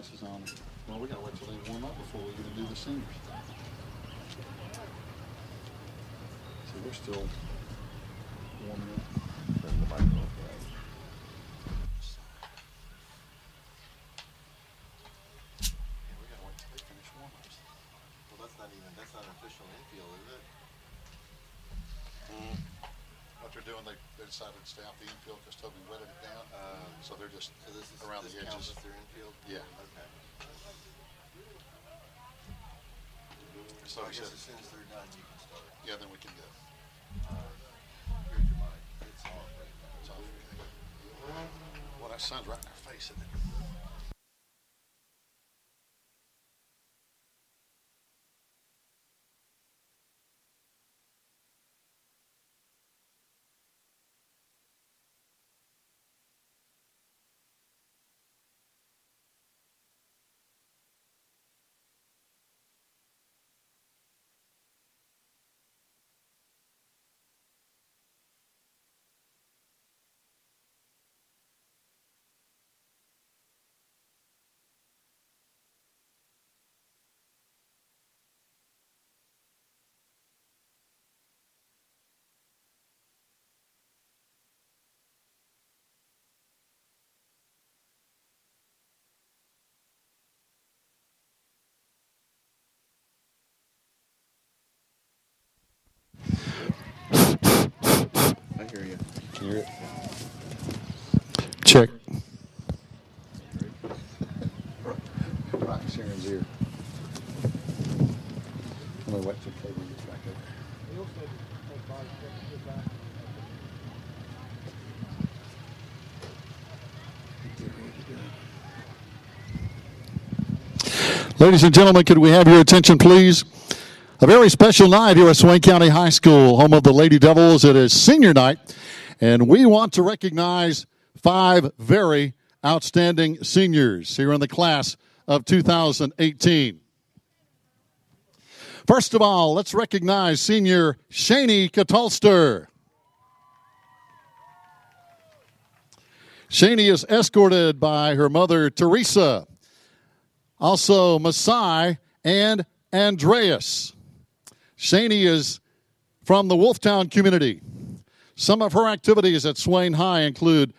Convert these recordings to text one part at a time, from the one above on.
glasses on. Well, we got to wait till they warm up before we even do the seniors. So we're still warming up. Turn the mic off. Yeah, we got to wait till they finish warm-ups. Well, that's not an official infield, is it? What they're doing, they decided to stay off the infield because Toby wetted it down. So they're just around the edges. This their infield? Yeah. Okay. So I guess as soon as they're done, you can start. Yeah, then we can go. Here's your mic. It's off right now. It's off. Well, that sun's right in our face, isn't it? I hear you. Can you hear it? Check. Right in Sharon's ear. I'm going to wait till Cable gets back over. Ladies and gentlemen, could we have your attention, please? A very special night here at Swain County High School, home of the Lady Devils. It is senior night, and we want to recognize 5 very outstanding seniors here in the class of 2018. First of all, let's recognize senior Shani Catalster. Shani is escorted by her mother, Teresa, also Masai and Andreas. Shani is from the Wolftown community. Some of her activities at Swain High include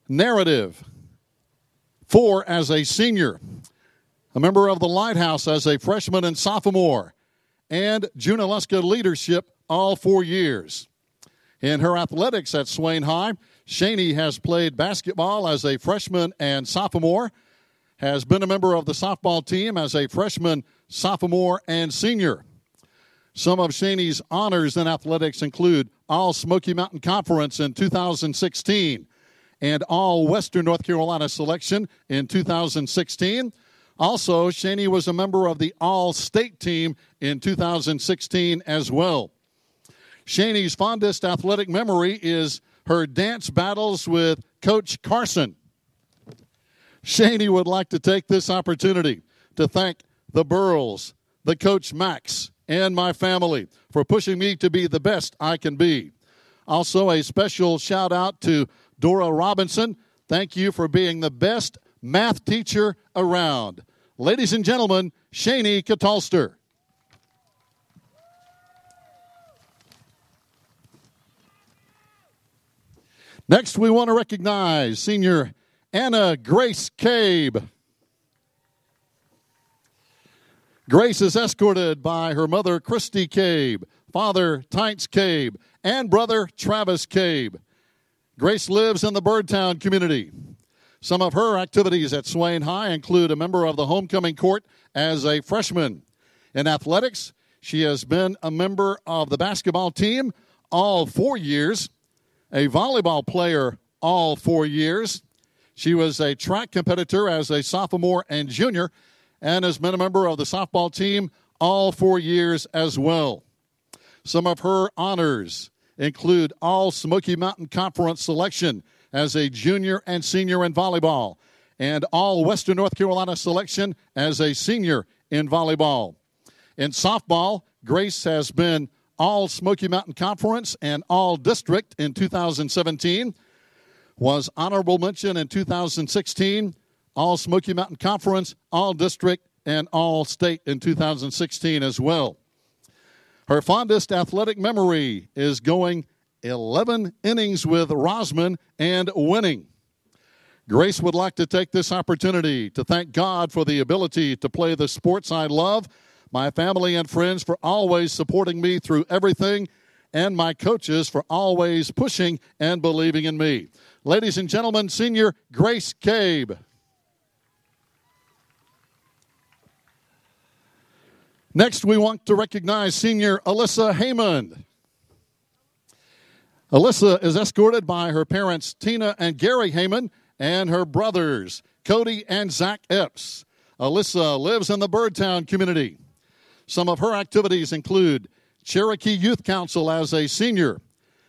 narrative, 4 as a senior, a member of the Lighthouse as a freshman and sophomore, and Junaluska leadership all 4 years. In her athletics at Swain High, Shani has played basketball as a freshman and sophomore, has been a member of the softball team as a freshman, sophomore, and senior. Some of Shani's honors in athletics include All Smoky Mountain Conference in 2016 and All Western North Carolina selection in 2016. Also, Shani was a member of the All-State team in 2016 as well. Shani's fondest athletic memory is her dance battles with Coach Carson. Shani would like to take this opportunity to thank the Burls, the Coach Max, and my family for pushing me to be the best I can be. Also, a special shout out to Dora Robinson. Thank you for being the best math teacher around. Ladies and gentlemen, Shani Catalster. Next, we want to recognize senior Anna Grace Cabe. Grace is escorted by her mother, Christy Cabe, father, Tynts Cabe, and brother, Travis Cabe. Grace lives in the Birdtown community. Some of her activities at Swain High include a member of the homecoming court as a freshman. In athletics, she has been a member of the basketball team all 4 years, a volleyball player all 4 years. She was a track competitor as a sophomore and junior, and has been a member of the softball team all 4 years as well. Some of her honors include All Smoky Mountain Conference selection as a junior and senior in volleyball, and All Western North Carolina selection as a senior in volleyball. In softball, Grace has been All Smoky Mountain Conference and All District in 2017, was honorable mention in 2016, All Smoky Mountain Conference, All District, and All State in 2016 as well. Her fondest athletic memory is going 11 innings with Rosman and winning. Grace would like to take this opportunity to thank God for the ability to play the sports I love, my family and friends for always supporting me through everything, and my coaches for always pushing and believing in me. Ladies and gentlemen, senior Grace Cabe. Next, we want to recognize senior Alyssa Haymond. Alyssa is escorted by her parents, Tina and Gary Haymond, and her brothers, Cody and Zach Epps. Alyssa lives in the Birdtown community. Some of her activities include Cherokee Youth Council as a senior,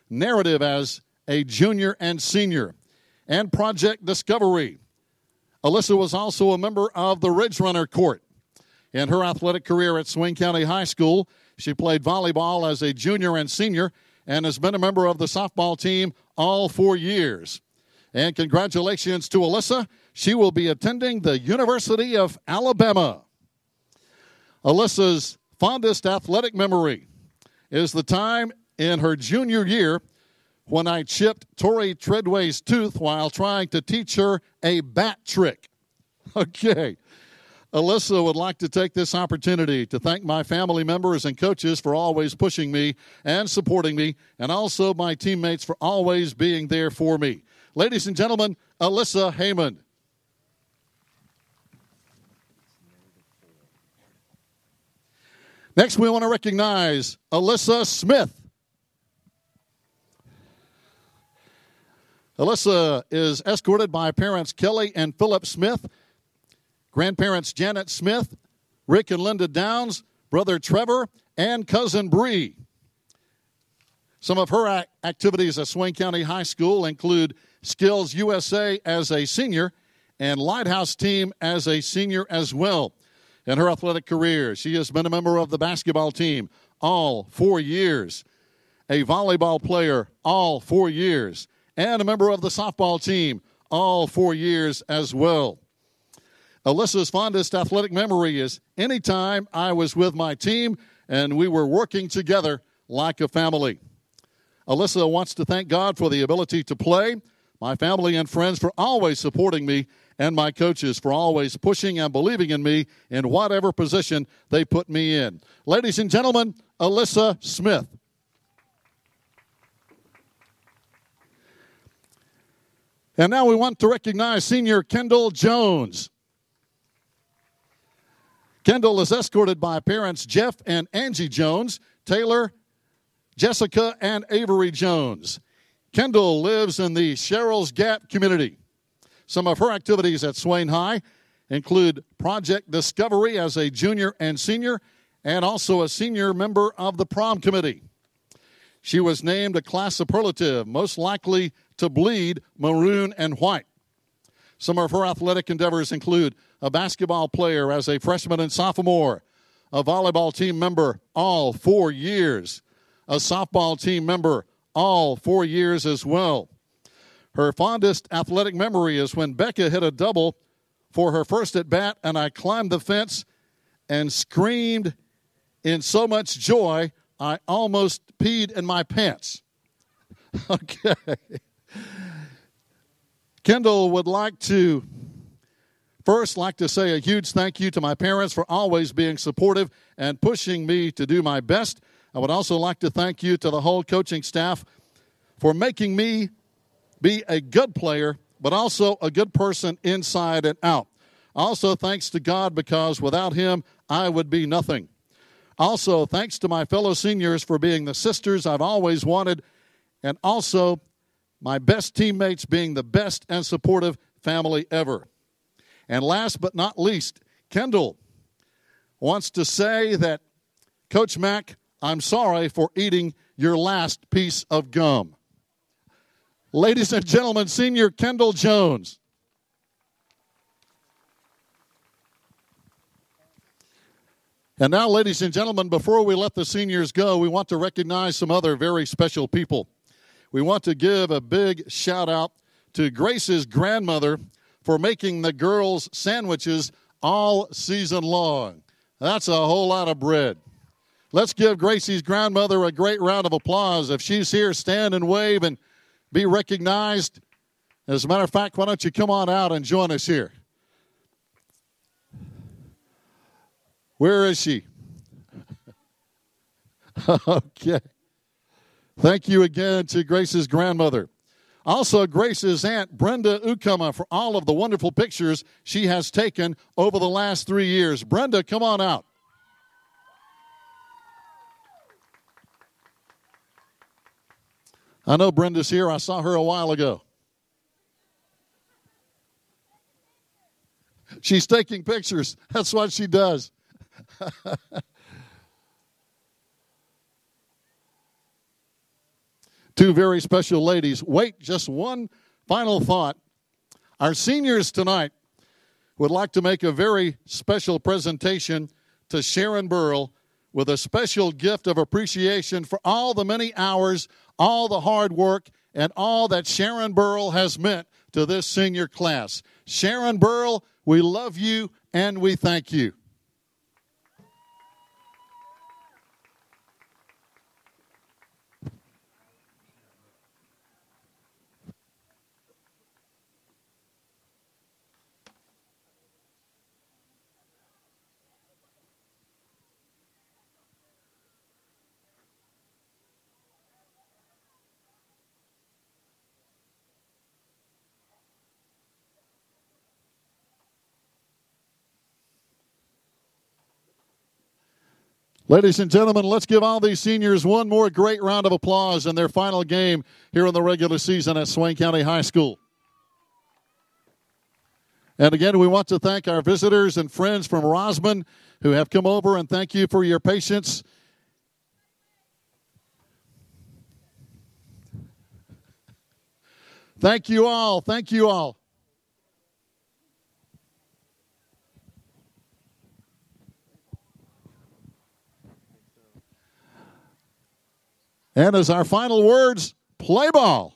Narrative as a junior and senior, and Project Discovery. Alyssa was also a member of the Ridge Runner Court. In her athletic career at Swain County High School, she played volleyball as a junior and senior and has been a member of the softball team all 4 years. And congratulations to Alyssa. She will be attending the University of Alabama. Alyssa's fondest athletic memory is the time in her junior year when I chipped Tori Treadway's tooth while trying to teach her a bat trick. Okay. Alyssa would like to take this opportunity to thank my family members and coaches for always pushing me and supporting me, and also my teammates for always being there for me. Ladies and gentlemen, Alyssa Haymond. Next, we want to recognize Alyssa Smith. Alyssa is escorted by parents Kelly and Philip Smith, grandparents Janet Smith, Rick and Linda Downs, brother Trevor, and cousin Bree. Some of her activities at Swain County High School include Skills USA as a senior and Lighthouse Team as a senior as well. In her athletic career, she has been a member of the basketball team all 4 years, a volleyball player all 4 years, and a member of the softball team all 4 years as well. Alyssa's fondest athletic memory is any time I was with my team and we were working together like a family. Alyssa wants to thank God for the ability to play, my family and friends for always supporting me, and my coaches for always pushing and believing in me in whatever position they put me in. Ladies and gentlemen, Alyssa Smith. And now we want to recognize senior Kendall Jones. Kendall is escorted by parents Jeff and Angie Jones, Taylor, Jessica, and Avery Jones. Kendall lives in the Cheryl's Gap community. Some of her activities at Swain High include Project Discovery as a junior and senior, and also a senior member of the prom committee. She was named a class superlative, most likely to bleed maroon and white. Some of her athletic endeavors include a basketball player as a freshman and sophomore, a volleyball team member all 4 years, a softball team member all 4 years as well. Her fondest athletic memory is when Becca hit a double for her first at bat, and I climbed the fence and screamed in so much joy I almost peed in my pants. Okay. Kendall would like to say a huge thank you to my parents for always being supportive and pushing me to do my best. I would also like to thank you to the whole coaching staff for making me be a good player, but also a good person inside and out. Also, thanks to God, because without him, I would be nothing. Also, thanks to my fellow seniors for being the sisters I've always wanted, and also my best teammates being the best and supportive family ever. And last but not least, Kendall wants to say that, Coach Mack, I'm sorry for eating your last piece of gum. Ladies and gentlemen, senior Kendall Jones. And now, ladies and gentlemen, before we let the seniors go, we want to recognize some other very special people. We want to give a big shout out to Grace's grandmother, for making the girls' sandwiches all season long. That's a whole lot of bread. Let's give Gracie's grandmother a great round of applause. If she's here, stand and wave and be recognized. As a matter of fact, why don't you come on out and join us here? Where is she? Okay. Thank you again to Grace's grandmother. Also, Grace's aunt, Brenda Ukama, for all of the wonderful pictures she has taken over the last 3 years. Brenda, come on out. I know Brenda's here. I saw her a while ago. She's taking pictures. That's what she does. Two very special ladies. Wait, just one final thought. Our seniors tonight would like to make a very special presentation to Sharon Burrell with a special gift of appreciation for all the many hours, all the hard work, and all that Sharon Burrell has meant to this senior class. Sharon Burrell, we love you and we thank you. Ladies and gentlemen, let's give all these seniors one more great round of applause in their final game here in the regular season at Swain County High School. And again, we want to thank our visitors and friends from Rosman who have come over, and thank you for your patience. Thank you all. Thank you all. And as our final words, play ball.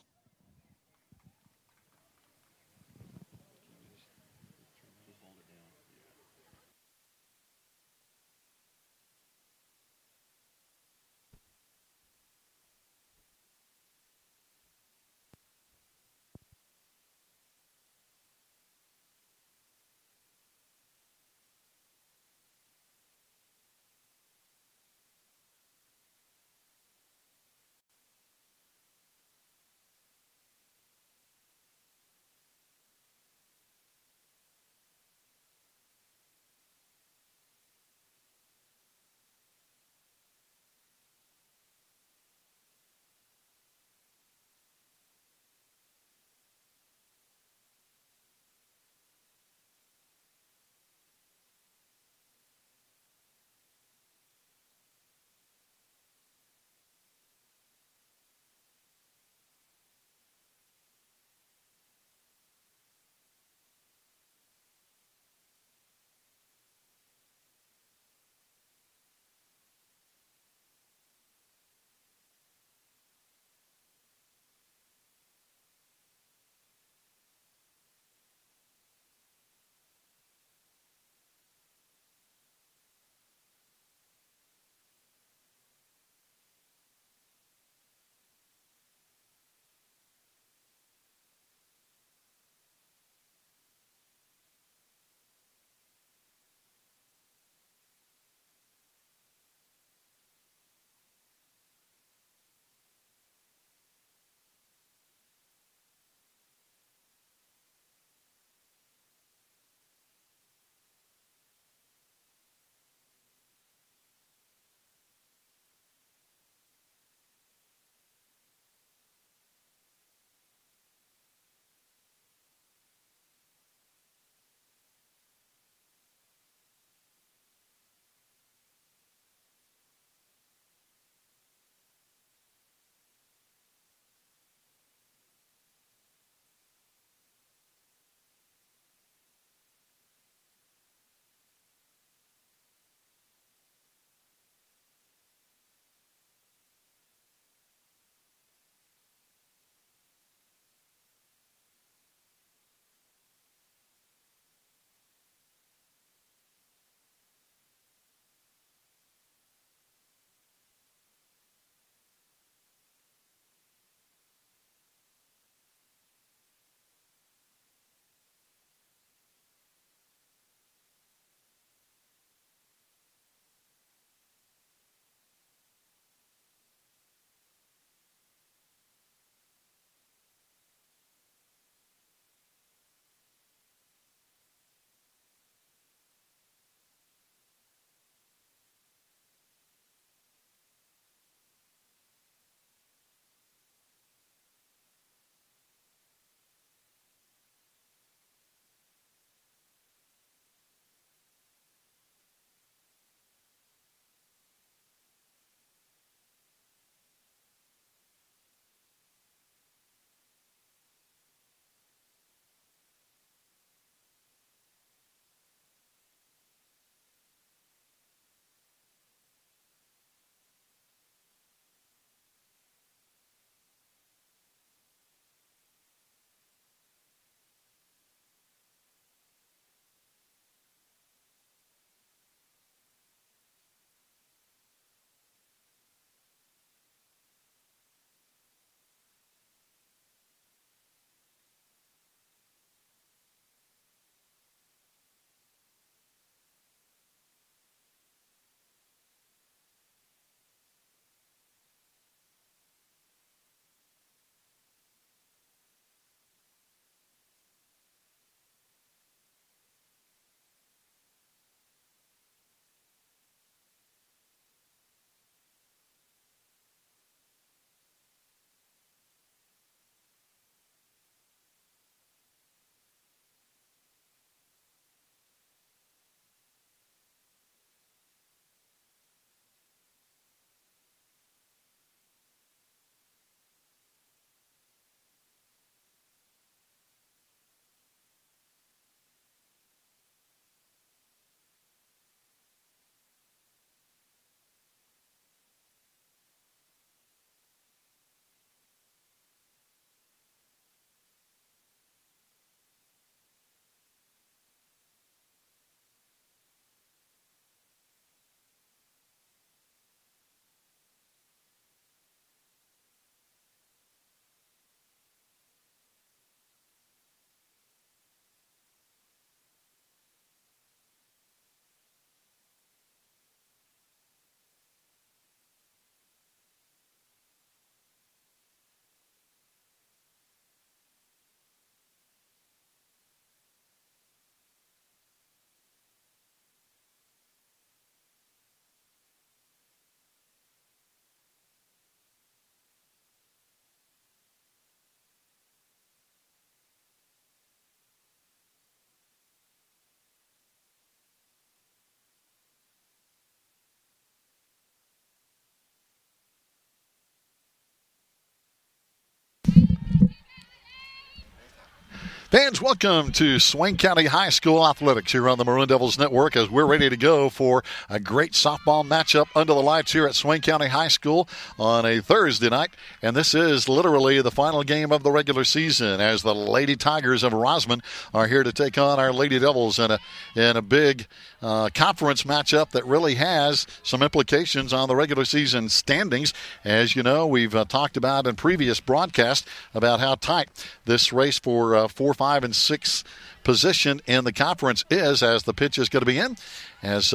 Fans, welcome to Swain County High School Athletics here on the Maroon Devils Network as we're ready to go for a great softball matchup under the lights here at Swain County High School on a Thursday night. And this is literally the final game of the regular season as the Lady Tigers of Rosman are here to take on our Lady Devils in a big conference matchup that really has some implications on the regular season standings. As you know, we've talked about in previous broadcasts about how tight this race for 4, 5, and 6 position in the conference is, as the pitch is going to be in. As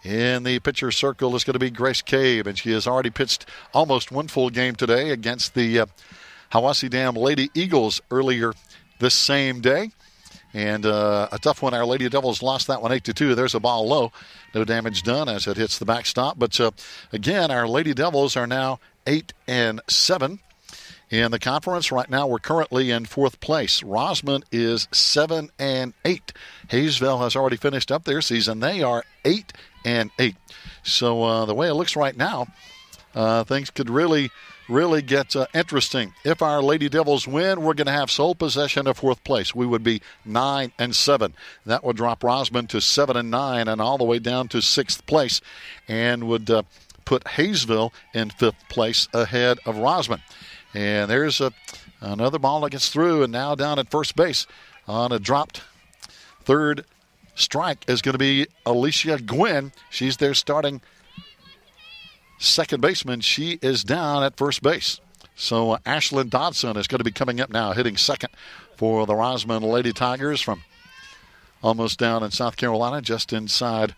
in the pitcher circle is going to be Grace Cave, and she has already pitched almost one full game today against the Hiwassee Dam Lady Eagles earlier this same day. And a tough one. Our Lady Devils lost that one 8-2. There's a ball low. No damage done as it hits the backstop. But again, our Lady Devils are now 8-7 in the conference. Right now, we're currently in 4th place. Rosman is 7-8. Hayesville has already finished up their season. They are 8-8. So the way it looks right now, things could really get interesting. If our Lady Devils win, we're going to have sole possession of 4th place. We would be 9-7. That would drop Rosman to 7-9 and all the way down to 6th place, and would put Hayesville in 5th place ahead of Rosman. And there's another ball that gets through, and now down at first base on a dropped third strike is going to be Alicia Gwynn. She's their starting second baseman. She is down at first base. So Ashlyn Dodson is going to be coming up now, hitting second for the Rosman Lady Tigers from almost down in South Carolina, just inside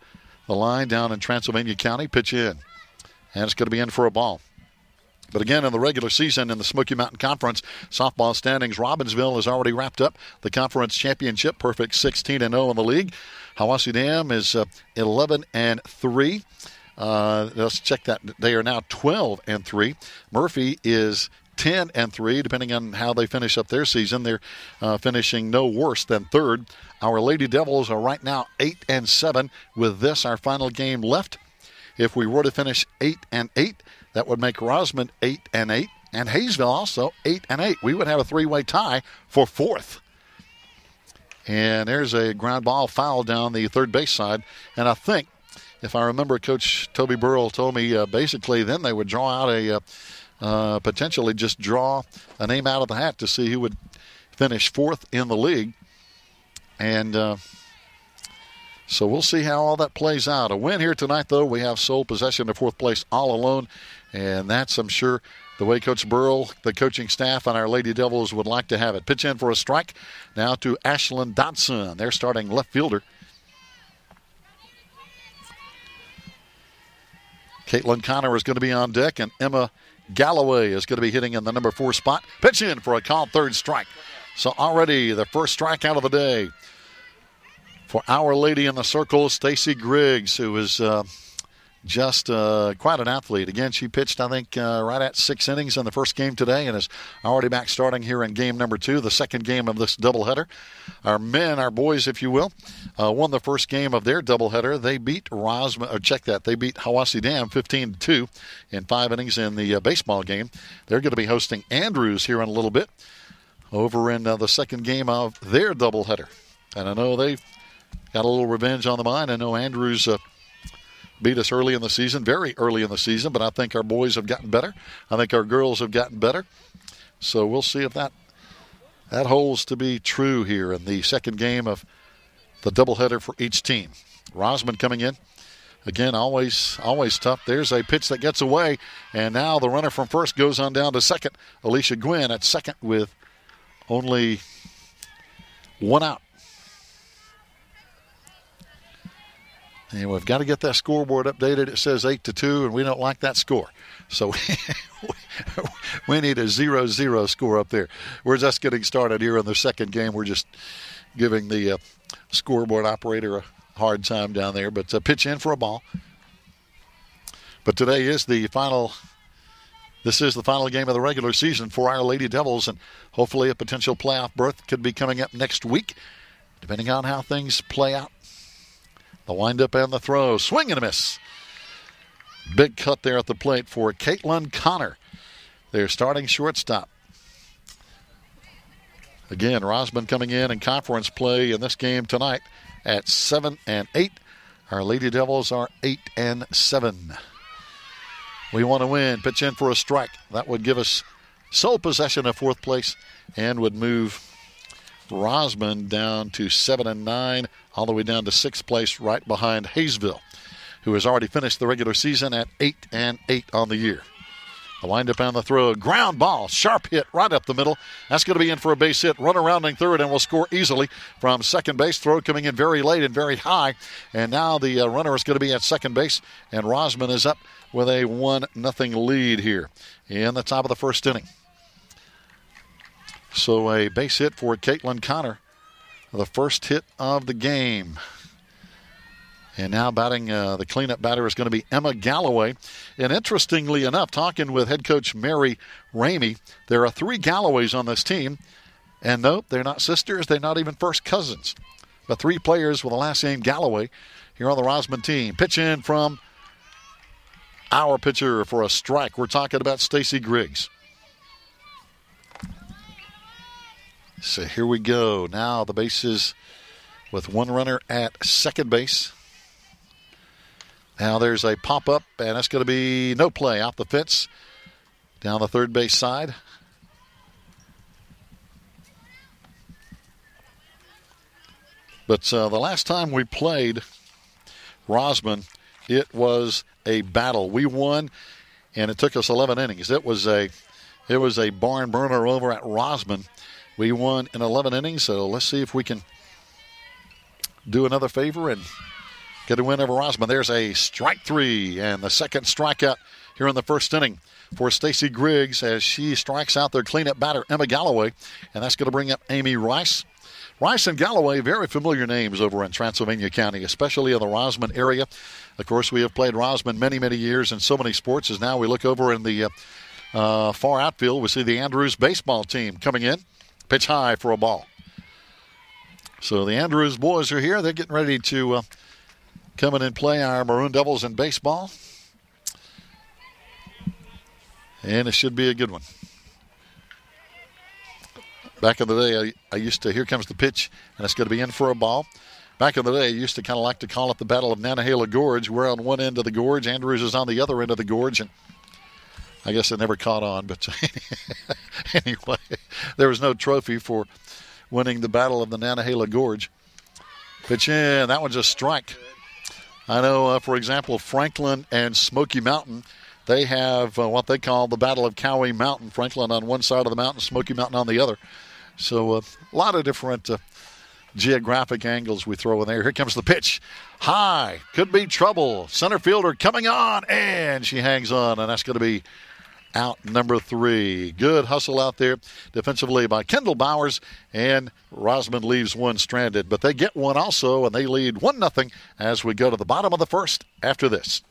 the line down in Transylvania County. Pitch in, and it's going to be in for a ball. But again, in the regular season in the Smoky Mountain Conference softball standings, Robbinsville has already wrapped up the conference championship, perfect 16-0 in the league. Hiwassee Dam is 11-3. Let's check that. They are now 12-3. Murphy is 10-3, depending on how they finish up their season. They're finishing no worse than third. Our Lady Devils are right now 8-7. With this, our final game left. If we were to finish 8-8, that would make Rosman 8-8, and Hayesville also 8-8. We would have a 3-way tie for 4th. And there's a ground ball foul down the third base side. And I think, if I remember, Coach Toby Burrell told me basically then they would draw out potentially just draw a name out of the hat to see who would finish 4th in the league. And so we'll see how all that plays out. A win here tonight, though. We have sole possession of 4th place all alone. And that's, I'm sure, the way Coach Burrell, the coaching staff, and our Lady Devils would like to have it. Pitch in for a strike. Now to Ashlyn Dodson. They're starting left fielder. Caitlin Connor is going to be on deck, and Emma Galloway is going to be hitting in the number 4 spot. Pitch in for a called third strike. So already the first strikeout of the day for Our Lady in the Circle, Stacy Griggs, who is just quite an athlete. Again, she pitched, I think, right at 6 innings in the first game today and is already back starting here in game number 2, the second game of this doubleheader. Our men, our boys, if you will, won the first game of their doubleheader. They beat they beat Hiwassee Dam 15-2 in 5 innings in the baseball game. They're going to be hosting Andrews here in a little bit over in the second game of their doubleheader. And I know they've got a little revenge on the mind. I know Andrews beat us early in the season, very early in the season, but I think our boys have gotten better. I think our girls have gotten better. So we'll see if that holds to be true here in the second game of the doubleheader for each team. Rosman coming in. Again, always tough. There's a pitch that gets away, and now the runner from first goes on down to second. Alicia Gwynn at second with only 1 out. And we've got to get that scoreboard updated. It says 8-2, and we don't like that score. So we need a 0-0 score up there. We're just getting started here in the second game. We're just giving the scoreboard operator a hard time down there. But pitch in for a ball. But today is the final. This is the final game of the regular season for our Lady Devils, and hopefully a potential playoff berth could be coming up next week, depending on how things play out. The windup and the throw. Swing and a miss. Big cut there at the plate for Caitlin Connor, their starting shortstop. Again, Rosman coming in conference play in this game tonight at 7-8. Our Lady Devils are 8-7. We want to win. Pitch in for a strike. That would give us sole possession of fourth place and would move Rosman down to 7-9, all the way down to sixth place, right behind Hayesville, who has already finished the regular season at 8-8 on the year. The windup on the throw, ground ball, sharp hit right up the middle. That's going to be in for a base hit. Runner rounding third and will score easily from second base. Throw coming in very late and very high. And now the runner is going to be at second base, and Rosman is up with a 1-0 lead here in the top of the first inning. So a base hit for Caitlin Connor, the first hit of the game. And now batting the cleanup batter is going to be Emma Galloway. And interestingly enough, talking with head coach Mary Ramey, there are 3 Galloways on this team. And nope, they're not sisters. They're not even first cousins. But 3 players with the last name Galloway here on the Rosman team. Pitch in from our pitcher for a strike. We're talking about Stacy Griggs. So here we go. Now the bases with 1 runner at second base. Now there's a pop-up, and that's going to be no play off the fence down the third base side. But the last time we played Rosman, it was a battle. We won, and it took us 11 innings. It was a barn burner over at Rosman. We won in 11 innings, so let's see if we can do another favor and get a win over Rosman. There's a strike 3 and the second strikeout here in the first inning for Stacy Griggs as she strikes out their cleanup batter, Emma Galloway, and that's going to bring up Amy Rice. Rice and Galloway, very familiar names over in Transylvania County, especially in the Rosman area. Of course, we have played Rosman many, many years in so many sports. As now we look over in the far outfield, we see the Andrews baseball team coming in. Pitch high for a ball. So the Andrews boys are here. They're getting ready to come in and play our Maroon Devils in baseball. And it should be a good one. Back in the day, I used to, here comes the pitch, and it's going to be in for a ball. Back in the day, I used to kind of like to call it the Battle of Nantahala Gorge. We're on one end of the gorge. Andrews is on the other end of the gorge, and I guess it never caught on. But anyway, there was no trophy for winning the Battle of the Nantahala Gorge. Pitch in. That one's a strike. I know, for example, Franklin and Smoky Mountain, they have what they call the Battle of Cowie Mountain. Franklin on one side of the mountain, Smoky Mountain on the other. So a lot of different geographic angles we throw in there. Here comes the pitch. High. Could be trouble. Center fielder coming on, and she hangs on, and that's going to be out number 3. Good hustle out there defensively by Kendall Bowers, and Rosman leaves one stranded. But they get one also, and they lead 1-0 as we go to the bottom of the first after this.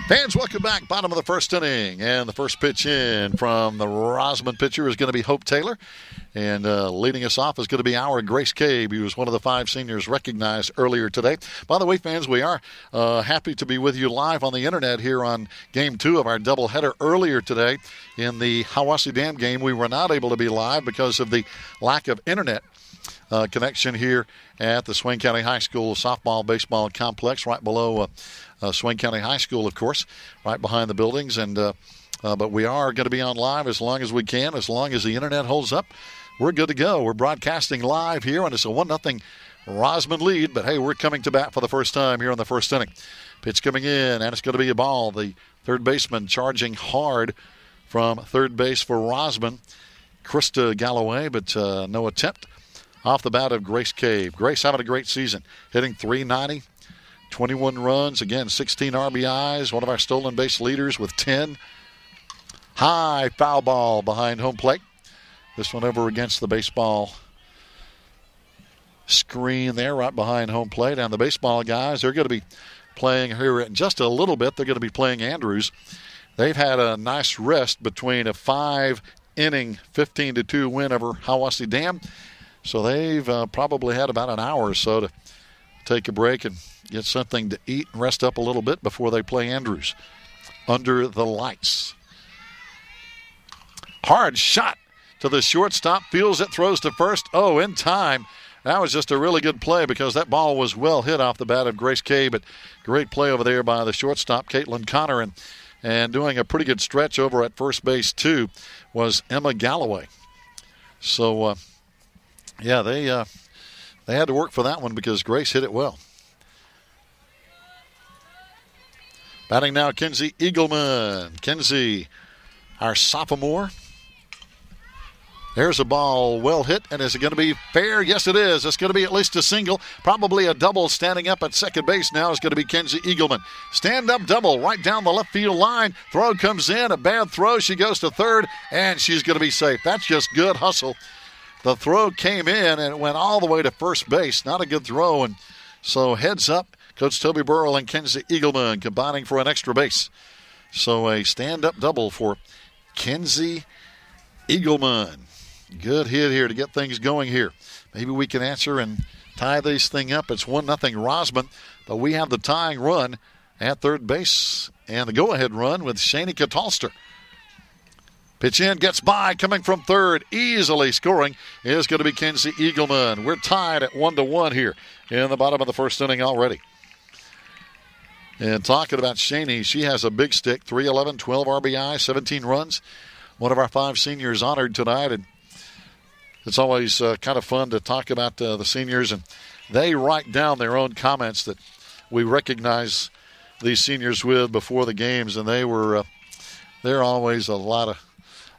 Fans, welcome back. Bottom of the first inning. And the first pitch in from the Rosman pitcher is going to be Hope Taylor. And leading us off is going to be our Grace Cabe, who was one of the 5 seniors recognized earlier today. By the way, fans, we are happy to be with you live on the internet here on Game 2 of our doubleheader earlier today. In the Hiwassee Dam game, we were not able to be live because of the lack of internet connection here at the Swain County High School softball baseball complex right below Swain County High School, of course, right behind the buildings. And but we are going to be on live as long as we can, as long as the internet holds up. We're good to go. We're broadcasting live here, and it's a 1-0 Rosman lead. But, hey, we're coming to bat for the first time here in the first inning. Pitch coming in, and it's going to be a ball. The third baseman charging hard from third base for Rosman. Krista Galloway, but no attempt off the bat of Grace Cabe. Grace having a great season, hitting .390, 21 runs, again, 16 RBIs, one of our stolen base leaders with 10. High foul ball behind home plate. This one over against the baseball screen there right behind home plate. And the baseball guys, they're going to be playing here in just a little bit. They're going to be playing Andrews. They've had a nice rest between a 5-inning 15-2 win over Hiwassee Dam. So they've probably had about an hour or so to take a break and get something to eat and rest up a little bit before they play Andrews under the lights. Hard shot to the shortstop, feels it, throws to first. Oh, in time. That was just a really good play because that ball was well hit off the bat of Grace Cabe. But great play over there by the shortstop, Caitlin Connor. And doing a pretty good stretch over at first base, too, was Emma Galloway. So, yeah, they had to work for that one because Grace hit it well. Batting now, Kenzie Eagleman. Kenzie, our sophomore. There's a ball well hit, and is it going to be fair? Yes, it is. It's going to be at least a single, probably a double. Standing up at second base now is going to be Kenzie Eagleman. Stand-up double right down the left field line. Throw comes in, a bad throw. She goes to third, and she's going to be safe. That's just good hustle. The throw came in, and it went all the way to first base. Not a good throw, and so heads up. Coach Toby Burrell and Kenzie Eagleman combining for an extra base. So a stand-up double for Kenzie Eagleman. Good hit here to get things going here. Maybe we can answer and tie this thing up. It's 1-0 Rosman, but we have the tying run at third base and the go-ahead run with Shani Catalster. Pitch in, gets by, coming from third, easily scoring is going to be Kenzie Eagleman. We're tied at 1-1 here in the bottom of the first inning already. And talking about Shani, she has a big stick, 311, 12 RBI, 17 runs. One of our 5 seniors honored tonight, and it's always kind of fun to talk about the seniors, and they write down their own comments that we recognize these seniors with before the games, and they're always a lot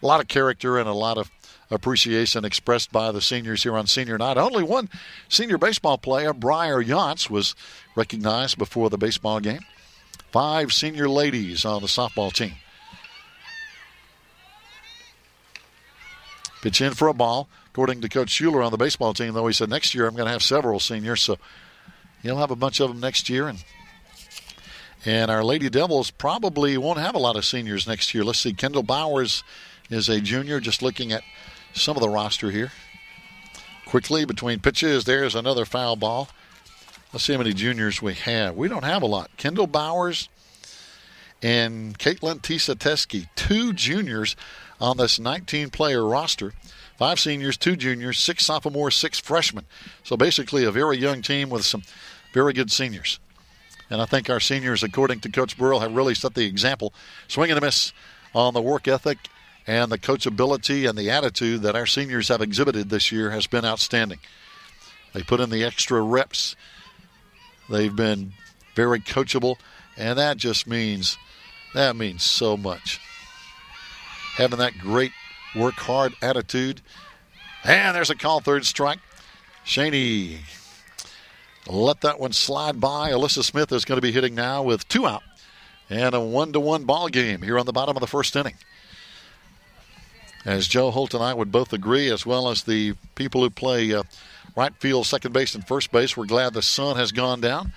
of character and a lot of appreciation expressed by the seniors here on senior night. Only one senior baseball player, Briar Yance, was recognized before the baseball game. 5 senior ladies on the softball team. Pitch in for a ball. According to Coach Schuler on the baseball team, though, he said next year I'm going to have several seniors, so he'll have a bunch of them next year. And our Lady Devils probably won't have a lot of seniors next year. Let's see. Kendall Bowers is a junior, just looking at some of the roster here. Quickly between pitches, there's another foul ball. Let's see how many juniors we have. We don't have a lot. Kendall Bowers and Caitlin Tisa-Teskey, 2 juniors on this 19-player roster. 5 seniors, 2 juniors, 6 sophomores, 6 freshmen. So basically a very young team with some very good seniors. And I think our seniors, according to Coach Burrell, have really set the example. Swing and a miss on the work ethic and the coachability and the attitude that our seniors have exhibited this year has been outstanding. They put in the extra reps. They've been very coachable, and that just means so much. Having that great work hard attitude. And there's a call, third strike. Shaney let that one slide by. Alyssa Smith is going to be hitting now with 2 out. And a 1-1 ball game here on the bottom of the first inning. As Joe Holt and I would both agree, as well as the people who play right field, second base, and first base, we're glad the sun has gone down.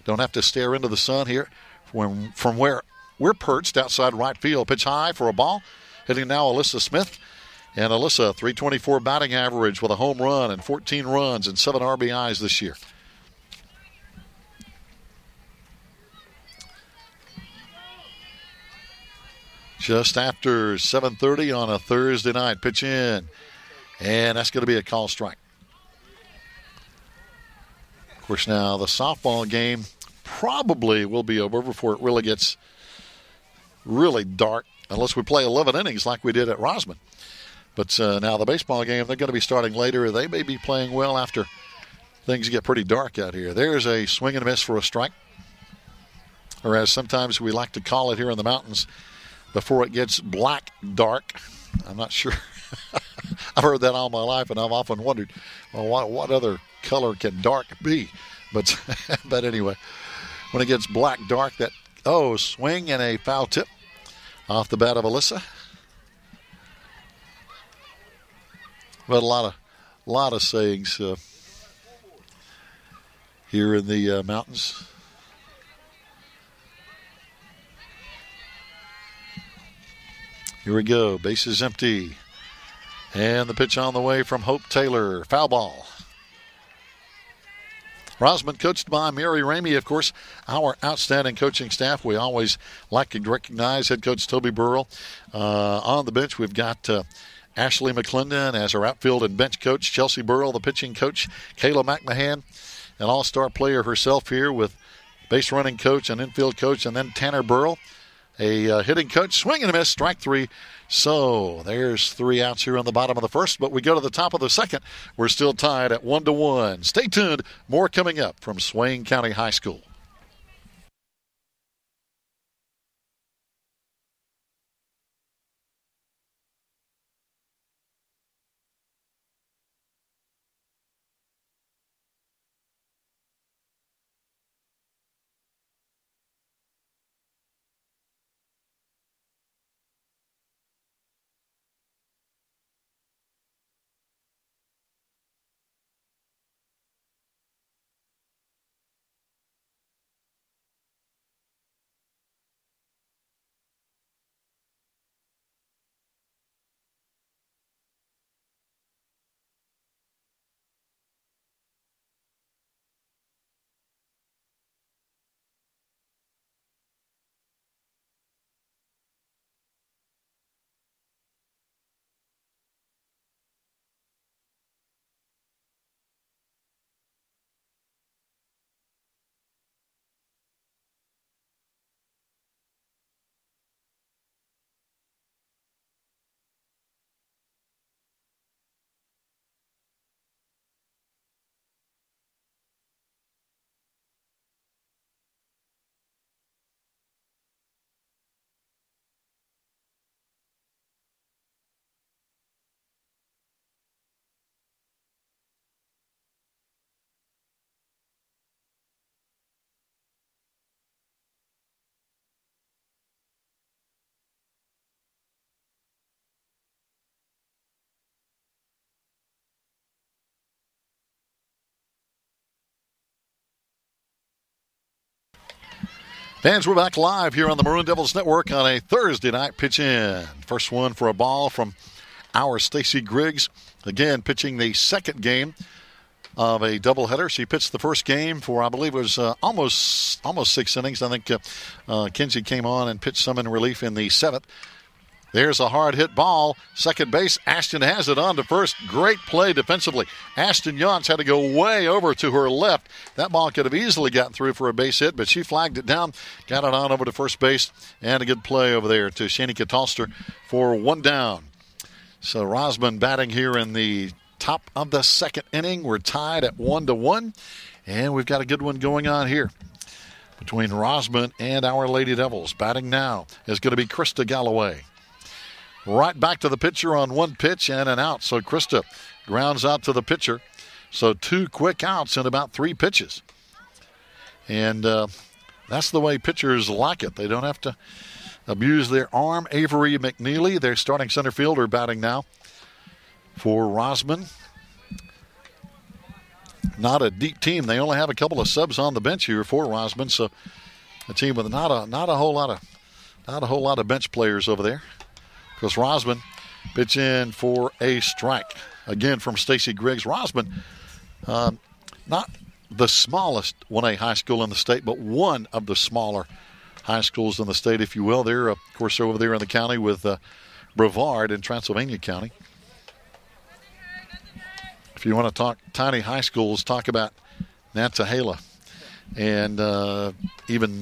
Don't have to stare into the sun here from where we're perched outside right field. Pitch high for a ball. Hitting now Alyssa Smith. And Alyssa, 324 batting average with a home run and 14 runs and 7 RBIs this year. Just after 7:30 on a Thursday night. Pitch in. And that's going to be a call strike. Of course, now the softball game probably will be over before it really gets really dark, unless we play 11 innings like we did at Rosman. But now the baseball game, they're going to be starting later. They may be playing well after things get pretty dark out here. There's a swing and a miss for a strike. Or as sometimes we like to call it here in the mountains, before it gets black dark. I'm not sure. I've heard that all my life, and I've often wondered, well, what other color can dark be? But but anyway, when it gets black dark, that, swing and a foul tip off the bat of Alyssa. But a lot of sayings here in the mountains. Here we go. Base is empty. And the pitch on the way from Hope Taylor. Foul ball. Rosman, coached by Mary Ramey, of course, our outstanding coaching staff. We always like to recognize head coach Toby Burrell. On the bench, we've got Ashley McClendon as our outfield and bench coach. Chelsea Burrell, the pitching coach. Kayla McMahon, an all-star player herself here with base running coach and infield coach. And then Tanner Burrell, a hitting coach. Swing and a miss, strike 3. So there's 3 outs here on the bottom of the first, but we go to the top of the second. We're still tied at 1-1. Stay tuned. More coming up from Swain County High School. Fans, we're back live here on the Maroon Devils Network on a Thursday night pitch in. First one for a ball from our Stacy Griggs. Again, pitching the second game of a doubleheader. She pitched the first game for, I believe it was almost 6 innings. I think Kinsey came on and pitched some in relief in the 7th. There's a hard hit ball. Second base, Ashton has it on to first. Great play defensively. Ashton Yonts had to go way over to her left. That ball could have easily gotten through for a base hit, but she flagged it down, got it on over to first base, and a good play over there to Shani Katalster for 1 down. So Rosman batting here in the top of the second inning. We're tied at 1-1, and we've got a good one going on here between Rosman and our Lady Devils. Batting now is going to be Krista Galloway. Right back to the pitcher on 1 pitch and an out. So Krista grounds out to the pitcher. So 2 quick outs in about 3 pitches. And that's the way pitchers like it. They don't have to abuse their arm. Avery McNeely, their starting center fielder, batting now for Rosman. Not a deep team. They only have a couple of subs on the bench here for Rosman. So a team with not a whole lot of Not a whole lot of bench players over there. Because Rosman pitch in for a strike. Again from Stacy Griggs. Rosman, not the smallest 1A high school in the state, but one of the smaller high schools in the state, if you will. They're, of course, over there in the county with Brevard in Transylvania County. If you want to talk tiny high schools, talk about Nantahala and even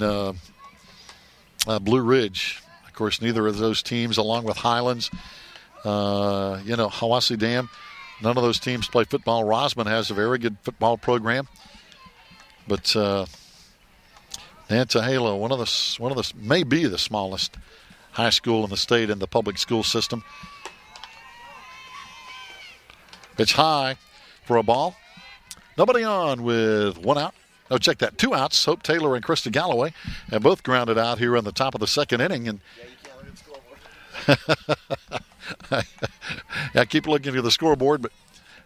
Blue Ridge. Of course, neither of those teams, along with Highlands, Hiwassee Dam, none of those teams play football. Rosman has a very good football program. But Nantahala, one of the maybe the smallest high school in the state in the public school system. It's high for a ball. Nobody on with one out. No, check that. 2 outs. Hope Taylor and Krista Galloway have both grounded out here in the top of the second inning. And I keep looking at the scoreboard, but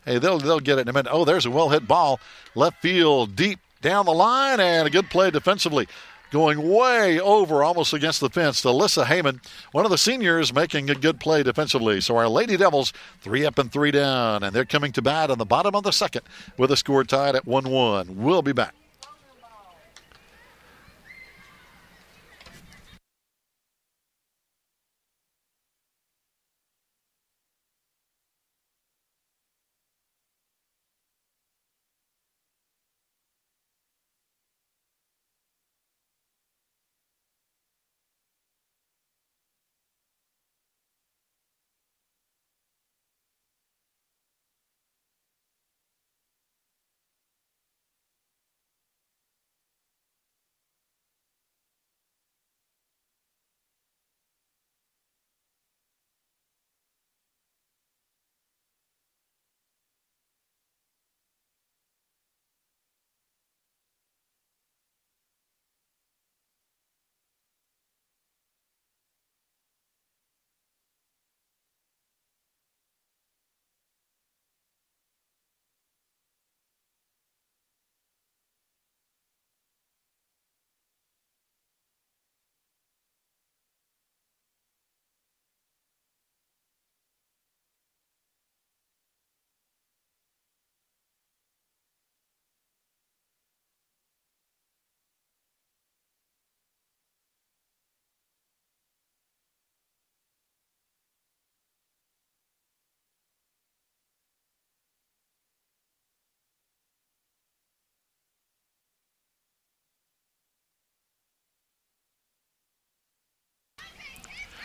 hey, they'll get it in a minute. Oh, there's a well-hit ball. Left field deep down the line, and a good play defensively. Going way over, almost against the fence. Alyssa Heyman, one of the seniors, making a good play defensively. So our Lady Devils, 3 up and 3 down, and they're coming to bat on the bottom of the second with a score tied at 1-1. We'll be back.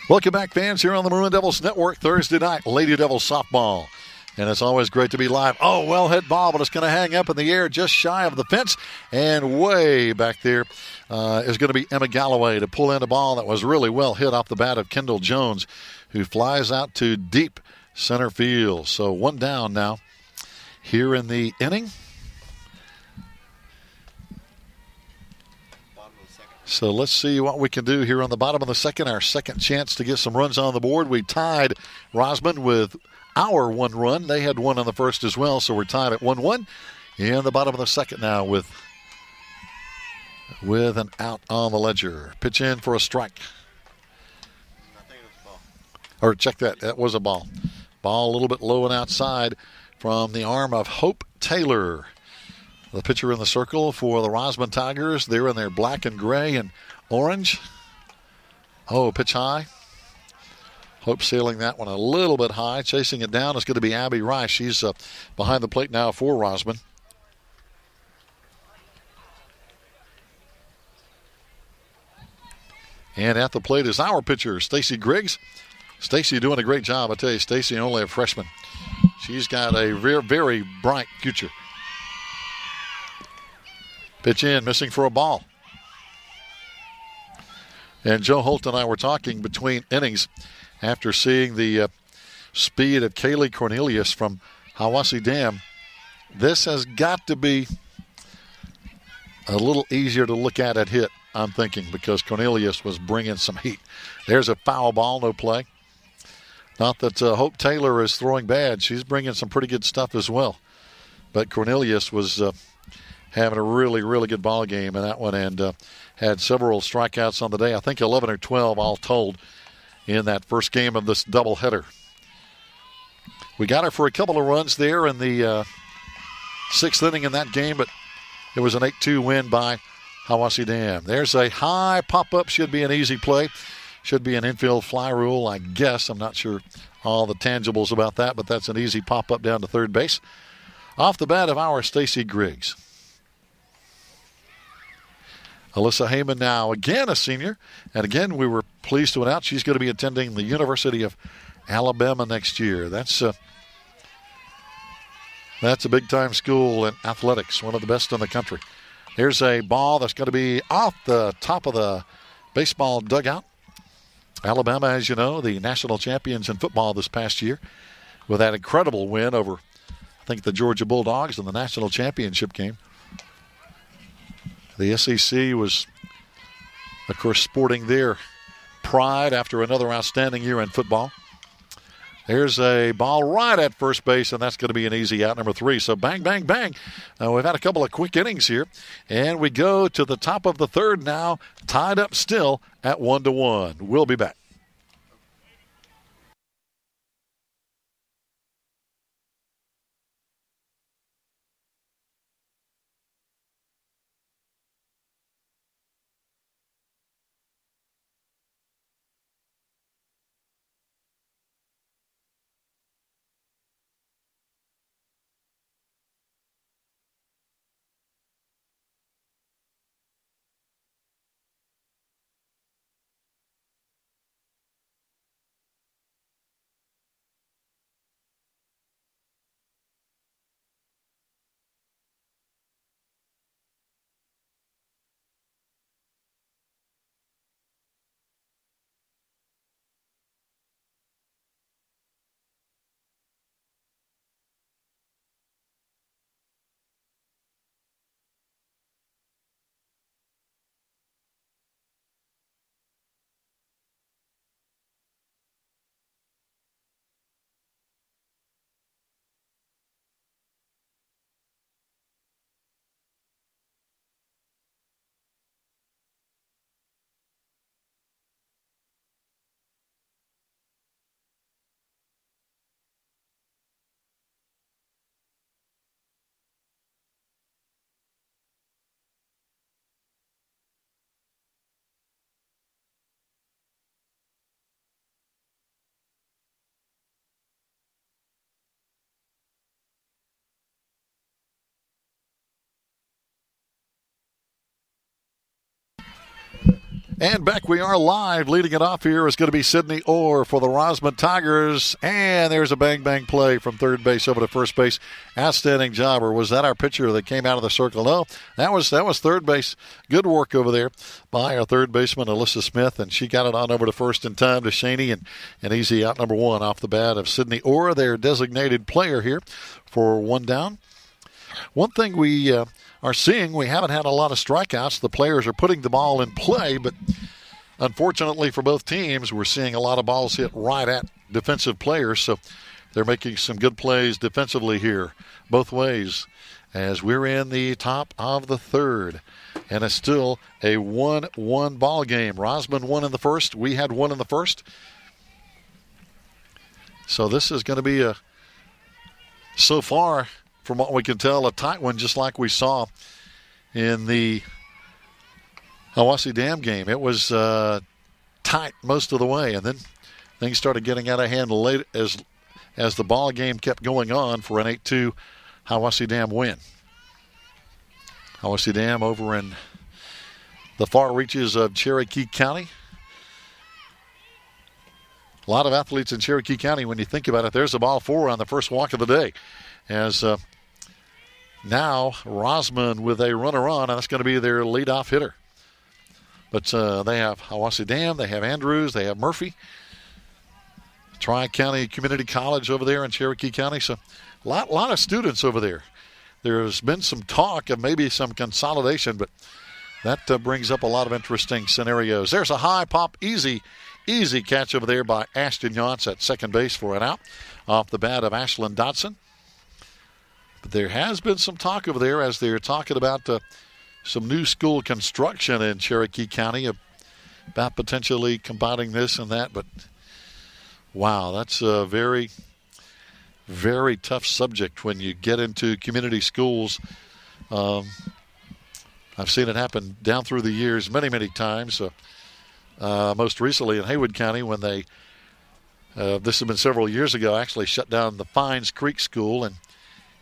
Welcome back, fans, here on the Maroon Devils Network. Thursday night, Lady Devils softball. And it's always great to be live. Oh, well-hit ball, but it's going to hang up in the air just shy of the fence. And way back there is going to be Emma Galloway to pull in a ball that was really well hit off the bat of Kendall Jones, who flies out to deep center field. So 1 down now here in the inning. So let's see what we can do here on the bottom of the second. Our second chance to get some runs on the board. We tied Rosman with our 1 run. They had 1 on the first as well, so we're tied at 1-1. In the bottom of the second now with an out on the ledger. Pitch in for a strike. I think it was a ball. Or check that. That was a ball. Ball a little bit low and outside from the arm of Hope Taylor. The pitcher in the circle for the Rosman Tigers. They're in their black and gray and orange. Oh, pitch high. Hope sailing that one a little bit high. Chasing it down is going to be Abby Rice. She's behind the plate now for Rosman. And at the plate is our pitcher, Stacy Griggs. Stacy doing a great job. I tell you, Stacy only a freshman. She's got a very, very bright future. Pitch in, missing for a ball. And Joe Holt and I were talking between innings after seeing the speed of Kaylee Cornelius from Hiwassee Dam. This has got to be a little easier to look at hit, I'm thinking, because Cornelius was bringing some heat. There's a foul ball, no play. Not that Hope Taylor is throwing bad. She's bringing some pretty good stuff as well. But Cornelius was having a really, really good ball game in that one and had several strikeouts on the day. I think 11 or 12 all told in that first game of this doubleheader. We got her for a couple of runs there in the sixth inning in that game, but it was an 8-2 win by Hiwassee Dam. There's a high pop-up. Should be an easy play. Should be an infield fly rule, I guess. I'm not sure all the tangibles about that, but that's an easy pop-up down to third base. Off the bat of our Stacy Griggs. Alyssa Heyman now, again a senior. And again, we were pleased to announce she's going to be attending the University of Alabama next year. That's a big-time school in athletics, one of the best in the country. Here's a ball that's going to be off the top of the baseball dugout. Alabama, as you know, the national champions in football this past year with that incredible win over, I think, the Georgia Bulldogs in the national championship game. The SEC was, of course, sporting their pride after another outstanding year in football. There's a ball right at first base, and that's going to be an easy out, number 3. So bang, bang, bang. We've had a couple of quick innings here, and we go to the top of the third now, tied up still at 1-1. We'll be back. And back we are live. Leading it off here is going to be Sydney Orr for the Rosman Tigers. And there's a bang-bang play from third base over to first base. Outstanding job. Or was that our pitcher that came out of the circle? No, that was third base. Good work over there by our third baseman, Alyssa Smith. And she got it on over to first in time to Shaney. And an easy out, number 1 off the bat of Sydney Orr, their designated player here for 1 down. One thing we are seeing, we haven't had a lot of strikeouts. The players are putting the ball in play, but unfortunately for both teams, we're seeing a lot of balls hit right at defensive players, so they're making some good plays defensively here, both ways, as we're in the top of the third. And it's still a 1-1 ball game. Rosman won in the first. We had 1 in the first. So this is going to be so far, from what we can tell, a tight one, just like we saw in the Hiwassee Dam game. It was tight most of the way, and then things started getting out of hand late as the ball game kept going on for an 8-2 Hiwassee Dam win. Hiwassee Dam over in the far reaches of Cherokee County. A lot of athletes in Cherokee County, when you think about it. There's a ball 4 on the first walk of the day. As now Rosman with a runner on, and that's going to be their leadoff hitter. But they have Hiwassee Dam, they have Andrews, they have Murphy, Tri-County Community College over there in Cherokee County. So a lot of students over there. There's been some talk of maybe some consolidation, but that brings up a lot of interesting scenarios. There's a high pop, easy catch over there by Ashton Yance at second base for an out off the bat of Ashlyn Dodson. But there has been some talk over there as they're talking about some new school construction in Cherokee County about potentially combining this and that. But, wow, that's a very, very tough subject when you get into community schools. I've seen it happen down through the years many, many times. Most recently in Haywood County when they, this has been several years ago, actually shut down the Fines Creek School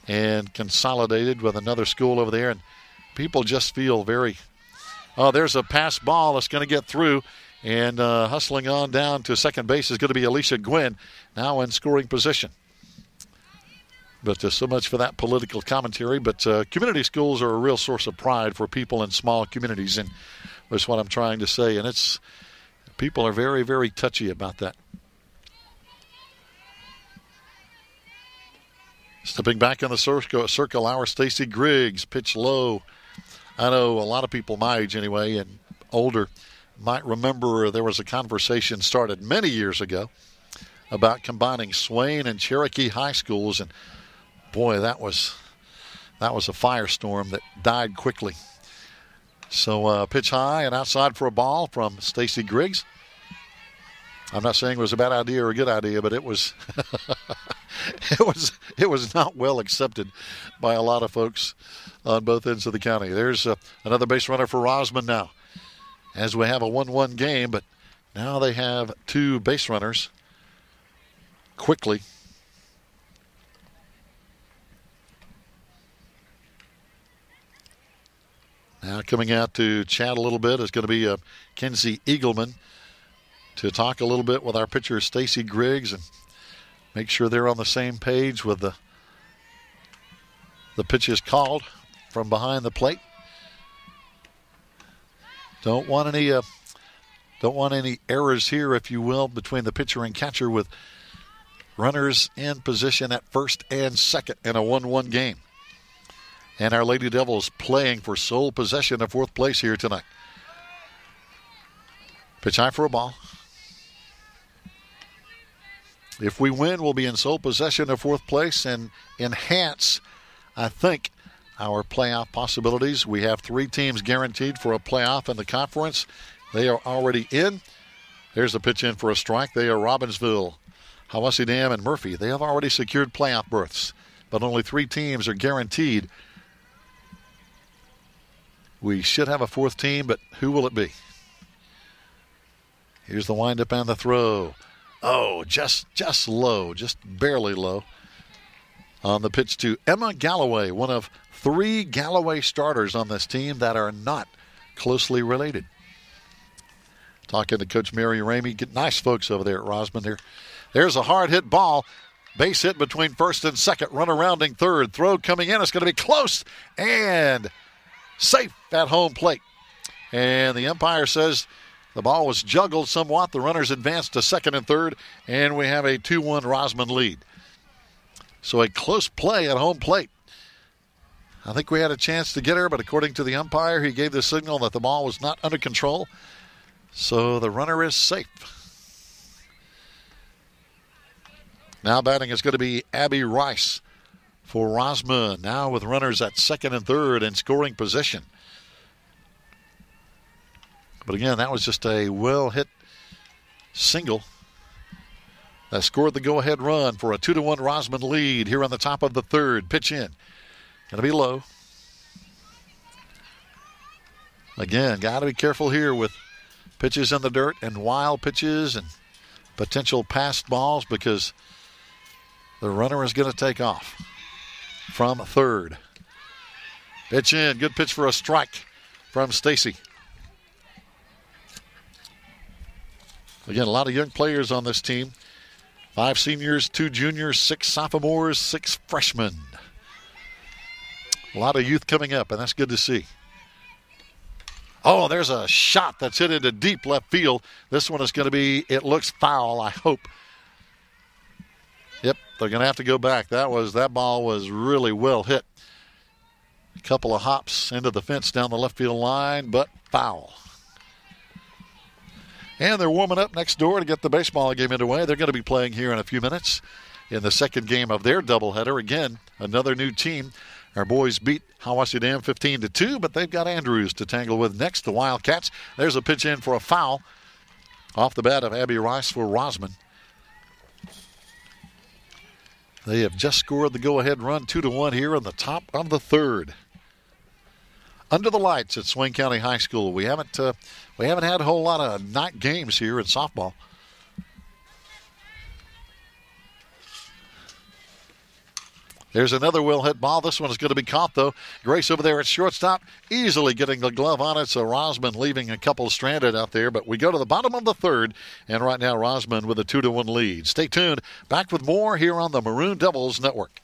and consolidated with another school over there. And people just feel very, there's a pass ball that's going to get through. And hustling on down to second base is going to be Alicia Gwynn, now in scoring position. But so much for that political commentary. But community schools are a real source of pride for people in small communities, and that's what I'm trying to say. And people are very, very touchy about that. Stepping back in the circle, our Stacy Griggs, pitch low. I know a lot of people my age anyway and older might remember there was a conversation started many years ago about combining Swain and Cherokee high schools, and boy, that was a firestorm that died quickly. So pitch high and outside for a ball from Stacy Griggs. I'm not saying it was a bad idea or a good idea, but it was it was not well accepted by a lot of folks on both ends of the county. There's another base runner for Rosman now, as we have a 1-1 game, but now they have two base runners quickly. Now coming out to chat a little bit is going to be Kenzie Eagleman to talk a little bit with our pitcher Stacy Griggs and make sure they're on the same page with the pitches called from behind the plate. Don't want any errors here, if you will, between the pitcher and catcher with runners in position at first and second in a 1-1 game. And our Lady Devils playing for sole possession of fourth place here tonight. Pitch high for a ball. If we win, we'll be in sole possession of fourth place and enhance, I think, our playoff possibilities. We have 3 teams guaranteed for a playoff in the conference. They are already in. There's a pitch in for a strike. They are Robbinsville, Hawassi Dam, and Murphy. They have already secured playoff berths, but only 3 teams are guaranteed. We should have a 4th team, but who will it be? Here's the windup and the throw. Oh, just low, just barely low. On the pitch to Emma Galloway, one of 3 Galloway starters on this team that are not closely related. Talking to Coach Mary Ramey. Nice folks over there at Rosman here. There's a hard hit ball. Base hit between first and second. Runner rounding third. Throw coming in. It's going to be close and safe at home plate. And the umpire says the ball was juggled somewhat. The runners advanced to second and third, and we have a 2-1 Rosman lead. So a close play at home plate. I think we had a chance to get her, but according to the umpire, he gave the signal that the ball was not under control. So the runner is safe. Now batting is going to be Abby Rice for Rosman. Now with runners at second and third in scoring position. But again, that was just a well-hit single that scored the go-ahead run for a 2-1 Rosman lead here on the top of the third. Pitch in. Going to be low. Again, got to be careful here with pitches in the dirt and wild pitches and potential passed balls because the runner is going to take off from third. Pitch in. Good pitch for a strike from Stacy. Again, a lot of young players on this team. 5 seniors, 2 juniors, 6 sophomores, 6 freshmen. A lot of youth coming up, and that's good to see. Oh, there's a shot that's hit into deep left field. This one is going to be, it looks foul, I hope. Yep, they're going to have to go back. That ball was really well hit. A couple of hops into the fence down the left field line, but foul. And they're warming up next door to get the baseball game underway. They're going to be playing here in a few minutes. in the second game of their doubleheader. Again, another new team. Our boys beat Hiwassee Dam 15-2, but they've got Andrews to tangle with next. The Wildcats. There's a pitch in for a foul off the bat of Abby Rice for Rosman. They have just scored the go-ahead run 2-1 here in the top of the third. Under the lights at Swain County High School. We haven't had a whole lot of night games here in softball. There's another well-hit ball. This one is going to be caught, though. Grace over there at shortstop, easily getting the glove on it, so Rosman leaving a couple stranded out there. But we go to the bottom of the third, and right now Rosman with a 2-1 lead. Stay tuned. Back with more here on the Maroon Devils Network.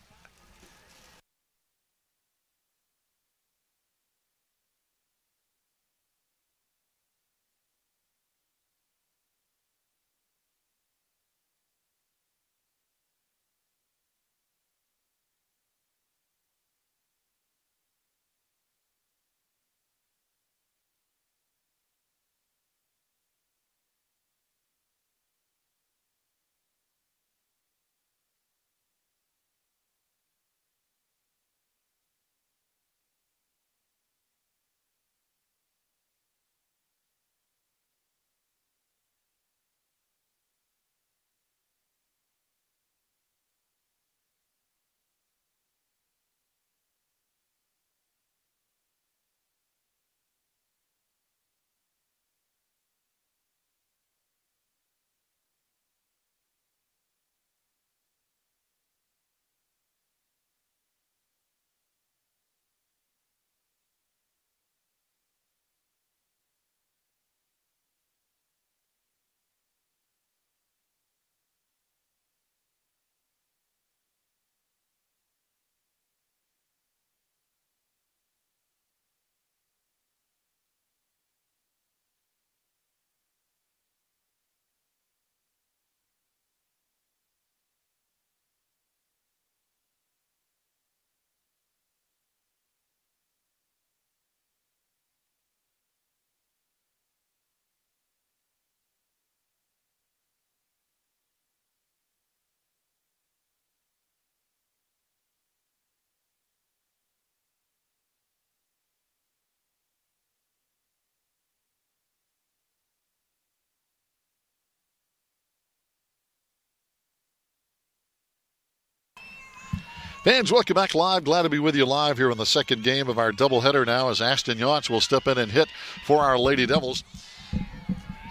Fans, welcome back live. Glad to be with you live here in the second game of our doubleheader now as Ashton Yachts will step in and hit for our Lady Devils.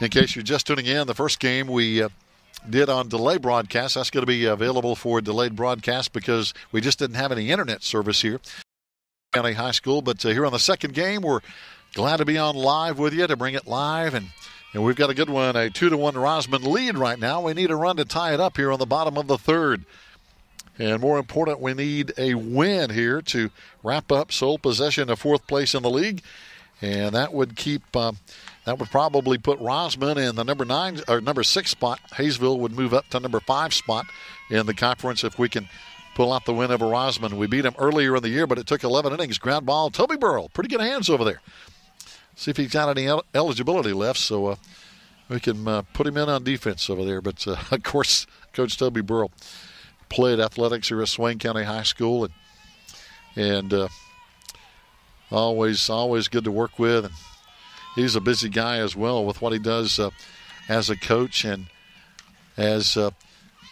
In case you're just tuning in, the first game we did on delay broadcast. That's going to be available for delayed broadcast because we just didn't have any internet service here at County High School. But here on the second game, we're glad to be on live with you to bring it live. And we've got a good one, a 2-1 Rosman lead right now. We need a run to tie it up here on the bottom of the third. And more important, we need a win here to wrap up sole possession of fourth place in the league. And that would probably put Rosman in the number 6 spot. Hayesville would move up to number 5 spot in the conference if we can pull out the win over Rosman. We beat him earlier in the year, but it took 11 innings. Ground ball, Toby Burrell. Pretty good hands over there. See if he's got any eligibility left, so we can put him in on defense over there. But, of course, Coach Toby Burrell played athletics here at Swain County High School, and always good to work with. And he's a busy guy as well with what he does as a coach and as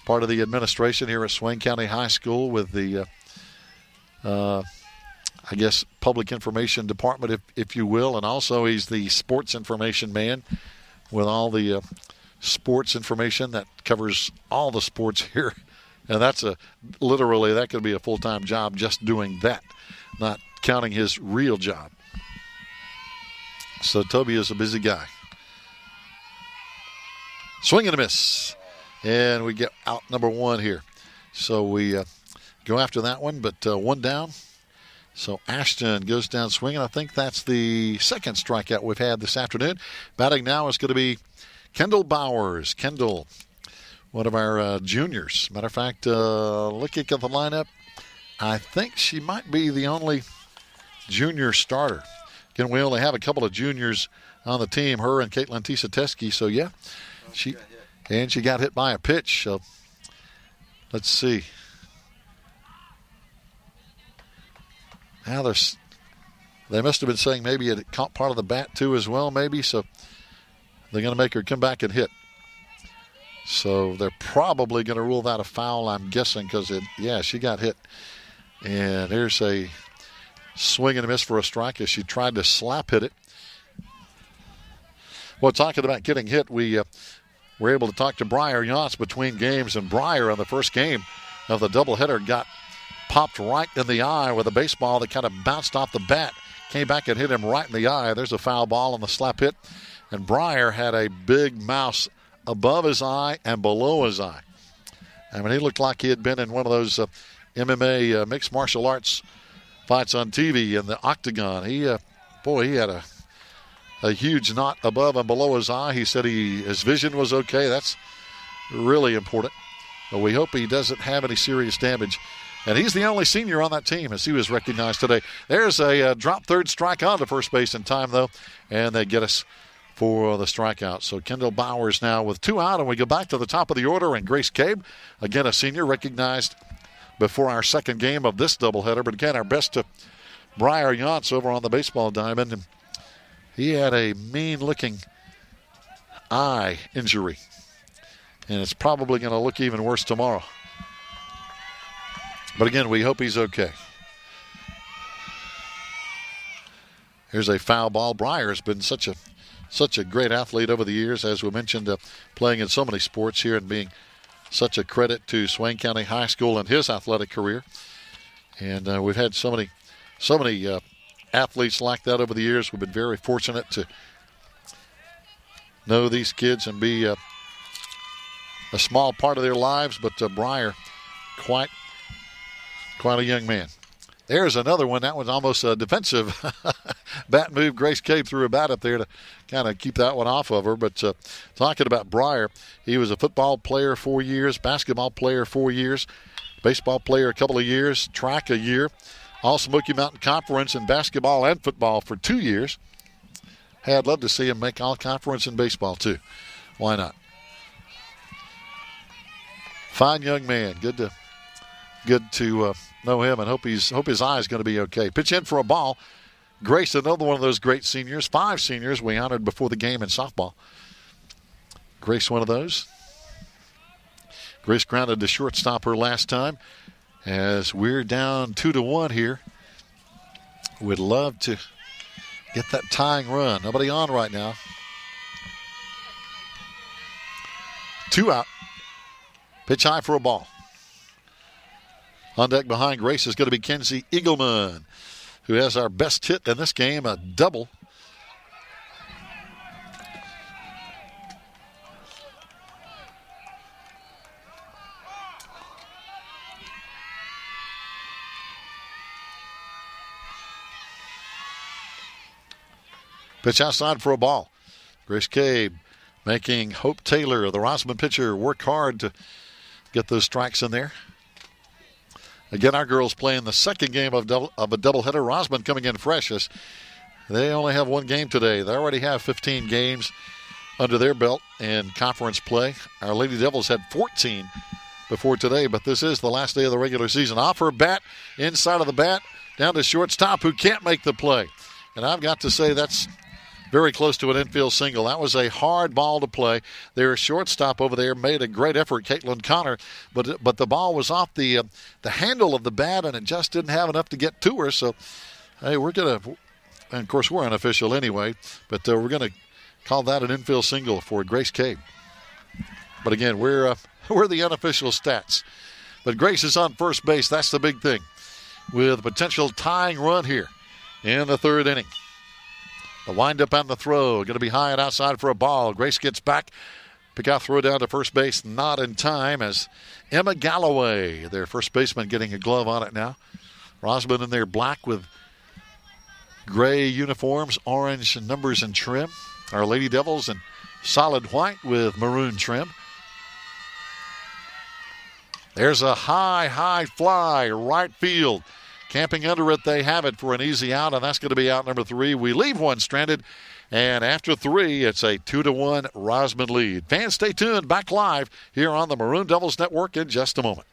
part of the administration here at Swain County High School with the, public information department, if you will. And also he's the sports information man with all the sports information that covers all the sports here. And that's literally that could be a full-time job just doing that, not counting his real job. So Toby is a busy guy. Swing and a miss. And we get out number 1 here. So we go after that one, but 1 down. So Ashton goes down swinging. I think that's the second strikeout we've had this afternoon. Batting now is going to be Kendall Bowers. Kendall, one of our juniors. Matter of fact, looking at the lineup, I think she might be the only junior starter. Again, we only have a couple of juniors on the team, her and Caitlin Tisateski. So, yeah, she got hit by a pitch. So Let's see. Now they must have been saying maybe it caught part of the bat too as well, maybe. So they're going to make her come back and hit. So they're probably going to rule that a foul, I'm guessing, because she got hit. And there's a swing and a miss for a strike as she tried to slap hit it. Well, talking about getting hit, we were able to talk to Briar Yachts between games, and Briar in the first game of the doubleheader got popped right in the eye with a baseball that kind of bounced off the bat, came back and hit him right in the eye. There's a foul ball on the slap hit, and Briar had a big mouse above his eye and below his eye. I mean, he looked like he had been in one of those MMA mixed martial arts fights on TV in the octagon. He had a huge knot above and below his eye. He said his vision was okay. That's really important. But we hope he doesn't have any serious damage. And he's the only senior on that team, as he was recognized today. There's a drop third strike on to first base in time, though, and they get us for the strikeout. So Kendall Bowers now with 2 out, and we go back to the top of the order, and Grace Cabe, again a senior, recognized before our second game of this doubleheader. But again, our best to Briar Yachts over on the baseball diamond. And he had a mean-looking eye injury, and it's probably going to look even worse tomorrow. But again, we hope he's okay. Here's a foul ball. Briar has been such a great athlete over the years, as we mentioned, playing in so many sports here and being such a credit to Swain County High School and his athletic career. And we've had so many athletes like that over the years. We've been very fortunate to know these kids and be a small part of their lives. But Briar, quite a young man. There's another one. That was almost a defensive bat move. Grace Cabe threw a bat up there to kind of keep that one off of her. But talking about Briar, he was a football player 4 years, basketball player 4 years, baseball player a couple of years, track a year, All Smoky Mountain Conference in basketball and football for 2 years. Hey, I'd love to see him make all conference in baseball too. Why not? Fine young man. Good to know him, and hope his eye is going to be okay. Pitch in for a ball. Grace, another one of those great seniors. 5 seniors we honored before the game in softball. Grace, one of those. Grace grounded to shortstop her last time, as we're down 2-1 here. We'd love to get that tying run. Nobody on right now. 2 out. Pitch high for a ball. On deck behind Grace is going to be Kenzie Eagleman, who has our best hit in this game, a double. Pitch outside for a ball. Grace Cabe making Hope Taylor, the Rosman pitcher, work hard to get those strikes in there. Again, our girls playing the second game of a doubleheader. Rosman coming in fresh, as they only have 1 game today. They already have 15 games under their belt in conference play. Our Lady Devils had 14 before today, but this is the last day of the regular season. Off her bat, inside of the bat, down to shortstop, who can't make the play. And I've got to say that's very close to an infield single. That was a hard ball to play. Their shortstop over there made a great effort, Caitlin Connor, but the ball was off the handle of the bat, and it just didn't have enough to get to her. So, hey, we're going to, and of course we're unofficial anyway, but we're going to call that an infield single for Grace Cabe. But again, we're the unofficial stats. But Grace is on first base. That's the big thing, with a potential tying run here in the 3rd inning. The windup on the throw, going to be high and outside for a ball. Grace gets back. Pick out throw down to first base, not in time, as Emma Galloway, their first baseman, getting a glove on it now. Rosman in their black with gray uniforms, orange numbers and trim. Our Lady Devils in solid white with maroon trim. There's a high fly, right field. Camping under it, they have it for an easy out, and that's going to be out number 3. We leave one stranded, and after 3, it's a 2-1 Rosman lead. Fans, stay tuned. Back live here on the Maroon Devils Network in just a moment.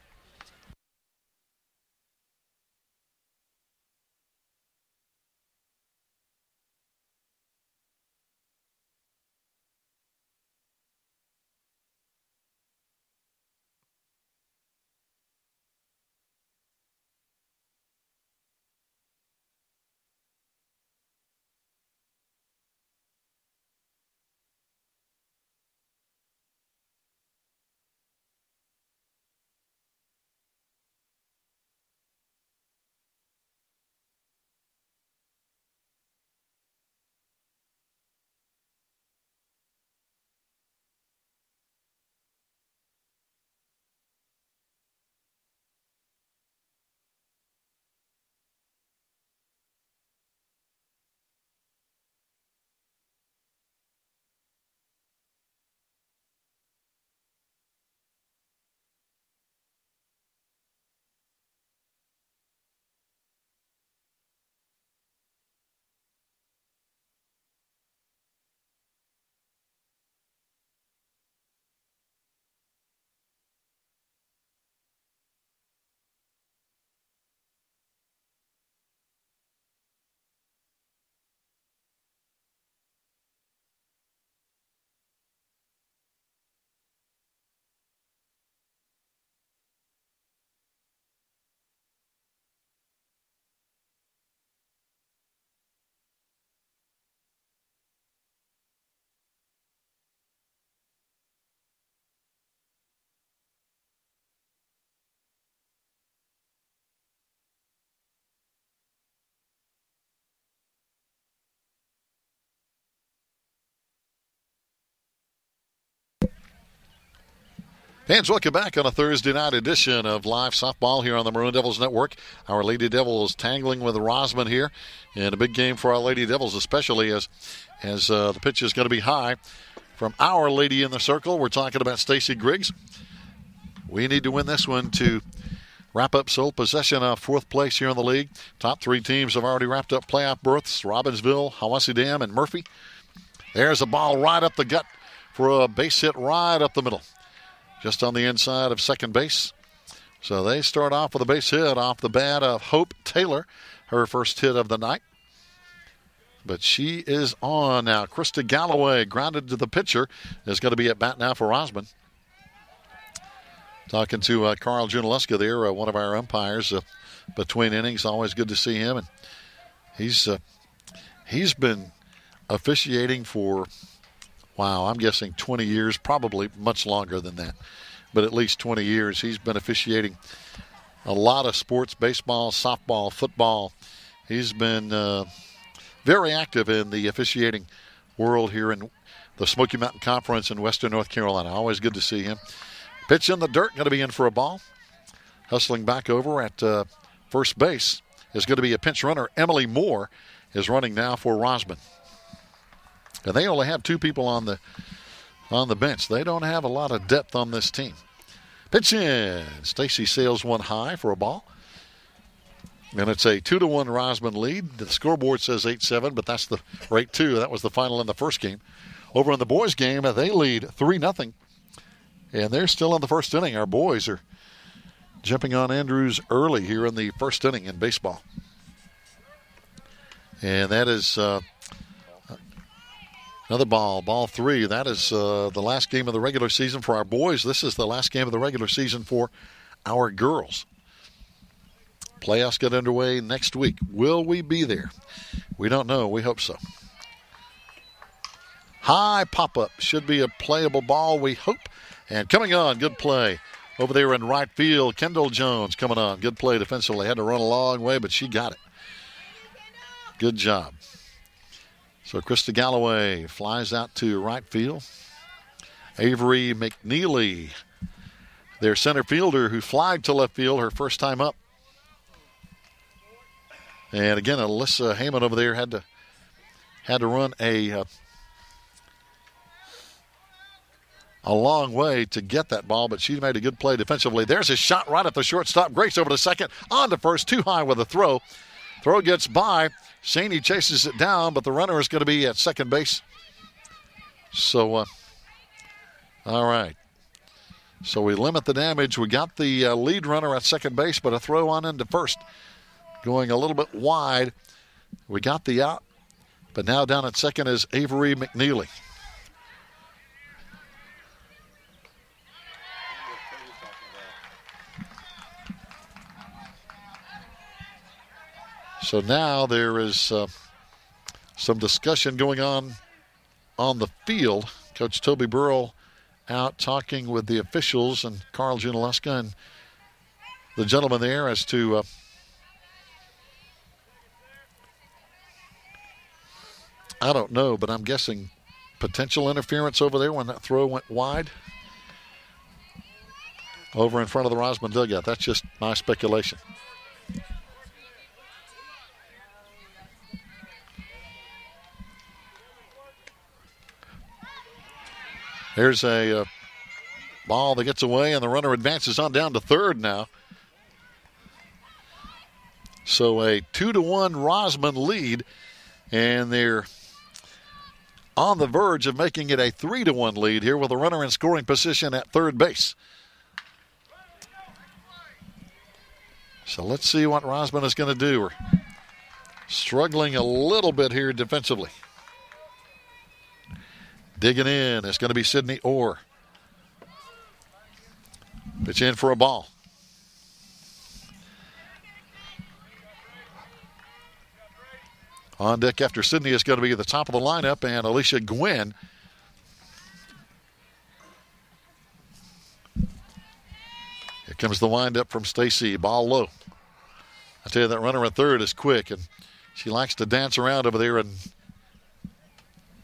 Fans, welcome back on a Thursday night edition of Live Softball here on the Maroon Devils Network. Our Lady Devils tangling with Rosman here in a big game for our Lady Devils, especially as the pitch is going to be high from our lady in the circle. We're talking about Stacy Griggs. We need to win this one to wrap up sole possession of fourth place here in the league. Top three teams have already wrapped up playoff berths: Robbinsville, Hawassi Dam, and Murphy. There's a ball right up the gut for a base hit right up the middle, just on the inside of second base. So they start off with a base hit off the bat of Hope Taylor, her first hit of the night. But she is on now. Krista Galloway, grounded to the pitcher, is going to be at bat now for Rosman. Talking to Carl Junaluska there, one of our umpires between innings. Always good to see him. And he's been officiating for, wow, I'm guessing 20 years, probably much longer than that, but at least 20 years. He's been officiating a lot of sports: baseball, softball, football. He's been very active in the officiating world here in the Smoky Mountain Conference in Western North Carolina. Always good to see him. Pitch in the dirt, going to be in for a ball. Hustling back over at first base is going to be a pinch runner. Emily Moore is running now for Rosman. And they only have two people on the bench. They don't have a lot of depth on this team. Pitch in. Stacy sails one high for a ball. And it's a 2-1 Rosman lead. The scoreboard says 8-7, but that's the 8-2. That was the final in the first game. Over in the boys' game, they lead 3-0. And they're still in the first inning. Our boys are jumping on Andrews early here in the first inning in baseball. And that is another ball, ball three. That is the last game of the regular season for our boys. This is the last game of the regular season for our girls. Playoffs get underway next week. Will we be there? We don't know. We hope so. High pop-up. Should be a playable ball, we hope. And coming on, good play. Over there in right field, Kendall Jones coming on. Good play defensively. Had to run a long way, but she got it. Good job. So Krista Galloway flies out to right field. Avery McNeely, their center fielder, who flagged to left field her first time up. And again, Alyssa Heyman over there had to run a long way to get that ball, but she made a good play defensively. There's a shot right at the shortstop. Grace over to second, on to first, too high with a throw. Throw gets by. Shaney chases it down, but the runner is going to be at second base. So, all right. So we limit the damage. We got the lead runner at second base, but a throw on into first, going a little bit wide. We got the out, but now down at second is Avery McNeely. So now there is some discussion going on the field. Coach Toby Burrell out talking with the officials and Carl Junaluska and the gentleman there as to I don't know, but I'm guessing potential interference over there when that throw went wide over in front of the Rosman dugout. That's just my speculation. There's a ball that gets away, and the runner advances on down to third now. So a 2-1 Rosman lead, and they're on the verge of making it a 3-1 lead here with a runner in scoring position at third base. So let's see what Rosman is going to do. We're struggling a little bit here defensively. Digging in, it's going to be Sydney Orr. Pitch in for a ball. On deck after Sydney is going to be at the top of the lineup, and Alicia Gwynn. Here comes the windup from Stacy. Ball low. I tell you, that runner at third is quick, and she likes to dance around over there and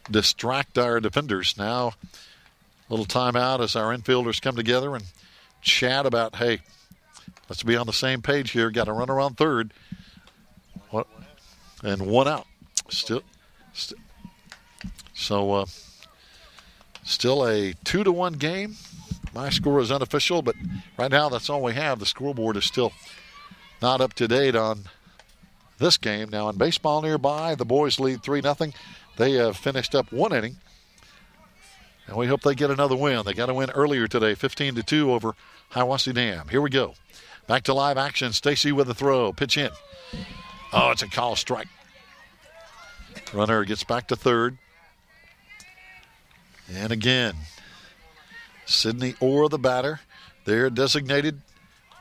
distract our defenders. Now, a little timeout as our infielders come together and chat about, hey, let's be on the same page here. Got to run around third. What? And one out. Still a 2-1 game. My score is unofficial, but right now that's all we have. The scoreboard is still not up to date on this game. Now in baseball nearby, the boys lead 3-0. They have finished up one inning, and we hope they get another win. They got a win earlier today, 15-2 over Hiawassee Dam. Here we go. Back to live action. Stacy with the throw. Pitch in. Oh, it's a call strike. Runner gets back to third. And again, Sydney Orr, the batter, their designated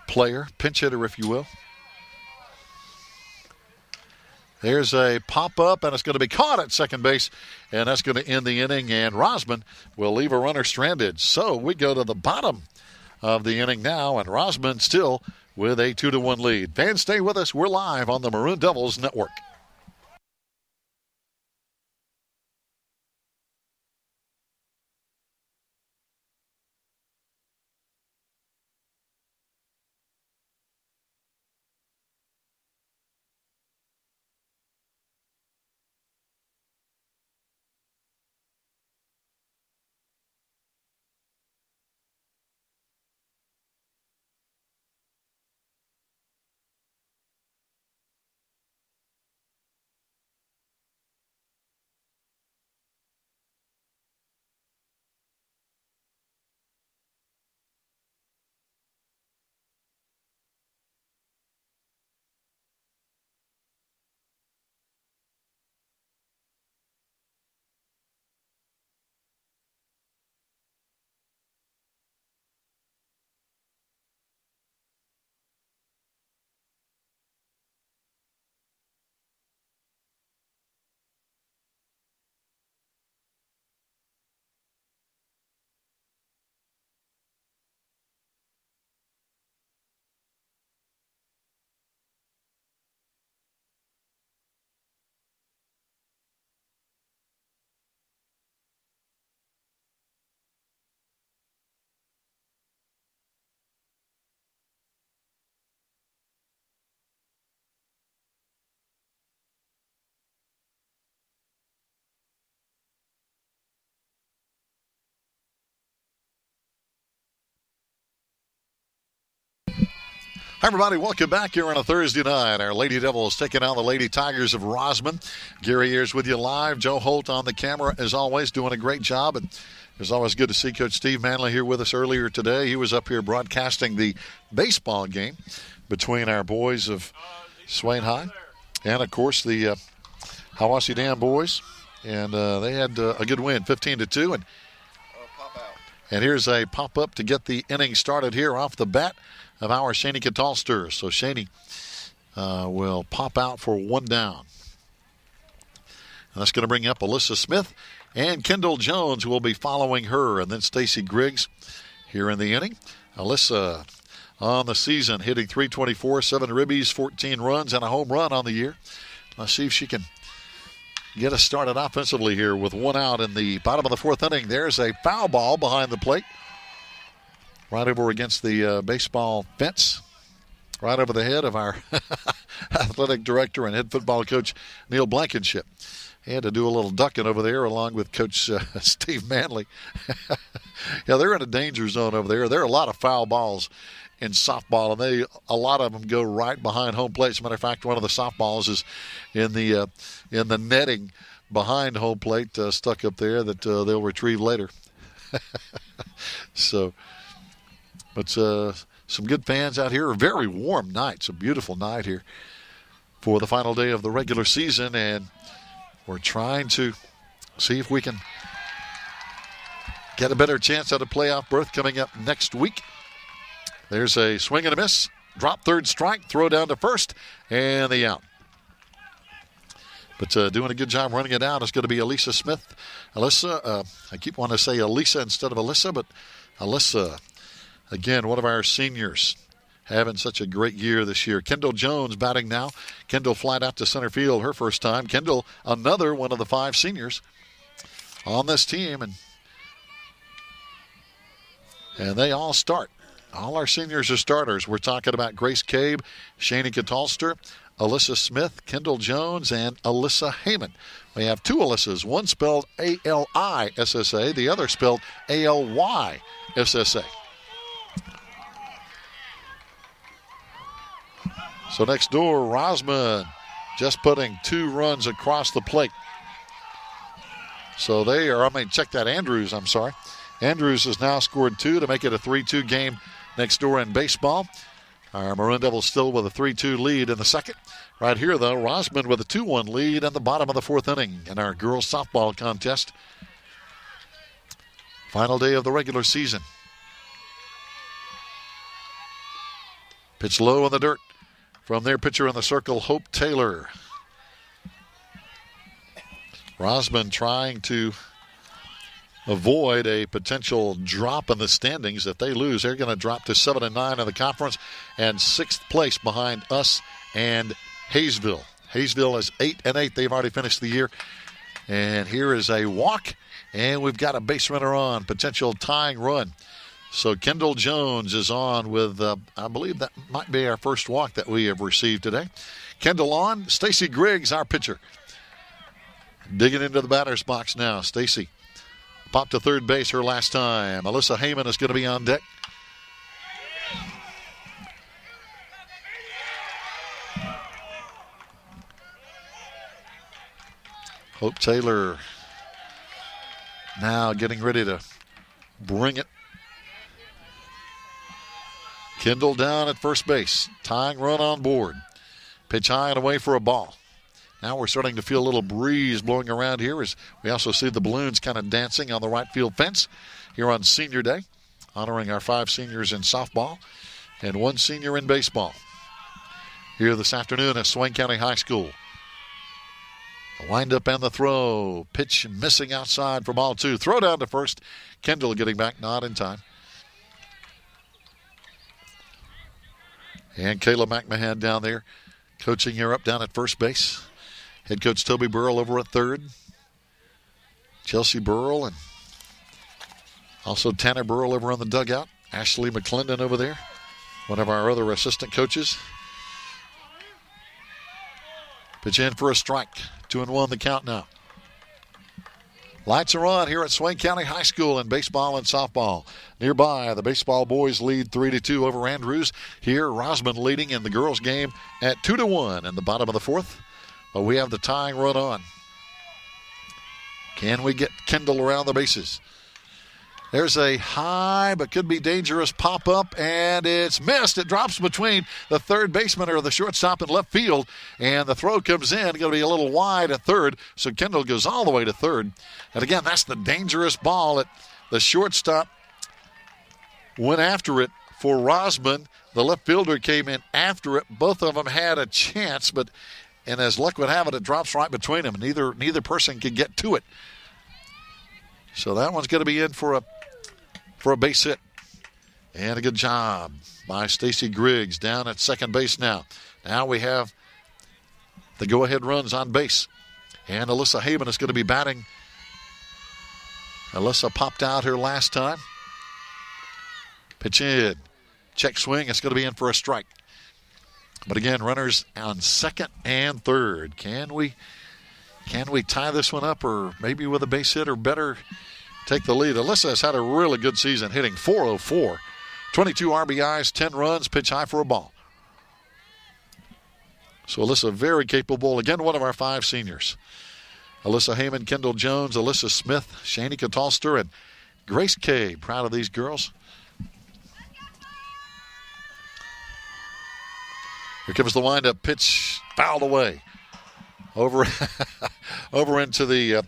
player, pinch hitter, if you will. There's a pop-up, and it's going to be caught at second base, and that's going to end the inning, and Rosman will leave a runner stranded. So we go to the bottom of the inning now, and Rosman still with a 2-1 lead. Fans, stay with us. We're live on the Maroon Devils Network. Hi, everybody. Welcome back here on a Thursday night. Our Lady Devils taking on the Lady Tigers of Rosman. Gary Ayers with you live. Joe Holt on the camera, as always, doing a great job. And it's always good to see Coach Steve Manley here with us earlier today. He was up here broadcasting the baseball game between our boys of Swain High and, of course, the Hiawassee Dam boys. And they had a good win, 15-2. And here's a pop-up to get the inning started here off the bat of our Shaney Catalsters. So Shaney will pop out for one down. And that's going to bring up Alyssa Smith and Kendall Jones, who will be following her, and then Stacy Griggs here in the inning. Alyssa on the season hitting .324, 7 ribbies, 14 runs, and a home run on the year. Let's see if she can get us started offensively here with one out in the bottom of the fourth inning. There's a foul ball behind the plate, right over against the baseball fence, right over the head of our athletic director and head football coach, Neil Blankenship. He had to do a little ducking over there along with Coach Steve Manley. Yeah, they're in a danger zone over there. There are a lot of foul balls in softball, and a lot of them go right behind home plate. As a matter of fact, one of the softballs is in the netting behind home plate, stuck up there, that they'll retrieve later. But some good fans out here. A very warm night. It's a beautiful night here for the final day of the regular season, and we're trying to see if we can get a better chance at a playoff berth coming up next week. There's a swing and a miss. Drop third strike. Throw down to first. And the out. But doing a good job running it out is going to be Alyssa Smith. Alyssa, I keep wanting to say Alyssa instead of Alyssa, but Alyssa, again, one of our seniors, having such a great year this year. Kendall Jones batting now. Kendall flied out to center field her first time. Kendall, another one of the 5 seniors on this team. And they all start. All our seniors are starters. We're talking about Grace Cabe, Shani Catalster, Alyssa Smith, Kendall Jones, and Alyssa Heyman. We have two Alyssas, one spelled A-L-I-S-S-A, the other spelled A-L-Y-S-S-A. So next door, Rosman just putting 2 runs across the plate. So check that, Andrews, I'm sorry. Andrews has now scored 2 to make it a 3-2 game next door in baseball. Our Maroon Devils still with a 3-2 lead in the second. Right here, though, Rosman with a 2-1 lead at the bottom of the 4th inning in our girls softball contest. Final day of the regular season. Pitch low in the dirt from their pitcher in the circle, Hope Taylor. Rosman trying to avoid a potential drop in the standings. If they lose, they're going to drop to 7-9 in the conference and 6th place behind us and Hayesville. Hayesville is 8-8. They've already finished the year. And here is a walk, and we've got a base runner on, potential tying run. So Kendall Jones is on with, I believe that might be our first walk that we have received today. Kendall on. Stacy Griggs, our pitcher. Digging into the batter's box now. Stacy popped to third base her last time. Alyssa Heyman is going to be on deck. Hope Taylor now getting ready to bring it. Kendall down at first base. Tying run on board. Pitch high and away for a ball. Now we're starting to feel a little breeze blowing around here as we also see the balloons kind of dancing on the right field fence here on Senior Day, honoring our 5 seniors in softball and 1 senior in baseball. Here this afternoon at Swain County High School. The windup and the throw. Pitch missing outside for ball 2. Throw down to first. Kendall getting back, not in time. And Kayla McMahon down there coaching her up down at first base. Head coach Toby Burrell over at third. Chelsea Burrell and also Tanner Burrell over on the dugout. Ashley McClendon over there, one of our other assistant coaches. Pitch in for a strike. 2-1 the count now. Lights are on here at Swain County High School in baseball and softball. Nearby, the baseball boys lead 3-2 over Andrews. Here, Rosman leading in the girls' game at 2-1 in the bottom of the 4th. But we have the tying run on. Can we get Kendall around the bases? There's a high but could be dangerous pop-up, and it's missed. It drops between the third baseman or the shortstop in left field, and the throw comes in. Going to be a little wide at third, so Kendall goes all the way to third. And again, that's the dangerous ball. The shortstop went after it for Rosman. The left fielder came in after it. Both of them had a chance, and as luck would have it, it drops right between them. Neither person can get to it. So that one's going to be in for a base hit. And a good job by Stacy Griggs down at second base now. Now we have the go-ahead runs on base. And Alyssa Heyman is going to be batting. Alyssa popped out here last time. Pitch in. Check swing. It's going to be in for a strike. But again, runners on second and third. Can we tie this one up, or maybe with a base hit, or better take the lead? Alyssa has had a really good season, hitting .404. 22 RBIs, 10 runs, pitch high for a ball. So Alyssa very capable. Again, one of our 5 seniors. Alyssa Heyman, Kendall Jones, Alyssa Smith, Shani Catalster, and Grace Kay. Proud of these girls. Here comes the windup. Pitch fouled away. Over into the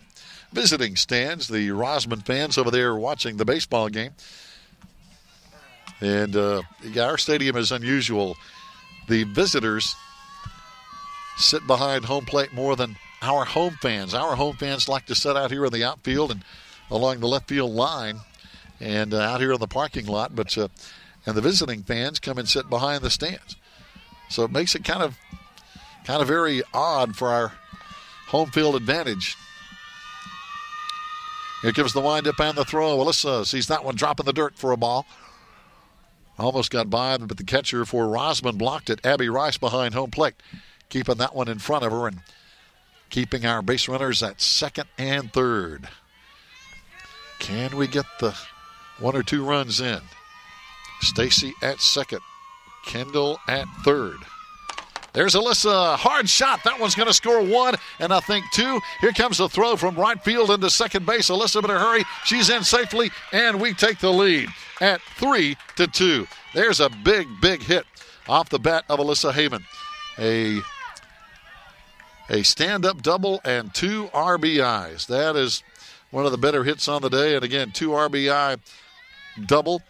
visiting stands. The Rosman fans over there watching the baseball game. And our stadium is unusual. The visitors sit behind home plate more than our home fans. Our home fans like to sit out here in the outfield and along the left field line and out here in the parking lot. But and the visiting fans come and sit behind the stands. So it makes it kind of very odd for our home field advantage. Here comes the windup and the throw. Alyssa sees that one drop in the dirt for a ball. Almost got by, but the catcher for Rosman blocked it. Abby Rice behind home plate, keeping that one in front of her and keeping our base runners at second and third. Can we get the 1 or 2 runs in? Stacy at second. Kendall at third. There's Alyssa. Hard shot. That one's going to score 1 and I think 2. Here comes the throw from right field into second base. Alyssa in a hurry. She's in safely, and we take the lead at 3-2. There's a big, big hit off the bat of Alyssa Heyman. A stand-up double and 2 RBIs. That is one of the better hits on the day. And again, 2 RBI double.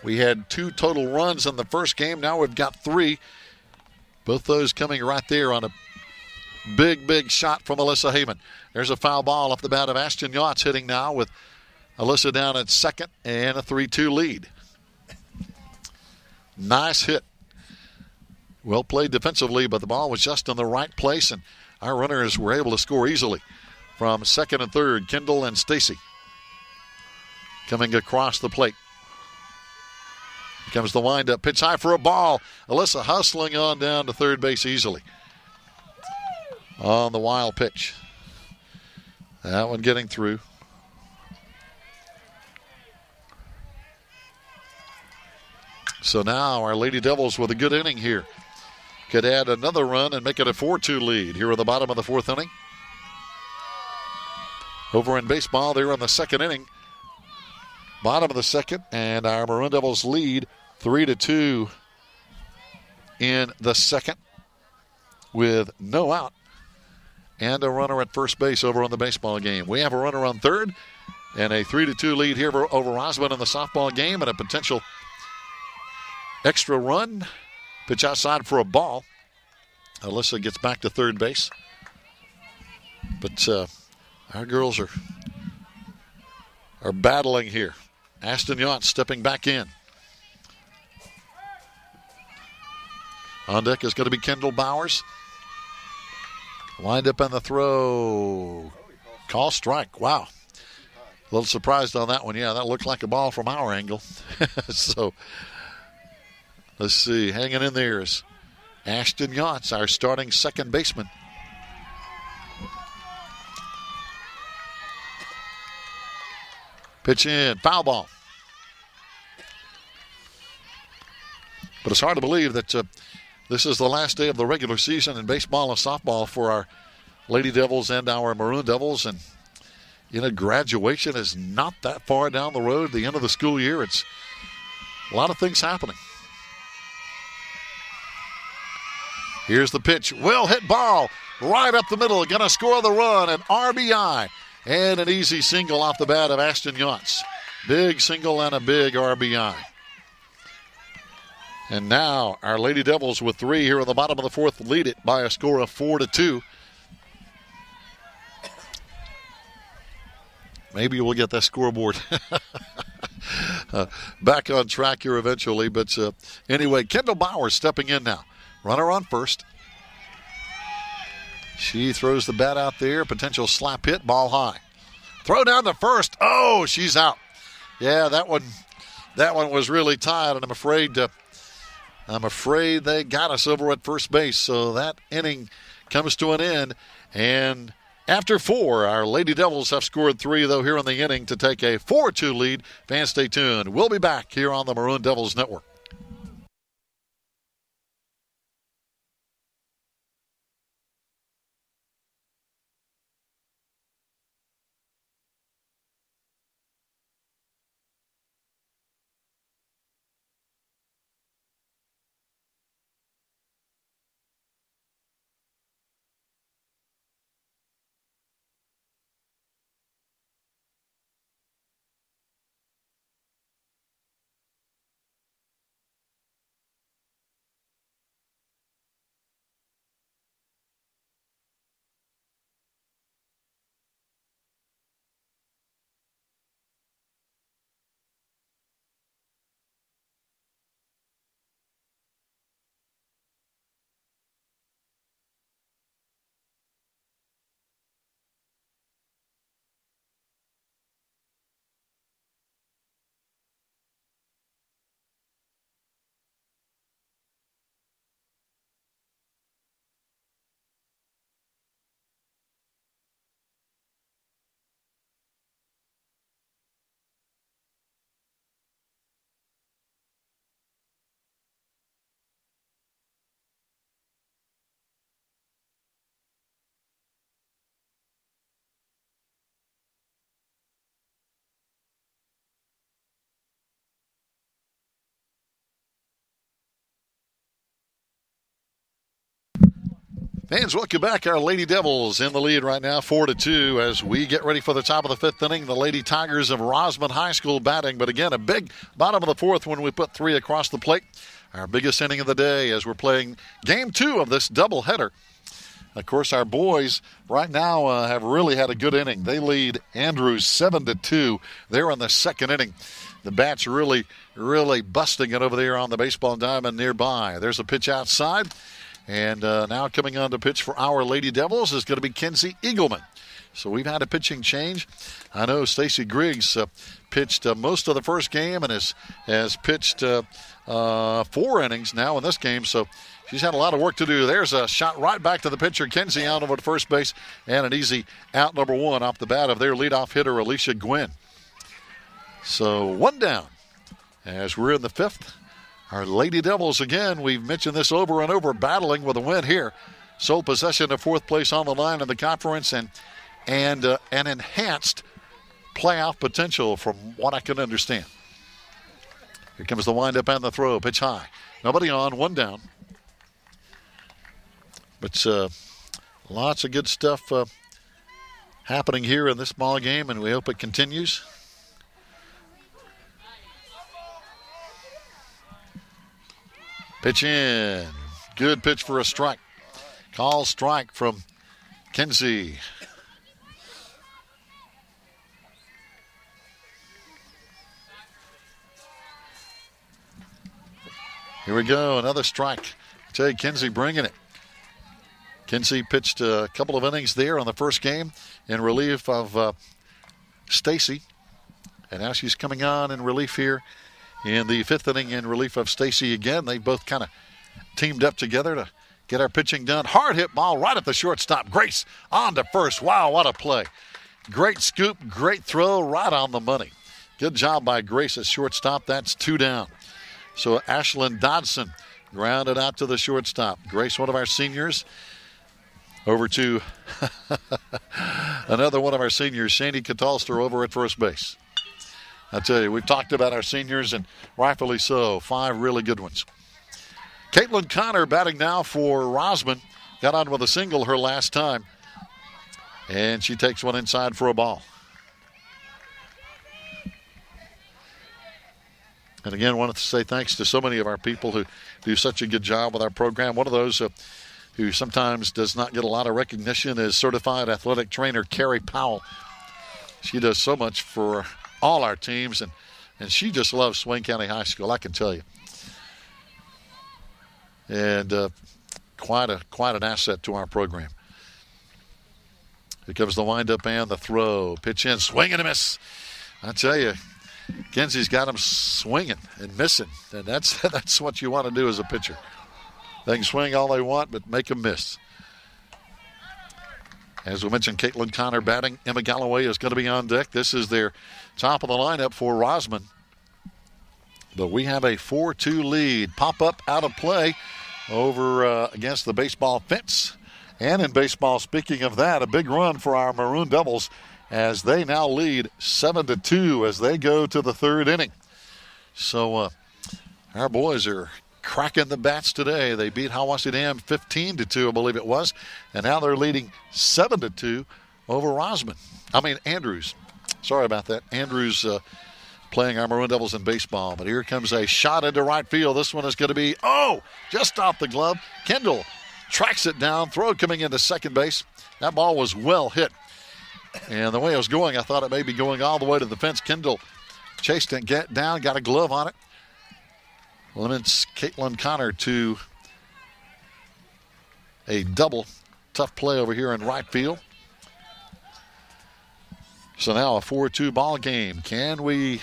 We had 2 total runs in the first game. Now we've got 3. Both those coming right there on a big, big shot from Alyssa Heyman. There's a foul ball off the bat of Ashton Yachts, hitting now with Alyssa down at second and a 3-2 lead. Nice hit. Well played defensively, but the ball was just in the right place, and our runners were able to score easily from second and third. Kendall and Stacy coming across the plate. Here comes the windup. Pitch high for a ball. Alyssa hustling on down to third base easily on the wild pitch. That one getting through. So now our Lady Devils with a good inning here could add another run and make it a 4-2 lead here at the bottom of the 4th inning. Over in baseball, they're in the 2nd inning. Bottom of the 2nd, and our Maroon Devils lead 3-2 in the 2nd with no out and a runner at first base over on the baseball game. We have a runner on third and a 3-2 lead here over Rosman in the softball game, and a potential extra run. Pitch outside for a ball. Alyssa gets back to third base. But our girls are battling here. Ashton Yachts stepping back in. On deck is going to be Kendall Bowers. Wind up on the throw. Call strike. Wow. A little surprised on that one. Yeah, that looked like a ball from our angle. So let's see. Hanging in there is Ashton Yachts, our starting second baseman. Pitch in. Foul ball. But it's hard to believe that this is the last day of the regular season in baseball and softball for our Lady Devils and our Maroon Devils. And, you know, graduation is not that far down the road. The end of the school year, it's a lot of things happening. Here's the pitch. Well hit ball right up the middle. Going to score the run. An RBI and an easy single off the bat of Ashton Yachts. Big single and a big RBI. And now our Lady Devils with 3 here on the bottom of the 4th lead it by a score of 4-2. Maybe we'll get that scoreboard back on track here eventually. But anyway, Kendall Bowers stepping in now. Runner on first. She throws the bat out there. Potential slap hit. Ball high. Throw down the first. Oh, she's out. Yeah, that one was really tight, and I'm afraid they got us over at first base. So that inning comes to an end. And after 4, our Lady Devils have scored 3, though, here in the inning to take a 4-2 lead. Fans, stay tuned. We'll be back here on the Maroon Devils Network. Fans, welcome back. Our Lady Devils in the lead right now, 4-2, as we get ready for the top of the fifth inning. The Lady Tigers of Rosman High School batting, but again, a big bottom of the fourth when we put 3 across the plate. Our biggest inning of the day as we're playing game 2 of this doubleheader. Of course, our boys right now have really had a good inning. They lead Andrews 7-2. They're in the second inning. The bats really busting it over there on the baseball diamond nearby. There's a pitch outside. And now coming on to pitch for our Lady Devils is going to be Kenzie Eagleman. So we've had a pitching change. I know Stacy Griggs pitched most of the first game and has pitched 4 innings now in this game. So she's had a lot of work to do. There's a shot right back to the pitcher, Kenzie, out over to first base, and an easy out number 1 off the bat of their leadoff hitter, Alicia Gwynn. So 1 down as we're in the 5th. Our Lady Devils, again, we've mentioned this over and over, battling with a win here. Sole possession of 4th place on the line in the conference and an enhanced playoff potential from what I can understand. Here comes the windup and the throw. Pitch high. Nobody on, 1 down. But lots of good stuff happening here in this ball game, and we hope it continues. Pitch in. Good pitch for a strike. Call strike from Kenzie. Here we go. Another strike. I tell you, Kenzie bringing it. Kenzie pitched a couple of innings there on the first game in relief of Stacy. And now she's coming on in relief here in the 5th inning in relief of Stacy again. They both kind of teamed up together to get our pitching done. Hard hit ball right at the shortstop. Grace on to first. Wow, what a play. Great scoop, great throw, right on the money. Good job by Grace at shortstop. That's 2 down. So Ashlyn Dodson grounded out to the shortstop. Grace, one of our seniors. Over to another one of our seniors, Shani Catalster, over at first base. I tell you, we've talked about our seniors, and rightfully so. 5 really good ones. Caitlin Connor batting now for Rosman. Got on with a single her last time. And she takes one inside for a ball. And again, I wanted to say thanks to so many of our people who do such a good job with our program. One of those who sometimes does not get a lot of recognition is certified athletic trainer Carrie Powell. She does so much for all our teams, and she just loves Swain County High School, I can tell you. And quite an asset to our program. Here comes the windup and the throw. Pitch in, swing and a miss. I tell you, Kenzie's got him swinging and missing, and that's what you want to do as a pitcher. They can swing all they want, but make them miss. As we mentioned, Caitlin Connor batting. Emma Galloway is going to be on deck. This is their top of the lineup for Rosman. But we have a 4-2 lead. Pop up out of play over against the baseball fence. And in baseball, speaking of that, a big run for our Maroon Devils as they now lead 7-2 as they go to the 3rd inning. So our boys are cracking the bats today. They beat Hiwassee Dam 15-2, I believe it was. And now they're leading 7-2 over Andrews. Sorry about that. Andrews playing our Maroon Devils in baseball. But here comes a shot into right field. This one is going to be, just off the glove. Kendall tracks it down. Throw coming into second base. That ball was well hit. And the way it was going, I thought it may be going all the way to the fence. Kendall chased it, got a glove on it. Limits Caitlin Connor to a double. Tough play over here in right field. So now a 4-2 ball game. Can we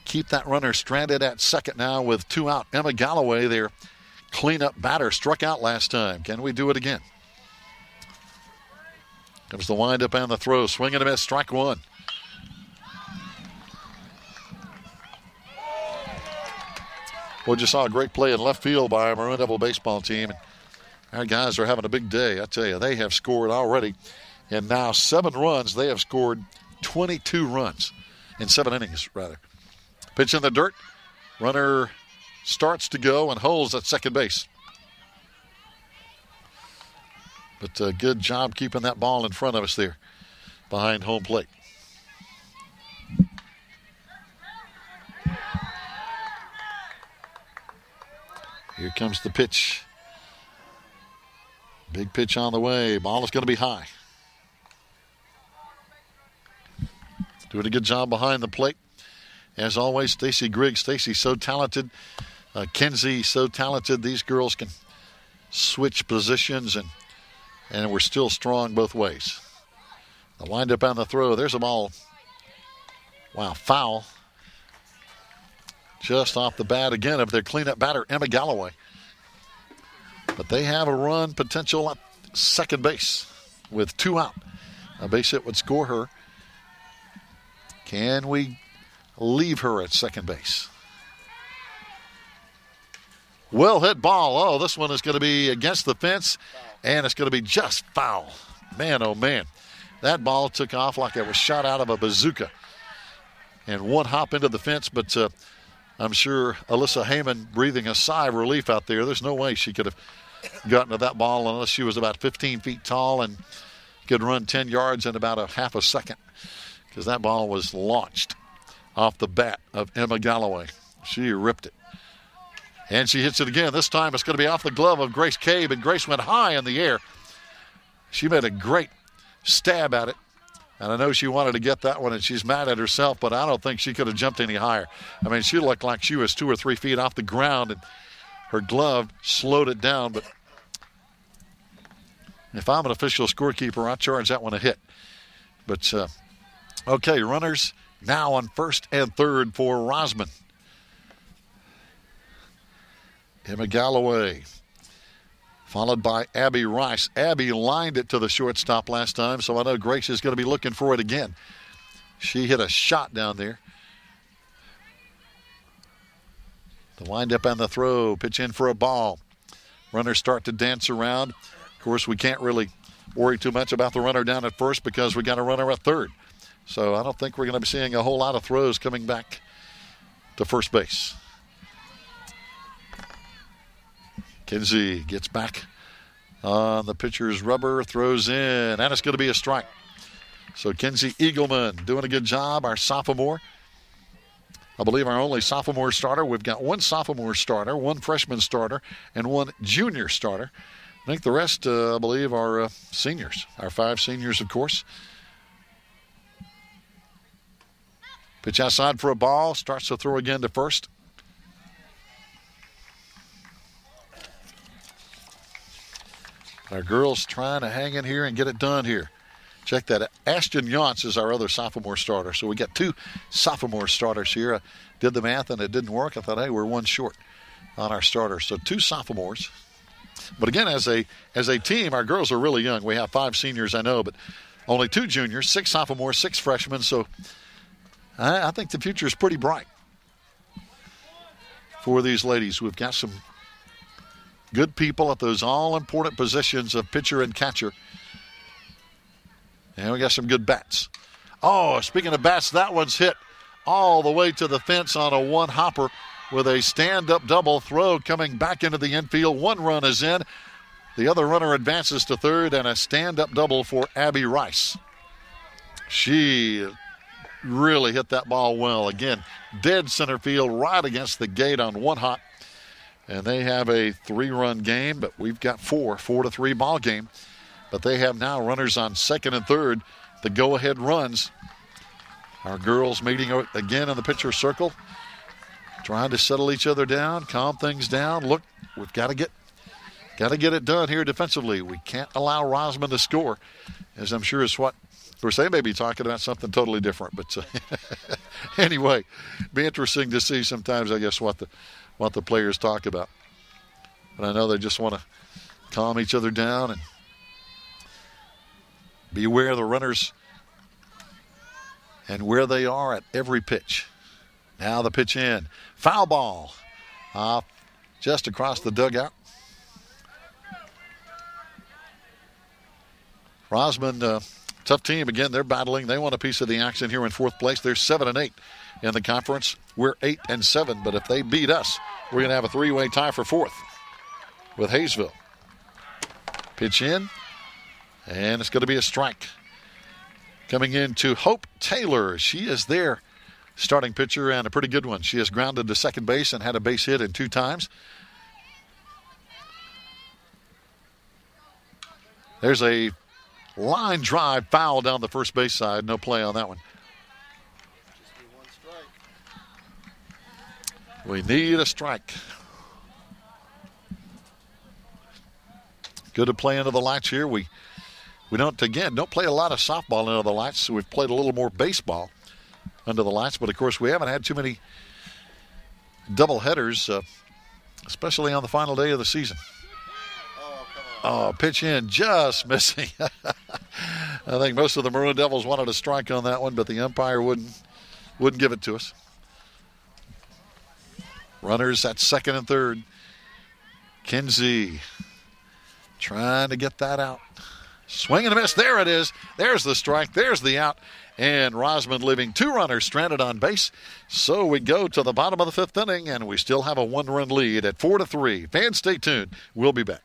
keep that runner stranded at second now with 2 out? Emma Galloway, their cleanup batter, struck out last time. Can we do it again? Comes the windup and the throw. Swing and a miss. Strike 1. We just saw a great play in left field by our Maroon Devil baseball team. Our guys are having a big day. I tell you, they have scored already. And now 7 runs. They have scored 22 runs in 7 innings, rather. Pitch in the dirt. Runner starts to go and holds at second base. But a good job keeping that ball in front of us there behind home plate. Here comes the pitch. Big pitch on the way. Ball is going to be high. Doing a good job behind the plate. As always, Stacy Griggs. Stacy so talented. Kenzie so talented. These girls can switch positions, and we're still strong both ways. The windup on the throw. There's a ball. Wow, foul. Just off the bat again of their cleanup batter, Emma Galloway. But they have a run potential at second base with 2 out. A base hit would score her. Can we leave her at second base? Well hit ball. Oh, this one is going to be against the fence, and it's going to be just foul. Man, oh man. That ball took off like it was shot out of a bazooka. And one hop into the fence, but I'm sure Alyssa Heyman breathing a sigh of relief out there. There's no way she could have gotten to that ball unless she was about 15 feet tall and could run 10 yards in about a half a second, because that ball was launched off the bat of Emma Galloway. She ripped it. And she hits it again. This time it's going to be off the glove of Grace Cabe, and Grace went high in the air. She made a great stab at it, and I know she wanted to get that one, and she's mad at herself, but I don't think she could have jumped any higher. I mean, she looked like she was 2 or 3 feet off the ground, and her glove slowed it down. But if I'm an official scorekeeper, I charge that one a hit. But, okay, runners now on first and third for Rosman. Emma Galloway, followed by Abby Rice. Abby lined it to the shortstop last time, so I know Grace is going to be looking for it again. She hit a shot down there. The windup and the throw. Pitch in for a ball. Runners start to dance around. Of course, we can't really worry too much about the runner down at first because we got a runner at third. So I don't think we're going to be seeing a whole lot of throws coming back to first base. Kinsey gets back on the pitcher's rubber, throws in, and it's going to be a strike. So Kinsey Eagleman doing a good job, our sophomore. I believe our only sophomore starter. We've got 1 sophomore starter, 1 freshman starter, and 1 junior starter. I think the rest, I believe, are seniors, our 5 seniors, of course. Pitch outside for a ball, starts to throw again to first. Our girls trying to hang in here and get it done here. Check that. Ashton Yance is our other sophomore starter. So we got 2 sophomore starters here. I did the math and it didn't work. I thought, hey, we're 1 short on our starters. So 2 sophomores. But again, as a team, our girls are really young. We have 5 seniors, I know, but only 2 juniors, 6 sophomores, 6 freshmen. So I think the future is pretty bright for these ladies. We've got some good people at those all-important positions of pitcher and catcher. And we got some good bats. Oh, speaking of bats, that one's hit all the way to the fence on a 1-hopper with a stand-up double throw coming back into the infield. 1 run is in. The other runner advances to third, and a stand-up double for Abby Rice. She really hit that ball well. Again, dead center field right against the gate on 1 hop. And they have a 3-run game, but we've got 4-3 ball game. But they have now runners on second and third, the go-ahead runs. Our girls meeting again in the pitcher circle, trying to settle each other down, calm things down. Look, we've got to get it done here defensively. We can't allow Rosman to score, as I'm sure is what, of course, they may be talking about something totally different. But anyway, be interesting to see sometimes, I guess, what the players talk about. But I know they just want to calm each other down and be aware of the runners and where they are at every pitch. Now the pitch in. Foul ball off just across the dugout. Rosman, tough team. Again, they're battling. They want a piece of the action here in 4th place. They're 7-8 in the conference. We're 8-7, but if they beat us, we're going to have a 3-way tie for 4th with Hayesville. Pitch in. And it's going to be a strike. Coming into Hope Taylor. She is their starting pitcher and a pretty good one. She has grounded to second base and had a base hit in 2 times. There's a line drive foul down the first base side. No play on that one. Just be 1 strike. We need a strike. Good to play into the lights here. We don't play a lot of softball under the lights, so we've played a little more baseball under the lights. But, of course, we haven't had too many double headers, especially on the final day of the season. Oh, come on. Oh, pitch in, just missing. I think most of the Maroon Devils wanted a strike on that one, but the umpire wouldn't give it to us. Runners at second and third. Kinsey trying to get that out. Swing and a miss. There it is. There's the strike. There's the out. And Rosman leaving 2 runners stranded on base. So we go to the bottom of the 5th inning, and we still have a 1-run lead at 4-3. Fans, stay tuned. We'll be back.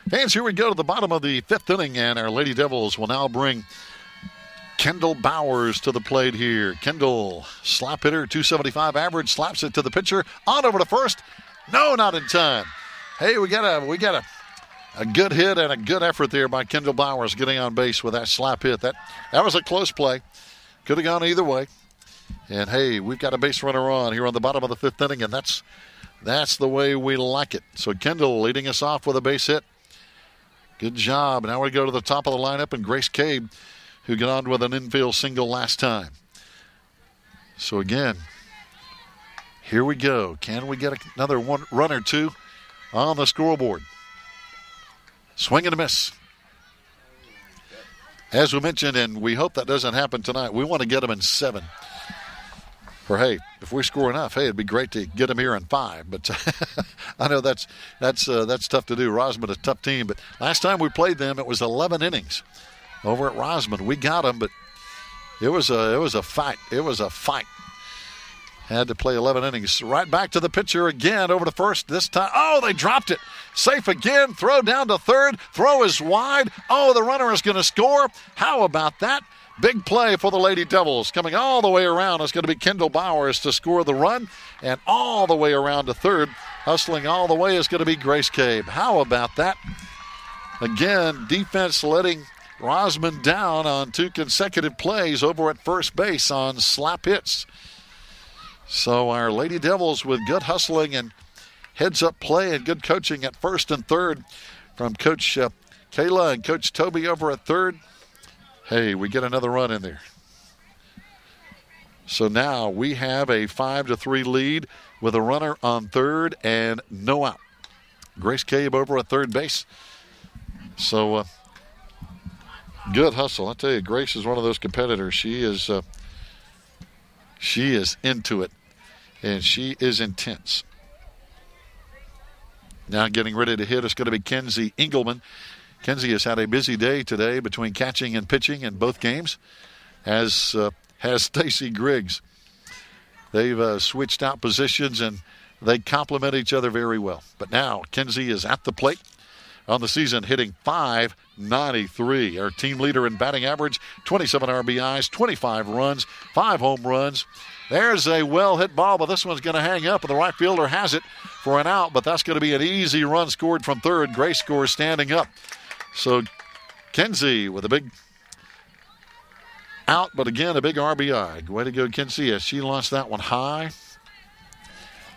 Fans, here we go to the bottom of the 5th inning, and our Lady Devils will now bring Kendall Bowers to the plate here. Kendall, slap hitter, 275 average, slaps it to the pitcher, on over to first. No, not in time. Hey, we got a good hit and a good effort there by Kendall Bowers getting on base with that slap hit. That was a close play. Could have gone either way. And, hey, we've got a base runner on here on the bottom of the 5th inning, and that's the way we like it. So Kendall leading us off with a base hit. Good job. Now we go to the top of the lineup, and Grace Cabe, who got on with an infield single last time. So, again, here we go. Can we get another run or two on the scoreboard? Swing and a miss. As we mentioned, and we hope that doesn't happen tonight, we want to get them in 7. Or, hey, if we score enough, hey, it'd be great to get them here in 5. But I know that's tough to do. Rosman, a tough team. But last time we played them, it was 11 innings over at Rosman. We got them, but it was a fight. It was a fight. Had to play 11 innings. Right back to the pitcher again, over to first this time. Oh, they dropped it. Safe again. Throw down to third. Throw is wide. Oh, the runner is going to score. How about that? Big play for the Lady Devils. Coming all the way around is going to be Kendall Bowers to score the run. And all the way around to third, hustling all the way, is going to be Grace Cabe. How about that? Again, defense letting Rosman down on 2 consecutive plays over at first base on slap hits. So our Lady Devils, with good hustling and heads-up play and good coaching at first and third, from Coach Kayla and Coach Toby over at third. Hey, we get another run in there. So now we have a 5-3 lead with a runner on third and no out. Grace Cabe over at third base. So good hustle. I tell you, Grace is one of those competitors. She is into it, and she is intense. Now getting ready to hit is going to be Kenzie Engelman. Kenzie has had a busy day today between catching and pitching in both games, as has Stacy Griggs. They've switched out positions, and they complement each other very well. But now Kenzie is at the plate on the season, hitting .593. Our team leader in batting average, 27 RBIs, 25 runs, 5 home runs. There's a well-hit ball, but this one's going to hang up, and the right fielder has it for an out, but that's going to be an easy run scored from third. Grace scores standing up. So Kenzie with a big out, but again, a big RBI. Way to go, Kenzie, as she launched that one high.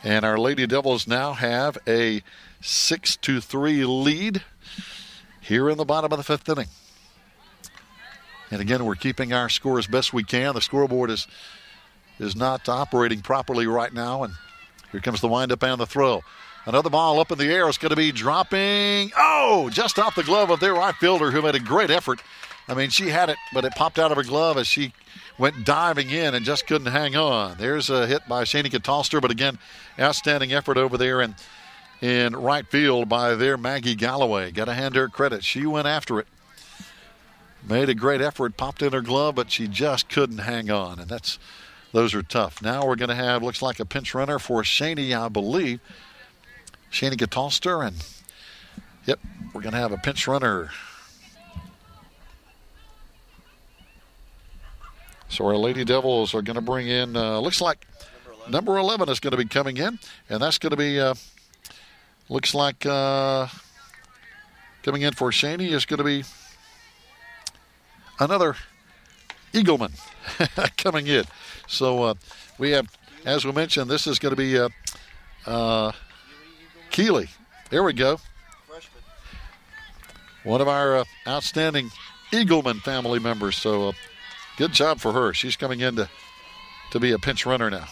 And our Lady Devils now have a 6-3 lead here in the bottom of the fifth inning. And again, we're keeping our score as best we can. The scoreboard is not operating properly right now. And here comes the windup and the throw. Another ball up in the air is going to be dropping. Oh, just off the glove of their right fielder, who made a great effort. I mean, she had it, but it popped out of her glove as she went diving in and just couldn't hang on. There's a hit by Shanika Tolster, but again, outstanding effort over there in right field by their Maggie Galloway. Got to hand her credit. She went after it. Made a great effort, popped in her glove, but she just couldn't hang on, and those are tough. Now we're going to have, looks like a pinch runner for Shaney, I believe. Shanika Tolster, and yep, we're going to have a pinch runner. So our Lady Devils are going to bring in, looks like number 11 is going to be coming in. And that's going to be, looks like coming in for Shaney is going to be another Eagleman coming in. So we have, as we mentioned, this is going to be Keeley. There we go. One of our outstanding Eagleman family members. So good job for her. She's coming in to be a pinch runner now.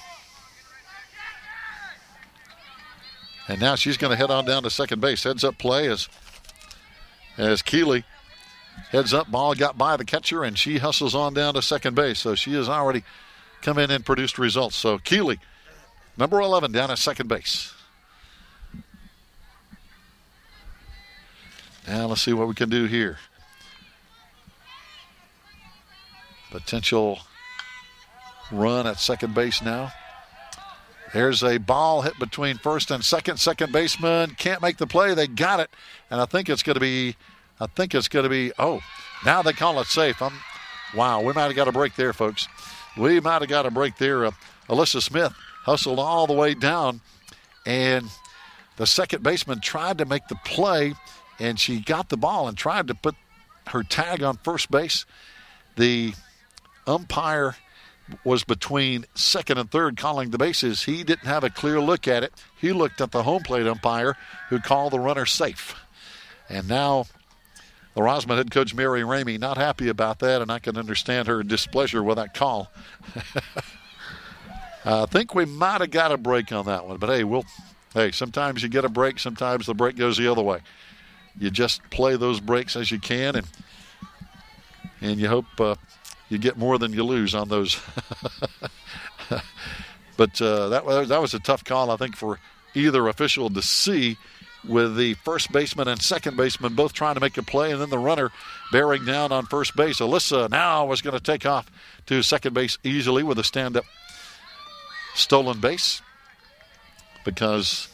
And now she's going to head on down to second base. Heads up play as Keeley heads up. Ball got by the catcher, and she hustles on down to second base. So she has already come in and produced results. So Keeley, number 11, down at second base. Now let's see what we can do here. Potential run at second base now. There's a ball hit between first and second. Second baseman can't make the play. They got it. And I think it's going to be, oh, now they call it safe. Wow, we might have got a break there, folks. We might have got a break there. Alyssa Smith hustled all the way down, and the second baseman tried to make the play, and she got the ball and tried to put her tag on first base. The umpire was between second and third calling the bases. He didn't have a clear look at it. He looked at the home plate umpire, who called the runner safe. And now the Rosman head coach, Mary Ramey, not happy about that, and I can understand her displeasure with that call. I think we might have got a break on that one, but hey, sometimes you get a break, sometimes the break goes the other way. You just play those breaks as you can, and you hope you get more than you lose on those. But that was a tough call, I think, for either official to see, with the first baseman and second baseman both trying to make a play, and then the runner bearing down on first base. Alyssa now was going to take off to second base easily with a stand-up stolen base, because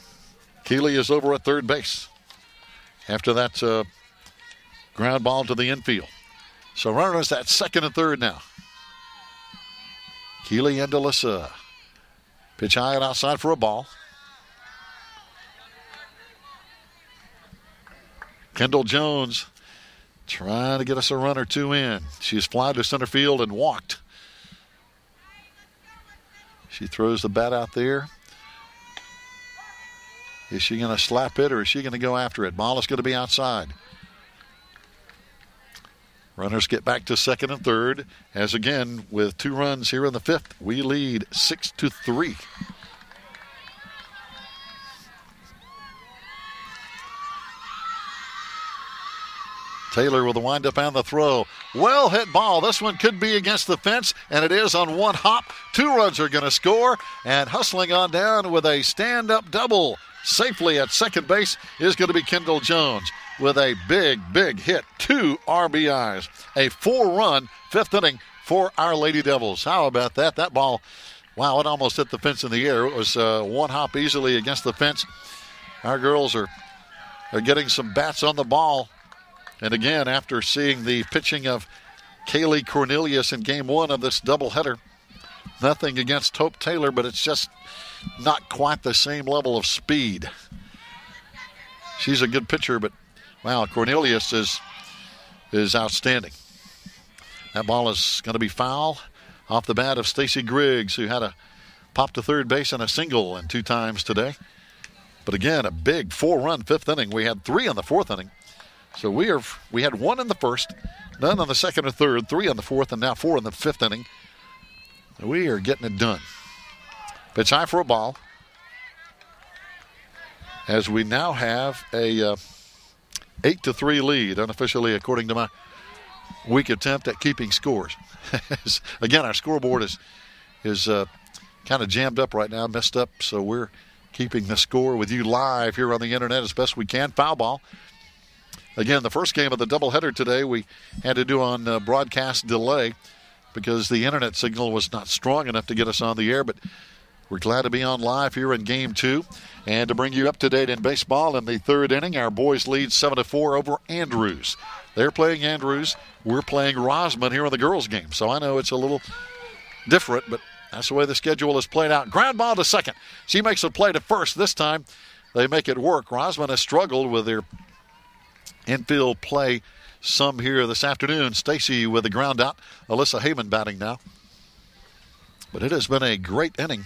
Keeley is over at third base after that ground ball to the infield. So runners at second and third now. Keeley and Alyssa. Pitch high and outside for a ball. Kendall Jones trying to get us a run or two in. She's flied to center field and walked. She throws the bat out there. Is she going to slap it or is she going to go after it? Ball is going to be outside. Runners get back to second and third. As again, with 2 runs here in the 5th, we lead 6-3. Taylor with the windup and the throw. Well hit ball. This one could be against the fence, and it is on one hop. 2 runs are going to score, and hustling on down with a stand-up double safely at second base is going to be Kendall Jones with a big, big hit. 2 RBIs. A 4-run 5th inning for our Lady Devils. How about that? That ball, wow, it almost hit the fence in the air. It was one hop easily against the fence. Our girls are getting some bats on the ball. And again, after seeing the pitching of Kaylee Cornelius in game 1 of this doubleheader, nothing against Hope Taylor, but it's just not quite the same level of speed. She's a good pitcher, but wow, Cornelius is outstanding. That ball is going to be foul off the bat of Stacy Griggs, who had a pop to third base and a single and 2 times today. But again, a big 4-run 5th inning. We had 3 in the 4th inning. So we had 1 in the 1st, none on the 2nd or 3rd, 3 on the 4th, and now 4 in the 5th inning. We are getting it done. Pitch high for a ball. As we now have a 8-3 lead, unofficially according to my weak attempt at keeping scores. Again, our scoreboard is kind of jammed up right now, messed up, so we're keeping the score with you live here on the internet as best we can. Foul ball. Again, the first game of the doubleheader today we had to do on broadcast delay because the internet signal was not strong enough to get us on the air, but we're glad to be on live here in Game 2 and to bring you up to date in baseball. In the 3rd inning, our boys lead 7-4 over Andrews. They're playing Andrews. We're playing Rosman here in the girls' game. So I know it's a little different, but that's the way the schedule is played out. Ground ball to second. She makes a play to first. This time they make it work. Rosman has struggled with their infield play some here this afternoon. Stacy with the ground out. Alyssa Heyman batting now. But it has been a great inning.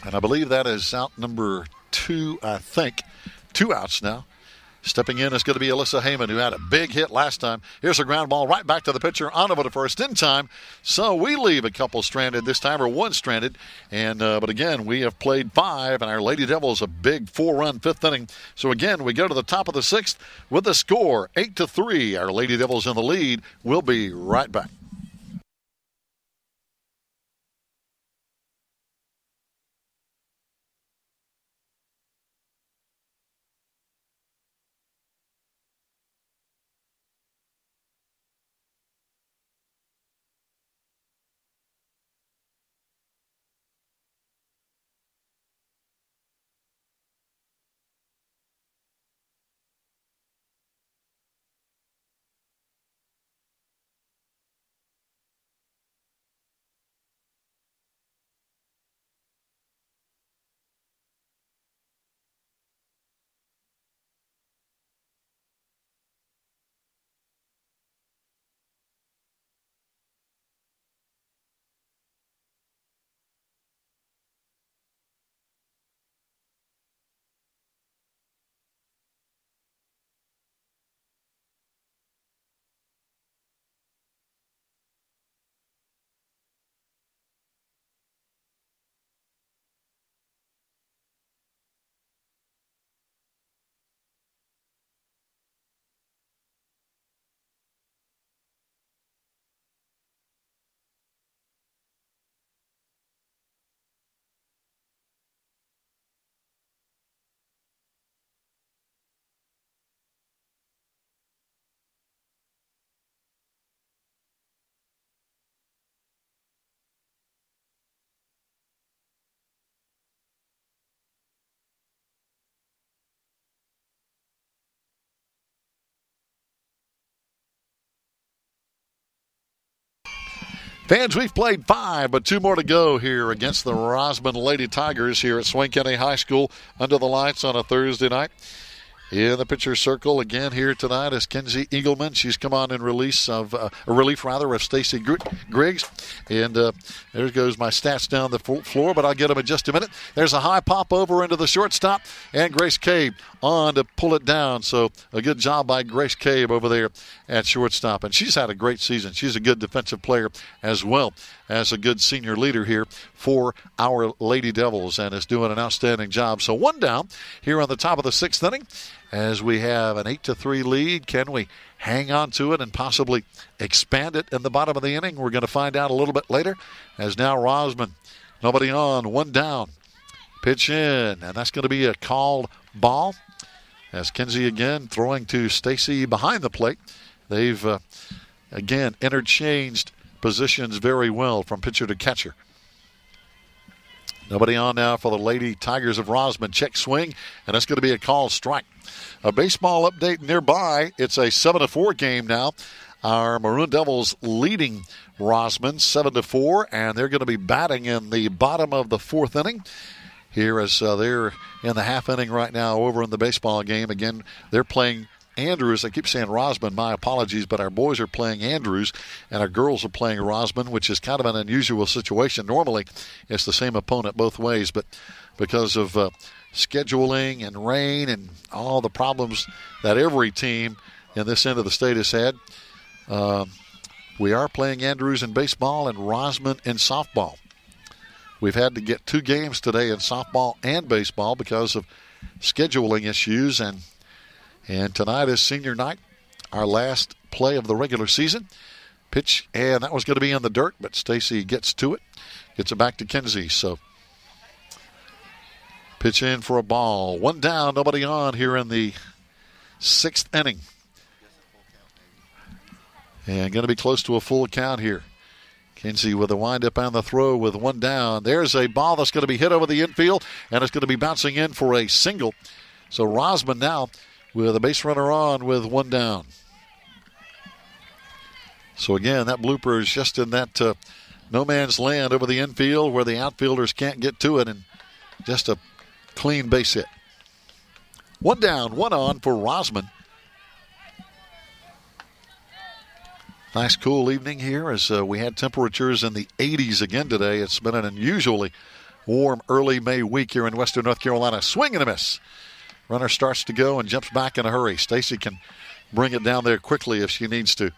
And I believe that is out number 2, I think. 2 outs now. Stepping in is going to be Alyssa Heyman, who had a big hit last time. Here's a ground ball right back to the pitcher. On over to first in time. So we leave a couple stranded this time, or 1 stranded. And but again, we have played 5, and our Lady Devils a big 4-run 5th inning. So again, we go to the top of the 6th with the score 8-3. Our Lady Devils in the lead. We'll be right back. Fans, we've played 5, but 2 more to go here against the Rosman Lady Tigers here at Swain County High School under the lights on a Thursday night. In the pitcher circle again here tonight is Kenzie Eagleman. She's come on in relief of Stacy Griggs. And there goes my stats down the floor, but I'll get them in just a minute. There's a high pop over into the shortstop, and Grace Cabe on to pull it down. So a good job by Grace Cabe over there at shortstop. And she's had a great season. She's a good defensive player as well as a good senior leader here for our Lady Devils and is doing an outstanding job. So one down here on the top of the sixth inning. As we have an 8-3 lead, can we hang on to it and possibly expand it in the bottom of the inning? We're going to find out a little bit later. As now Rosman, nobody on, one down. Pitch in, and that's going to be a called ball. As Kenzie again throwing to Stacy behind the plate. They've, again, interchanged positions very well from pitcher to catcher. Nobody on now for the Lady Tigers of Rosman. Check swing, and that's going to be a called strike. A baseball update nearby. It's a 7-4 game now. Our Maroon Devils leading Rosman 7-4, and they're going to be batting in the bottom of the fourth inning. Here as they're in the half inning right now over in the baseball game. Again, they're playing Andrews. I keep saying Rosman, my apologies, but our boys are playing Andrews and our girls are playing Rosman, which is kind of an unusual situation. Normally, it's the same opponent both ways, but because of scheduling and rain and all the problems that every team in this end of the state has had, we are playing Andrews in baseball and Rosman in softball. We've had to get 2 games today in softball and baseball because of scheduling issues, and tonight is senior night, our last play of the regular season. Pitch, and that was going to be in the dirt, but Stacy gets to it, gets it back to Kenzie. So pitch in for a ball. One down, nobody on here in the sixth inning. And going to be close to a full count here. Kenzie with a windup on the throw with one down. There's a ball that's going to be hit over the infield, and it's going to be bouncing in for a single. So Rosman now with a base runner on with one down. So again, that blooper is just in that no man's land over the infield where the outfielders can't get to it, and just a clean base hit. One down, one on for Rosman. Nice cool evening here as we had temperatures in the 80s again today. It's been an unusually warm early May week here in Western North Carolina. Swing and a miss. Runner starts to go and jumps back in a hurry. Stacy can bring it down there quickly if she needs to.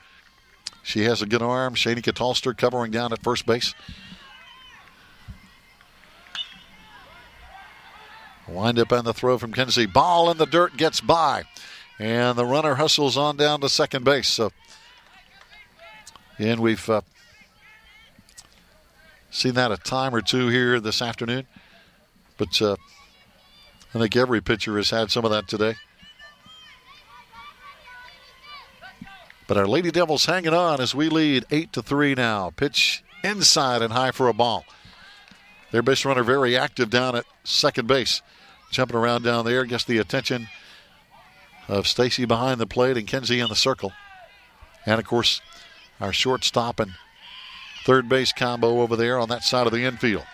She has a good arm. Shani Catalster covering down at first base. Wind up on the throw from Kenzie. Ball in the dirt, gets by. And the runner hustles on down to second base. So, and we've seen that a time or two here this afternoon. But I think every pitcher has had some of that today. But our Lady Devils hanging on as we lead 8-3 now. Pitch inside and high for a ball. Their base runner very active down at second base. Jumping around down there, gets the attention of Stacy behind the plate and Kenzie in the circle. And, of course, our shortstop and third base combo over there on that side of the infield.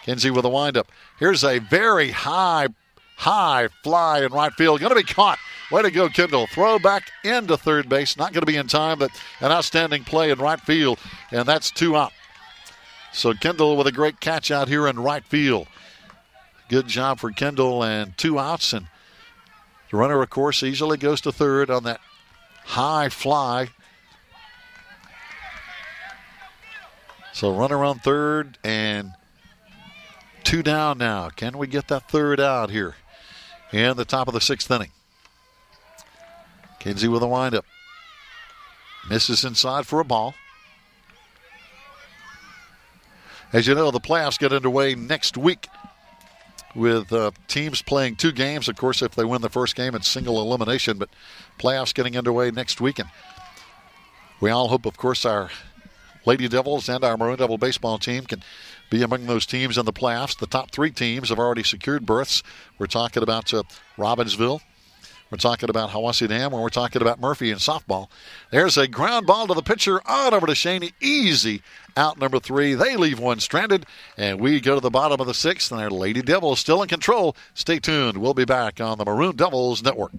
Kenzie with a windup. Here's a very high fly in right field. Going to be caught. Way to go, Kendall. Throw back into third base. Not going to be in time, but an outstanding play in right field, and that's 2 out. So Kendall with a great catch out here in right field. Good job for Kendall, and 2 outs. And the runner, of course, easily goes to third on that high fly. So runner on third, and 2 down now. Can we get that third out here in the top of the sixth inning? Kenzie with a windup. Misses inside for a ball. As you know, the playoffs get underway next week with teams playing 2 games. Of course, if they win the first game, it's single elimination, but playoffs getting underway next week. And we all hope, of course, our Lady Devils and our Maroon Devil baseball team can be among those teams in the playoffs. The top 3 teams have already secured berths. We're talking about Robbinsville. We're talking about Hiwassee Dam, when we're talking about Murphy in softball. There's a ground ball to the pitcher, on over to Shaney. Easy out number 3. They leave one stranded, and we go to the bottom of the 6th, and our Lady Devils still in control. Stay tuned. We'll be back on the Maroon Devils Network.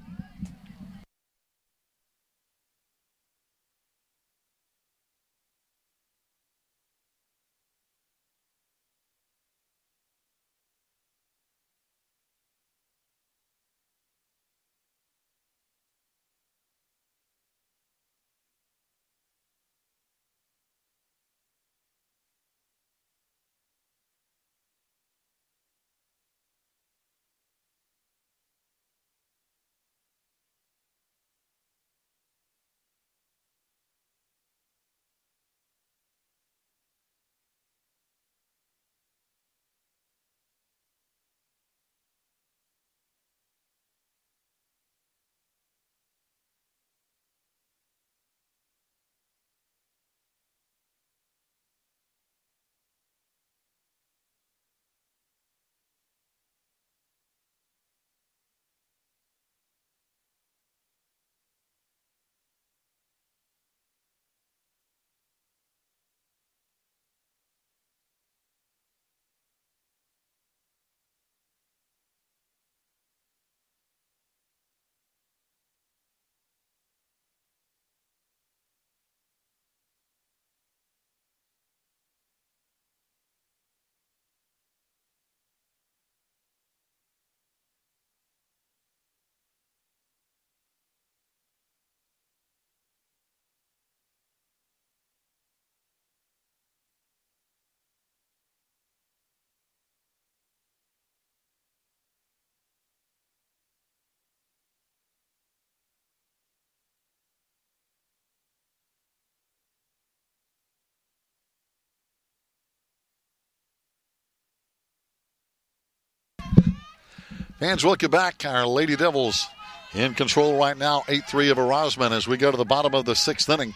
Fans, welcome back. Our Lady Devils in control right now, 8-3 over Rosman as we go to the bottom of the 6th inning.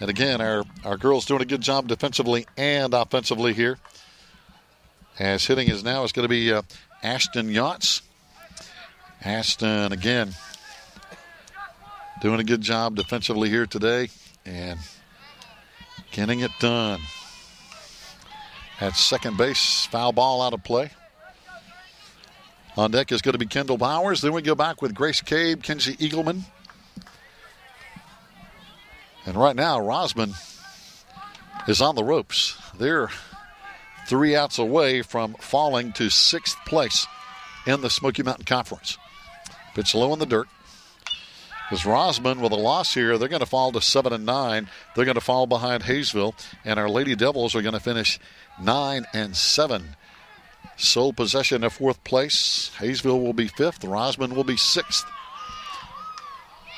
And again, our girls doing a good job defensively and offensively here. As hitting is now is going to be Ashton Yachts. Ashton, again, doing a good job defensively here today and getting it done. At second base, foul ball out of play. On deck is going to be Kendall Bowers. Then we go back with Grace Cabe, Kenzie Eagleman. And right now, Rosman is on the ropes. They're 3 outs away from falling to 6th place in the Smoky Mountain Conference. Pitch low in the dirt. Because Rosman, with a loss here, they're going to fall to 7-9. They're going to fall behind Hayesville. And our Lady Devils are going to finish 9-7. Sole possession of 4th place. Hayesville will be 5th. Rosman will be 6th.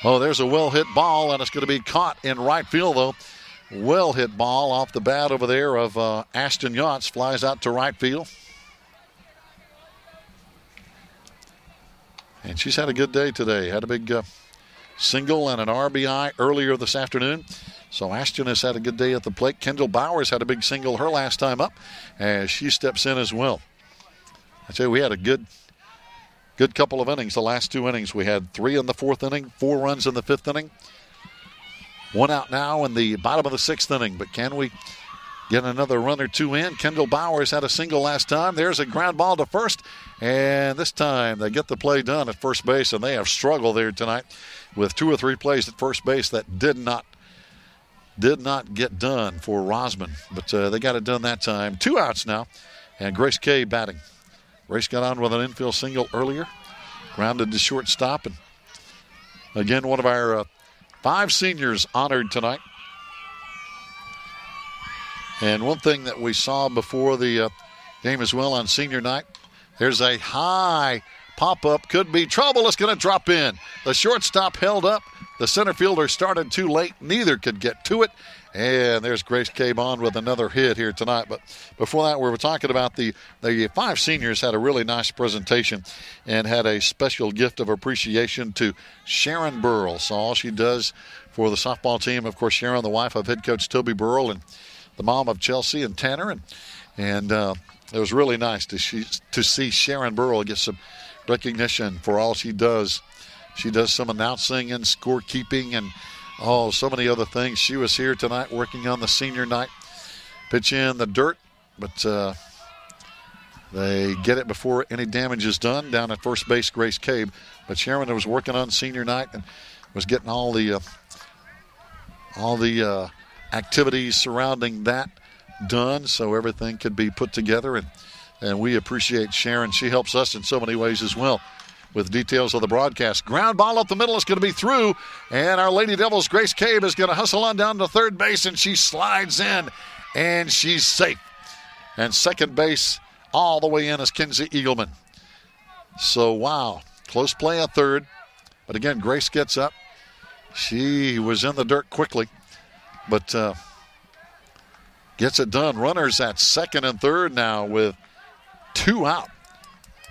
Oh, there's a well-hit ball, and it's going to be caught in right field, though. Well-hit ball off the bat over there of Ashton Yachts. Flies out to right field. And she's had a good day today. Had a big single and an RBI earlier this afternoon. So Ashton has had a good day at the plate. Kendall Bowers had a big single her last time up as she steps in as well. I tell you, we had a good couple of innings. The last 2 innings, we had 3 in the 4th inning, 4 runs in the 5th inning. 1 out now in the bottom of the 6th inning. But can we get another run or 2 in? Kendall Bowers had a single last time. There's a ground ball to first. And this time they get the play done at first base. And they have struggled there tonight with 2 or 3 plays at first base that did not get done for Rosman. But they got it done that time. 2 outs now. And Grace Kay batting. Grace got on with an infield single earlier. Grounded to shortstop. And again, one of our 5 seniors honored tonight. And one thing that we saw before the game as well on senior night, there's a high pop-up. Could be trouble. It's going to drop in. The shortstop held up. The center fielder started too late. Neither could get to it. And there's Grace Cabon with another hit here tonight. But before that, we were talking about the 5 seniors had a really nice presentation and had a special gift of appreciation to Sharon Burrell. So all she does for the softball team, of course, Sharon, the wife of head coach Toby Burrell, and the mom of Chelsea and Tanner. And it was really nice to see Sharon Burrell get some recognition for all she does She does some announcing and scorekeeping and so many other things. She was here tonight working on the senior night. Pitch in the dirt, but they get it before any damage is done down at first base, Grace Cabe. But Sharon was working on senior night and was getting all the activities surrounding that done so everything could be put together. And we appreciate Sharon. She helps us in so many ways as well with details of the broadcast. Ground ball up the middle is going to be through. And our Lady Devils, Grace Cabe, is going to hustle on down to third base. And she slides in. And she's safe. And second base all the way in is Kinsey Eagleman. So, wow. Close play at third. But again, Grace gets up. She was in the dirt quickly. But gets it done. Runners at second and third now with 2 out.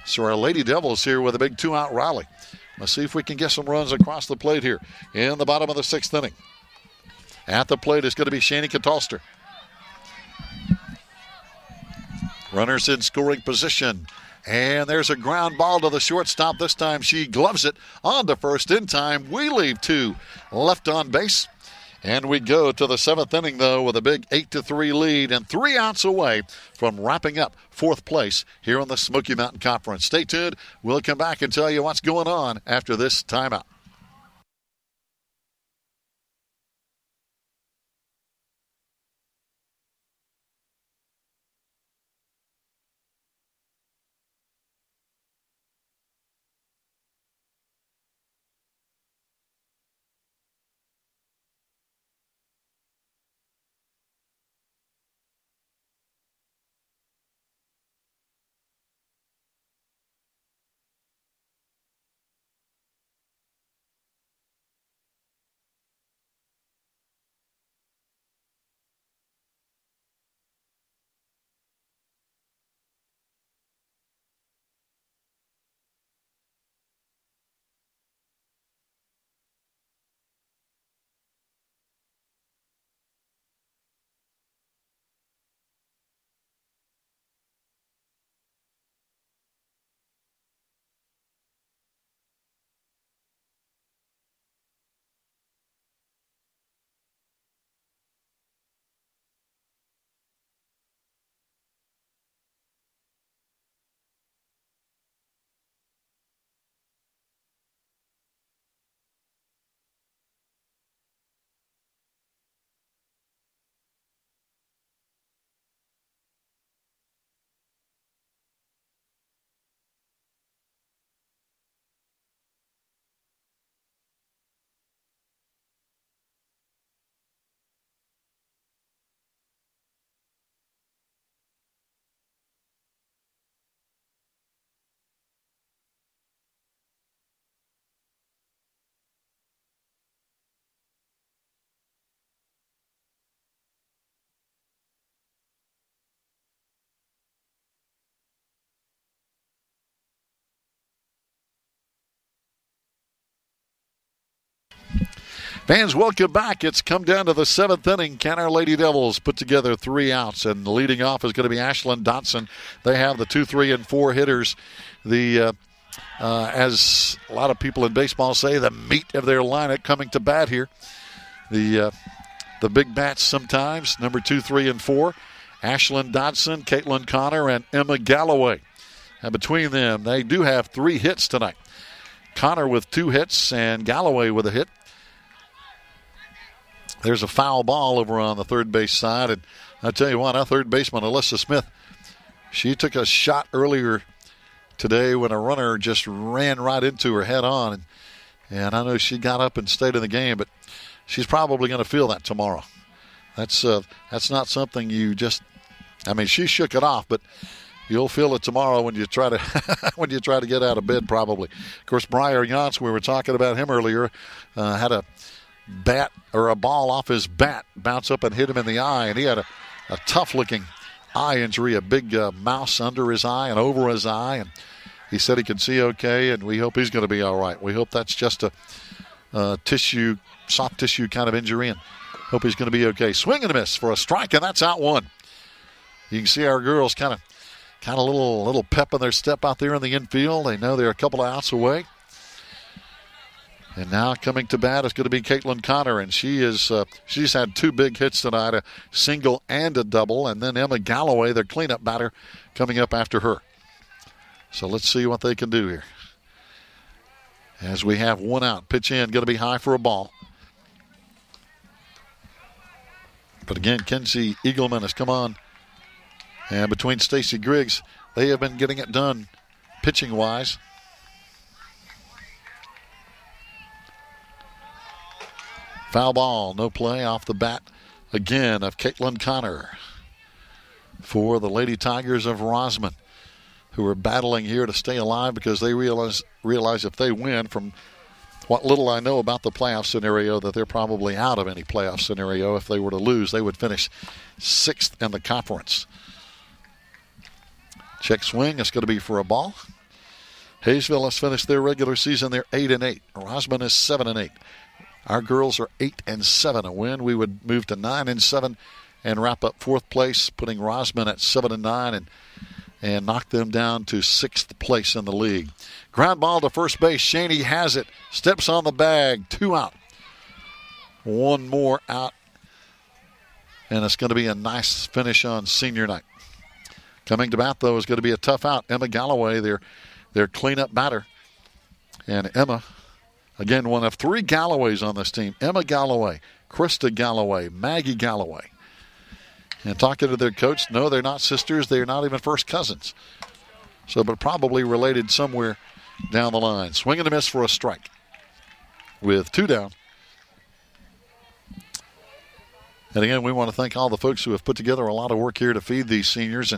So our Lady Devils here with a big 2-out rally. Let's see if we can get some runs across the plate here in the bottom of the 6th inning. At the plate is going to be Shani Catalster. Runners in scoring position. And there's a ground ball to the shortstop. This time she gloves it on to first in time. We leave 2 left on base. And we go to the 7th inning, though, with a big 8-3 lead and 3 outs away from wrapping up 4th place here on the Smoky Mountain Conference. Stay tuned. We'll come back and tell you what's going on after this timeout. Fans, welcome back. It's come down to the 7th inning. Can our Lady Devils put together 3 outs? And leading off is going to be Ashlyn Dotson. They have the 2, 3, and 4 hitters. As a lot of people in baseball say, the meat of their lineup coming to bat here. The big bats sometimes, number 2, 3, and 4. Ashlyn Dotson, Caitlin Connor, and Emma Galloway. And between them, they do have 3 hits tonight. Connor with 2 hits and Galloway with a hit. There's a foul ball over on the third base side. And I tell you what, our third baseman, Alyssa Smith, she took a shot earlier today when a runner just ran right into her head on. And I know she got up and stayed in the game, but she's probably going to feel that tomorrow. That's not something you just, she shook it off, but you'll feel it tomorrow when you try to get out of bed probably. Of course, Briar Yance, we were talking about him earlier, had a bat or a ball off his bat bounce up and hit him in the eye, and he had a tough-looking eye injury, a big mouse under his eye and over his eye, and he said he can see okay, and we hope he's going to be all right. We hope that's just a soft tissue kind of injury, and hope he's going to be okay. Swing and a miss for a strike, and that's out 1. You can see our girls kind of a little pep in their step out there in the infield. They know they're a couple of outs away. And now coming to bat is going to be Caitlin Connor, and she's had 2 big hits tonight, a single and a double, and then Emma Galloway, their cleanup batter, coming up after her. So let's see what they can do here. As we have 1 out, pitch in, going to be high for a ball. But again, Kenzie Eagleman has come on, and between Stacy Griggs, they have been getting it done pitching-wise. Foul ball, no play off the bat again of Caitlin Connor for the Lady Tigers of Rosman, who are battling here to stay alive because they realize if they win, from what little I know about the playoff scenario, that they're probably out of any playoff scenario. If they were to lose, they would finish 6th in the conference. Check swing, it's going to be for a ball. Hayesville has finished their regular season. They're 8-8. Rosman is 7-8. Our girls are 8-7. A win, we would move to 9-7 and wrap up 4th place, putting Rosman at 7-9 and knock them down to 6th place in the league. Ground ball to first base. Shaney has it. Steps on the bag. 2 out. 1 more out. And it's going to be a nice finish on senior night. Coming to bat, though, is going to be a tough out. Emma Galloway, their cleanup batter. And Emma, again, one of 3 Galloways on this team. Emma Galloway, Krista Galloway, Maggie Galloway. And talking to their coach, no, they're not sisters. They're not even first cousins. So, but probably related somewhere down the line. Swing and a miss for a strike with 2 down. And again, we want to thank all the folks who have put together a lot of work here to feed these seniors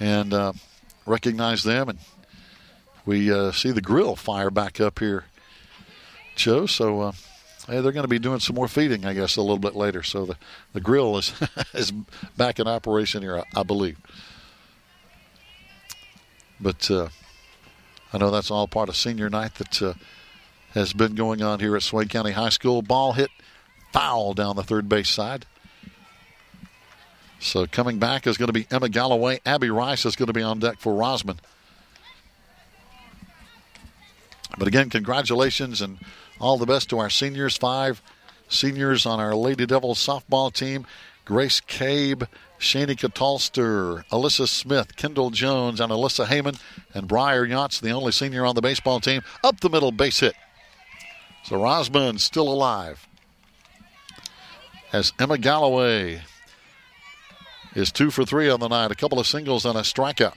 and recognize them. And we see the grill fire back up here, Joe. So, hey, they're going to be doing some more feeding, I guess, a little bit later. So the grill is is back in operation here, I believe. But I know that's all part of senior night that has been going on here at Swain County High School. Ball hit foul down the third base side. So coming back is going to be Emma Galloway. Abby Rice is going to be on deck for Rosman. But again, congratulations and all the best to our seniors. 5 seniors on our Lady Devils softball team. Grace Cabe, Shani Katalster, Alyssa Smith, Kendall Jones, and Alyssa Heyman. And Briar Yachts, the only senior on the baseball team. Up the middle, base hit. So Rosman still alive. As Emma Galloway is 2 for 3 on the night. A couple of singles and a strikeout.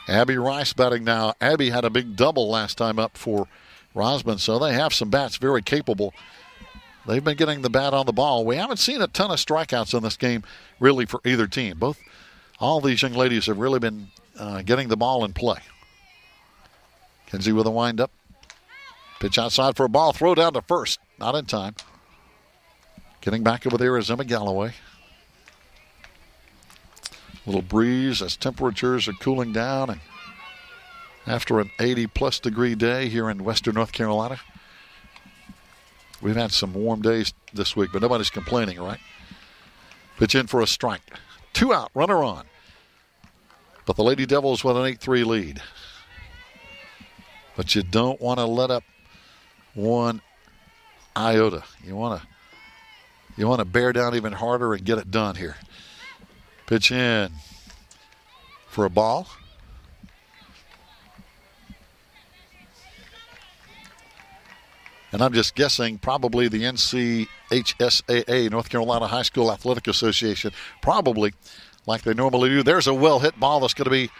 Abby Rice batting now. Abby had a big double last time up for Rosman, so they have some bats very capable. They've been getting the bat on the ball. We haven't seen a ton of strikeouts in this game, really, for either team. All these young ladies have really been getting the ball in play. Kenzie with a windup. Pitch outside for a ball. Throw down to first. Not in time. Getting back over there is Emma Galloway. Little breeze as temperatures are cooling down, and after an 80-plus degree day here in western North Carolina. We've had some warm days this week, but nobody's complaining, right? Pitch in for a strike. 2 out, runner on. But the Lady Devils with an 8-3 lead. But you don't want to let up 1 iota. You want to bear down even harder and get it done here. Pitch in for a ball. And I'm just guessing probably the NCHSAA, North Carolina High School Athletic Association, probably like they normally do. There's a well-hit ball that's going to be,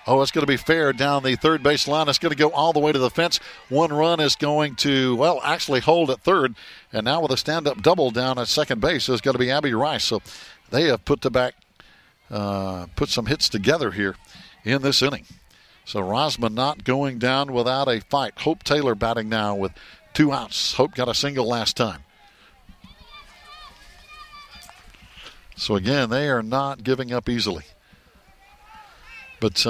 it's going to be fair down the third base line. It's going to go all the way to the fence. 1 run is going to, actually hold at third. And now with a stand-up double down at second base is going to be Abby Rice. So they have put some hits together here in this inning. So Rosman not going down without a fight. Hope Taylor batting now with 2 outs. Hope got a single last time. So again, they are not giving up easily. But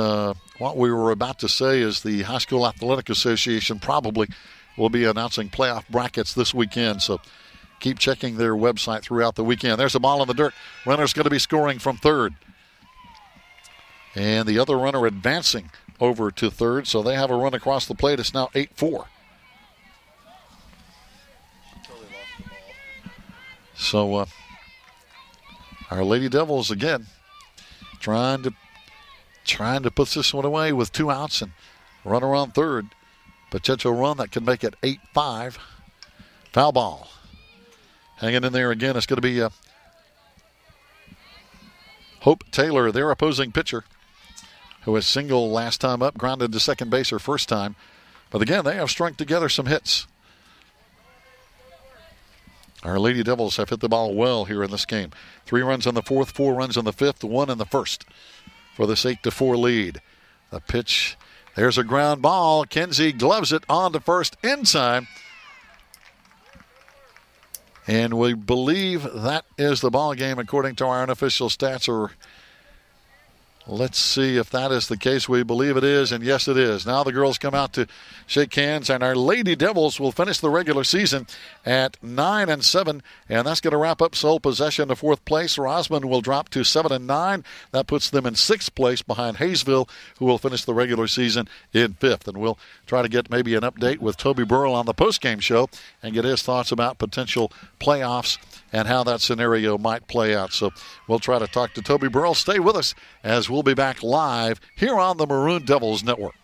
what we were about to say is the High School Athletic Association probably will be announcing playoff brackets this weekend. So keep checking their website throughout the weekend. There's a ball in the dirt. Runner's going to be scoring from third. And the other runner advancing over to third. So they have a run across the plate. It's now 8-4. So our Lady Devils again trying to put this one away with 2 outs and run around third. Potential run that can make it 8-5. Foul ball. Hanging in there again. It's going to be Hope Taylor, their opposing pitcher, who was single last time up, grounded to second base her first time. But again, they have strung together some hits. Our Lady Devils have hit the ball well here in this game. 3 runs in the fourth, 4 runs in the fifth, 1 in the first for this 8-4 lead. The pitch, there's a ground ball. Kenzie gloves it on to first in time. And we believe that is the ball game according to our unofficial stats. Or let's see if that is the case. We believe it is, and yes, it is. Now the girls come out to shake hands, and our Lady Devils will finish the regular season at 9-7, and that's going to wrap up sole possession to 4th place. Rosman will drop to 7-9. That puts them in 6th place behind Hayesville, who will finish the regular season in 5th. And we'll try to get maybe an update with Toby Burrell on the postgame show and get his thoughts about potential playoffs and how that scenario might play out. So we'll try to talk to Toby Burrell. Stay with us as we'll be back live here on the Maroon Devils Network.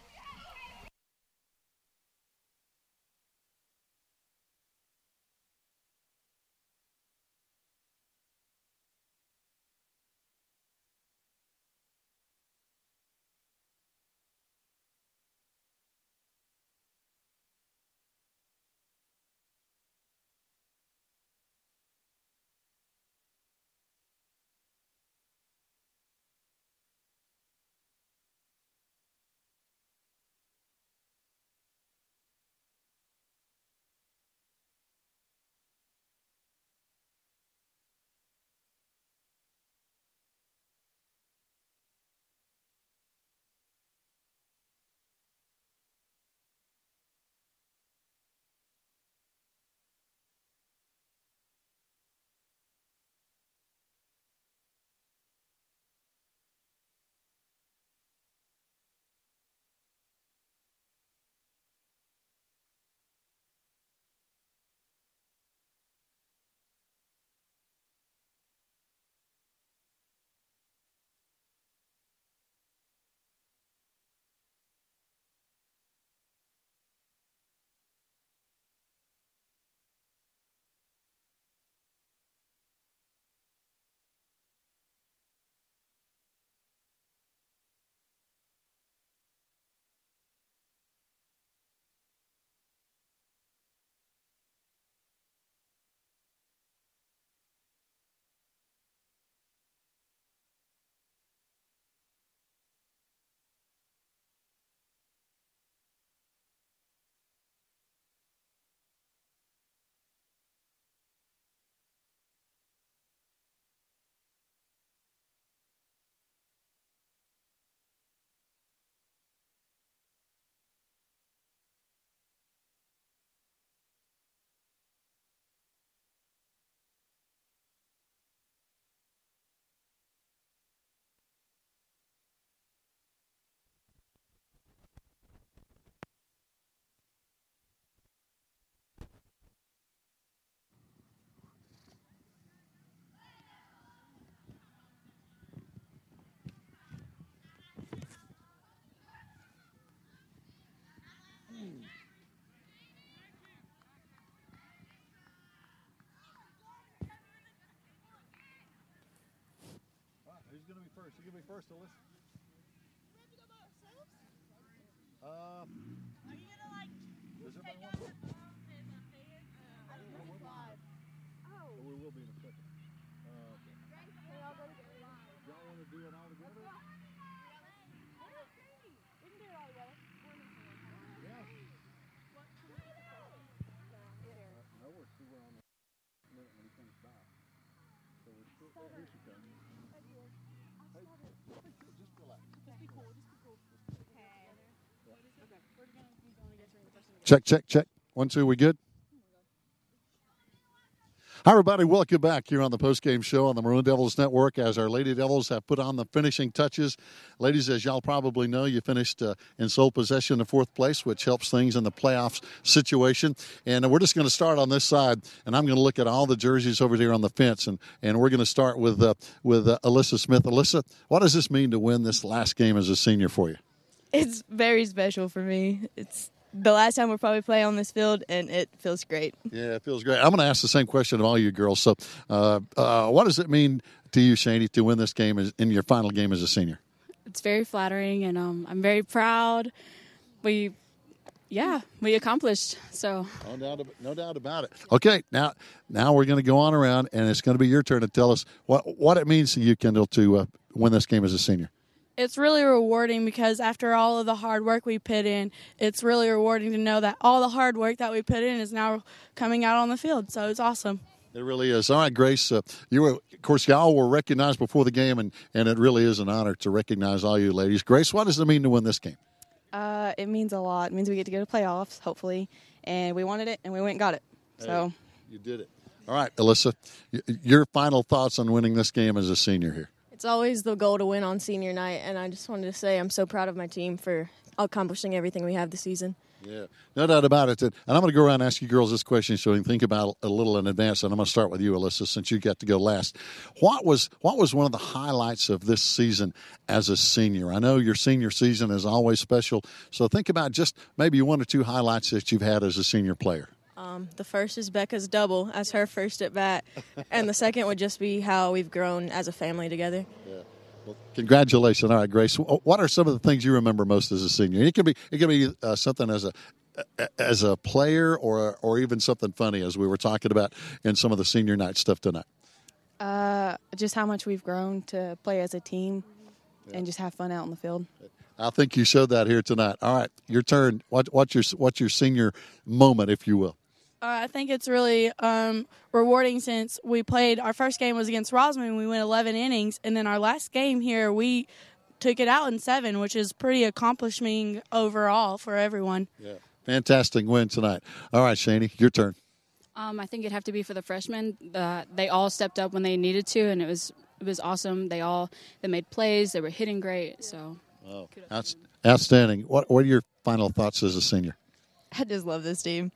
Who's going to be first? You going to be first, Alyssa? Are you gonna like take out the phone and the pants? I don't know. Oh. We will be in a second. Okay. Y'all go together. Y'all want to do it all together? We can do it all together. Yeah. No, we're still on the minute when he comes back. So we're still, oh, here she comes. Hey, just relax. Just be cool. Okay. Check, check, check. 1, 2, we good? Hi, everybody. Welcome back here on the postgame show on the Maroon Devils Network as our Lady Devils have put on the finishing touches. Ladies, as y'all probably know, you finished in sole possession of fourth place, which helps things in the playoffs situation. And we're just going to start on this side, and I'm going to look at all the jerseys over there on the fence, and we're going to start with Alyssa Smith. Alyssa, what does this mean to win this last game as a senior for you? It's very special for me. It's the last time we'll probably play on this field, and it feels great. Yeah, it feels great. I'm going to ask the same question of all you girls. So what does it mean to you, Shani, to win this game in your final game as a senior? It's very flattering, and I'm very proud. We accomplished. So no doubt about it. Okay, now we're going to go on around, and it's going to be your turn to tell us what it means to you, Kendall, to win this game as a senior. It's really rewarding because after all of the hard work we put in, it's really rewarding to know that all the hard work that we put in is now coming out on the field. So it's awesome. It really is. All right, Grace, you were, of course, y'all were recognized before the game, and it really is an honor to recognize all you ladies. Grace, what does it mean to win this game? It means a lot. It means we get to go to playoffs, hopefully, and we wanted it, and we went and got it. So you did it. All right, Alyssa, your final thoughts on winning this game as a senior here. It's always the goal to win on senior night, and I just wanted to say I'm so proud of my team for accomplishing everything we have this season. Yeah, no doubt about it. And I'm going to go around and ask you girls this question so you can think about it a little in advance. And I'm going to start with you, Alyssa, since you got to go last. What was one of the highlights of this season as a senior? I know your senior season is always special, so think about just maybe one or two highlights that you've had as a senior player. The first is Becca's double as her first at bat, and the second would just be how we've grown as a family together. Yeah. Well, congratulations. All right, Grace. What are some of the things you remember most as a senior? It can be something as a player or even something funny, as we were talking about in some of the senior night stuff tonight. Just how much we've grown to play as a team and just have fun out on the field. I think you showed that here tonight. All right, your turn. What's your senior moment, if you will? I think it's really rewarding since we played our first game was against Rosman. We went 11 innings, and then our last game here we took it out in 7, which is pretty accomplishing overall for everyone. Yeah, fantastic win tonight. All right, Shani, your turn. I think it'd have to be for the freshmen. They all stepped up when they needed to, and it was awesome. They made plays. They were hitting great. So, outstanding. What are your final thoughts as a senior? I just love this team.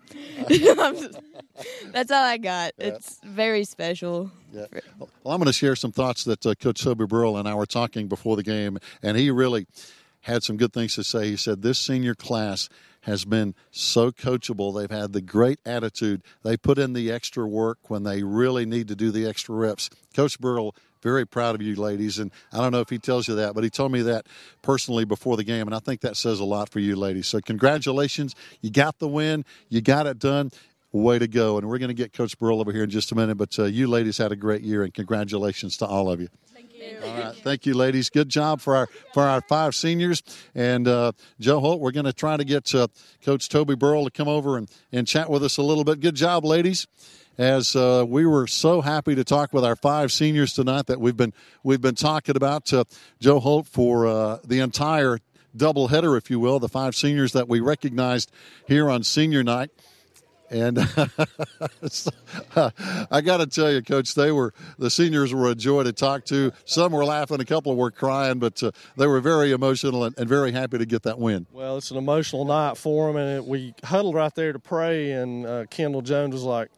That's all I got. Yeah. It's very special. Yeah. Well, I'm going to share some thoughts that Coach Toby Burrell and I were talking before the game, and he really had some good things to say. He said this senior class has been so coachable. They've had the great attitude. They put in the extra work when they really need to do the extra reps. Coach Burrell, very proud of you ladies, and I don't know if he tells you that, but he told me that personally before the game, and I think that says a lot for you ladies. So congratulations. You got the win. You got it done. Way to go. And we're going to get Coach Burrell over here in just a minute, but you ladies had a great year, and congratulations to all of you. Thank you. All right. Thank you, ladies. Good job for our 5 seniors. And Joe Holt, we're going to try to get Coach Toby Burrell to come over and chat with us a little bit. Good job, ladies. As we were so happy to talk with our 5 seniors tonight that we've been talking about. Joe Holt for the entire doubleheader, if you will, the 5 seniors that we recognized here on senior night. And I got to tell you, Coach, the seniors were a joy to talk to. Some were laughing, a couple were crying, but they were very emotional and very happy to get that win. Well, it's an emotional night for them, and we huddled right there to pray, and Kendall Jones was like,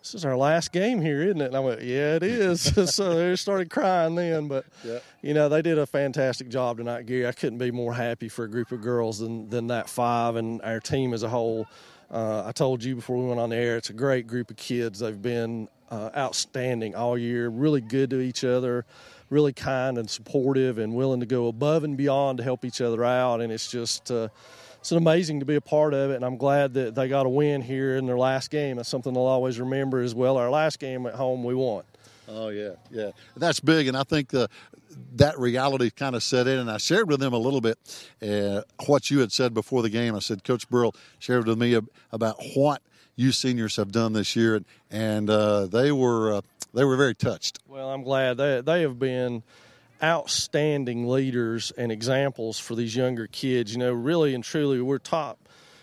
"This is our last game here, isn't it?" And I went, "Yeah, it is." So they started crying then. But, they did a fantastic job tonight, Gary. I couldn't be more happy for a group of girls than that 5 and our team as a whole. I told you before we went on the air, it's a great group of kids. They've been outstanding all year, really good to each other, really kind and supportive and willing to go above and beyond to help each other out. And it's just it's amazing to be a part of it, and I'm glad that they got a win here in their last game. That's something they'll always remember as well. Our last game at home, we won. Oh, yeah. That's big, and I think that reality kind of set in, and I shared with them a little bit what you had said before the game. I said, Coach Burrell shared with me about what you seniors have done this year, and they were very touched. Well, I'm glad. They have been outstanding leaders and examples for these younger kids. Really and truly, we're top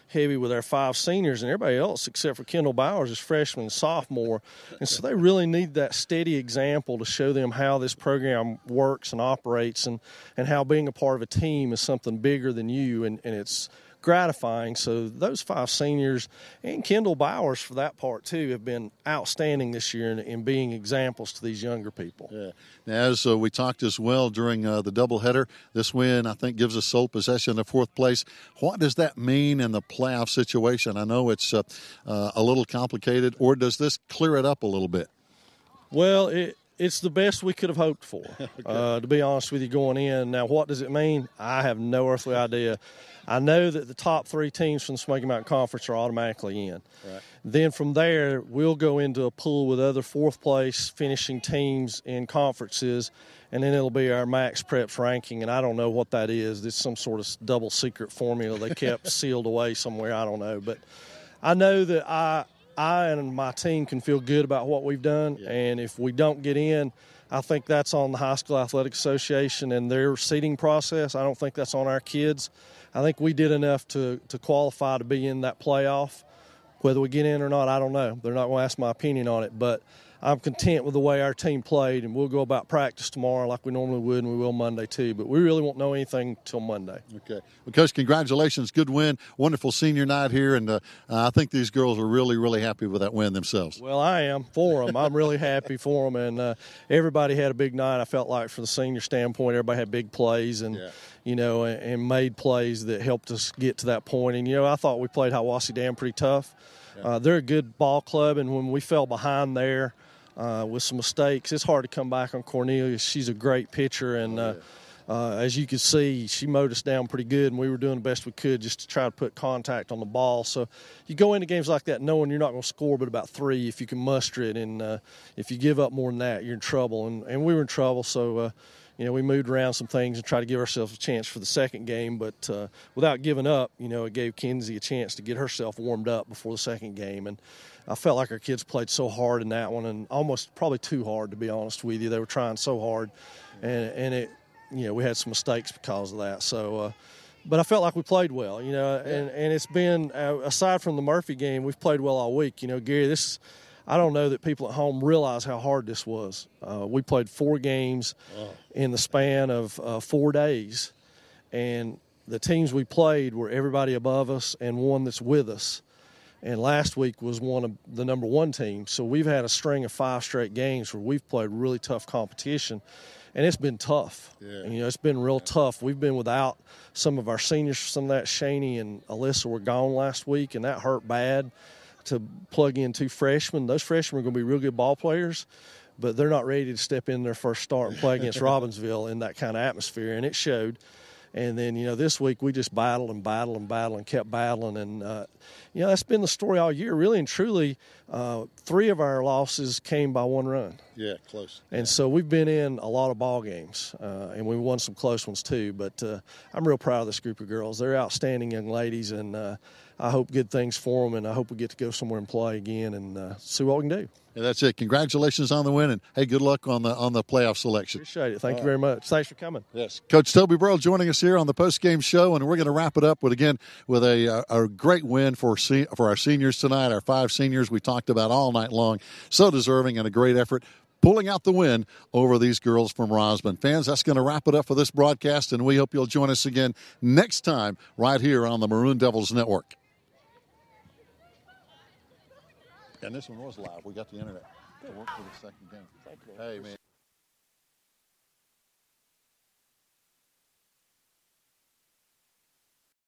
heavy with our 5 seniors, and everybody else except for Kendall Bowers is freshman and sophomore. And so they really need that steady example to show them how this program works and operates, and how being a part of a team is something bigger than you, and it's gratifying. So those 5 seniors, and Kendall Bowers for that part too, have been outstanding this year in being examples to these younger people. Yeah. As we talked as well during the doubleheader, this win, I think, gives us sole possession of 4th place. What does that mean in the playoff situation? I know it's a little complicated, or does this clear it up a little bit? Well, it's the best we could have hoped for, Okay. to be honest with you, going in. Now, what does it mean? I have no earthly idea. I know that the top 3 teams from the Smoky Mountain Conference are automatically in. Right. Then from there, we'll go into a pool with other 4th place finishing teams in conferences, and then it'll be our max preps ranking, and I don't know what that is. It's some sort of double secret formula they kept sealed away somewhere. I don't know. But I know that I and my team can feel good about what we've done, and if we don't get in, I think that's on the High School Athletic Association and their seeding process. I don't think that's on our kids. I think we did enough to qualify to be in that playoff. Whether we get in or not, I don't know. They're not going to ask my opinion on it, but I'm content with the way our team played, and we'll go about practice tomorrow like we normally would, and we will Monday too. But we really won't know anything till Monday. Okay. Well, Coach, congratulations. Good win. Wonderful senior night here, and I think these girls are really, really happy with that win themselves. Well, I am for them. I'm really happy for them, and everybody had a big night. I felt like from the senior standpoint, everybody had big plays and, and made plays that helped us get to that point. And, I thought we played Hiawassee Dam pretty tough. Yeah. They're a good ball club, and when we fell behind there, with some mistakes, it's hard to come back on Cornelia. She's a great pitcher, and as you can see, she mowed us down pretty good, and we were doing the best we could just to try to put contact on the ball. So you go into games like that knowing you're not going to score but about 3 if you can muster it, and if you give up more than that, you're in trouble. And we were in trouble, so we moved around some things and tried to give ourselves a chance for the second game, but without giving up, it gave Kenzie a chance to get herself warmed up before the second game. And I felt like our kids played so hard in that one, and almost probably too hard, to be honest with you. They were trying so hard, and it, we had some mistakes because of that. So, but I felt like we played well, and it's been, aside from the Murphy game, we've played well all week. Gary, I don't know that people at home realize how hard this was. We played 4 games in the span of 4 days, and the teams we played were everybody above us and one that's with us. And last week was one of the number 1 team. So we've had a string of 5 straight games where we've played really tough competition, and it's been tough. Yeah. It's been real tough. We've been without some of our seniors for some of that. Shaney and Alyssa were gone last week, and that hurt bad to plug in 2 freshmen. Those freshmen are going to be real good ball players, but they're not ready to step in their first start and play against Robbinsville in that kind of atmosphere, and it showed. And then, this week we just battled and kept battling. And, that's been the story all year, really and truly. 3 of our losses came by 1 run. Yeah, close. And so we've been in a lot of ball games, and we won some close ones too. But I'm real proud of this group of girls. They're outstanding young ladies, and I hope good things for them, and I hope we get to go somewhere and play again and see what we can do. Yeah, that's it. Congratulations on the win, and hey, good luck on the playoff selection. Appreciate it. Thank you very much. Thanks for coming. Yes, Coach Toby Burrell joining us here on the post-game show, and we're going to wrap it up with a great win for our seniors tonight. Our 5 seniors we talked about all night long, so deserving, and a great effort pulling out the win over these girls from Rosman. Fans, that's going to wrap it up for this broadcast, and we hope you'll join us again next time right here on the Maroon Devils Network. And this one was live. We got the internet to work for the second game. Hey, man.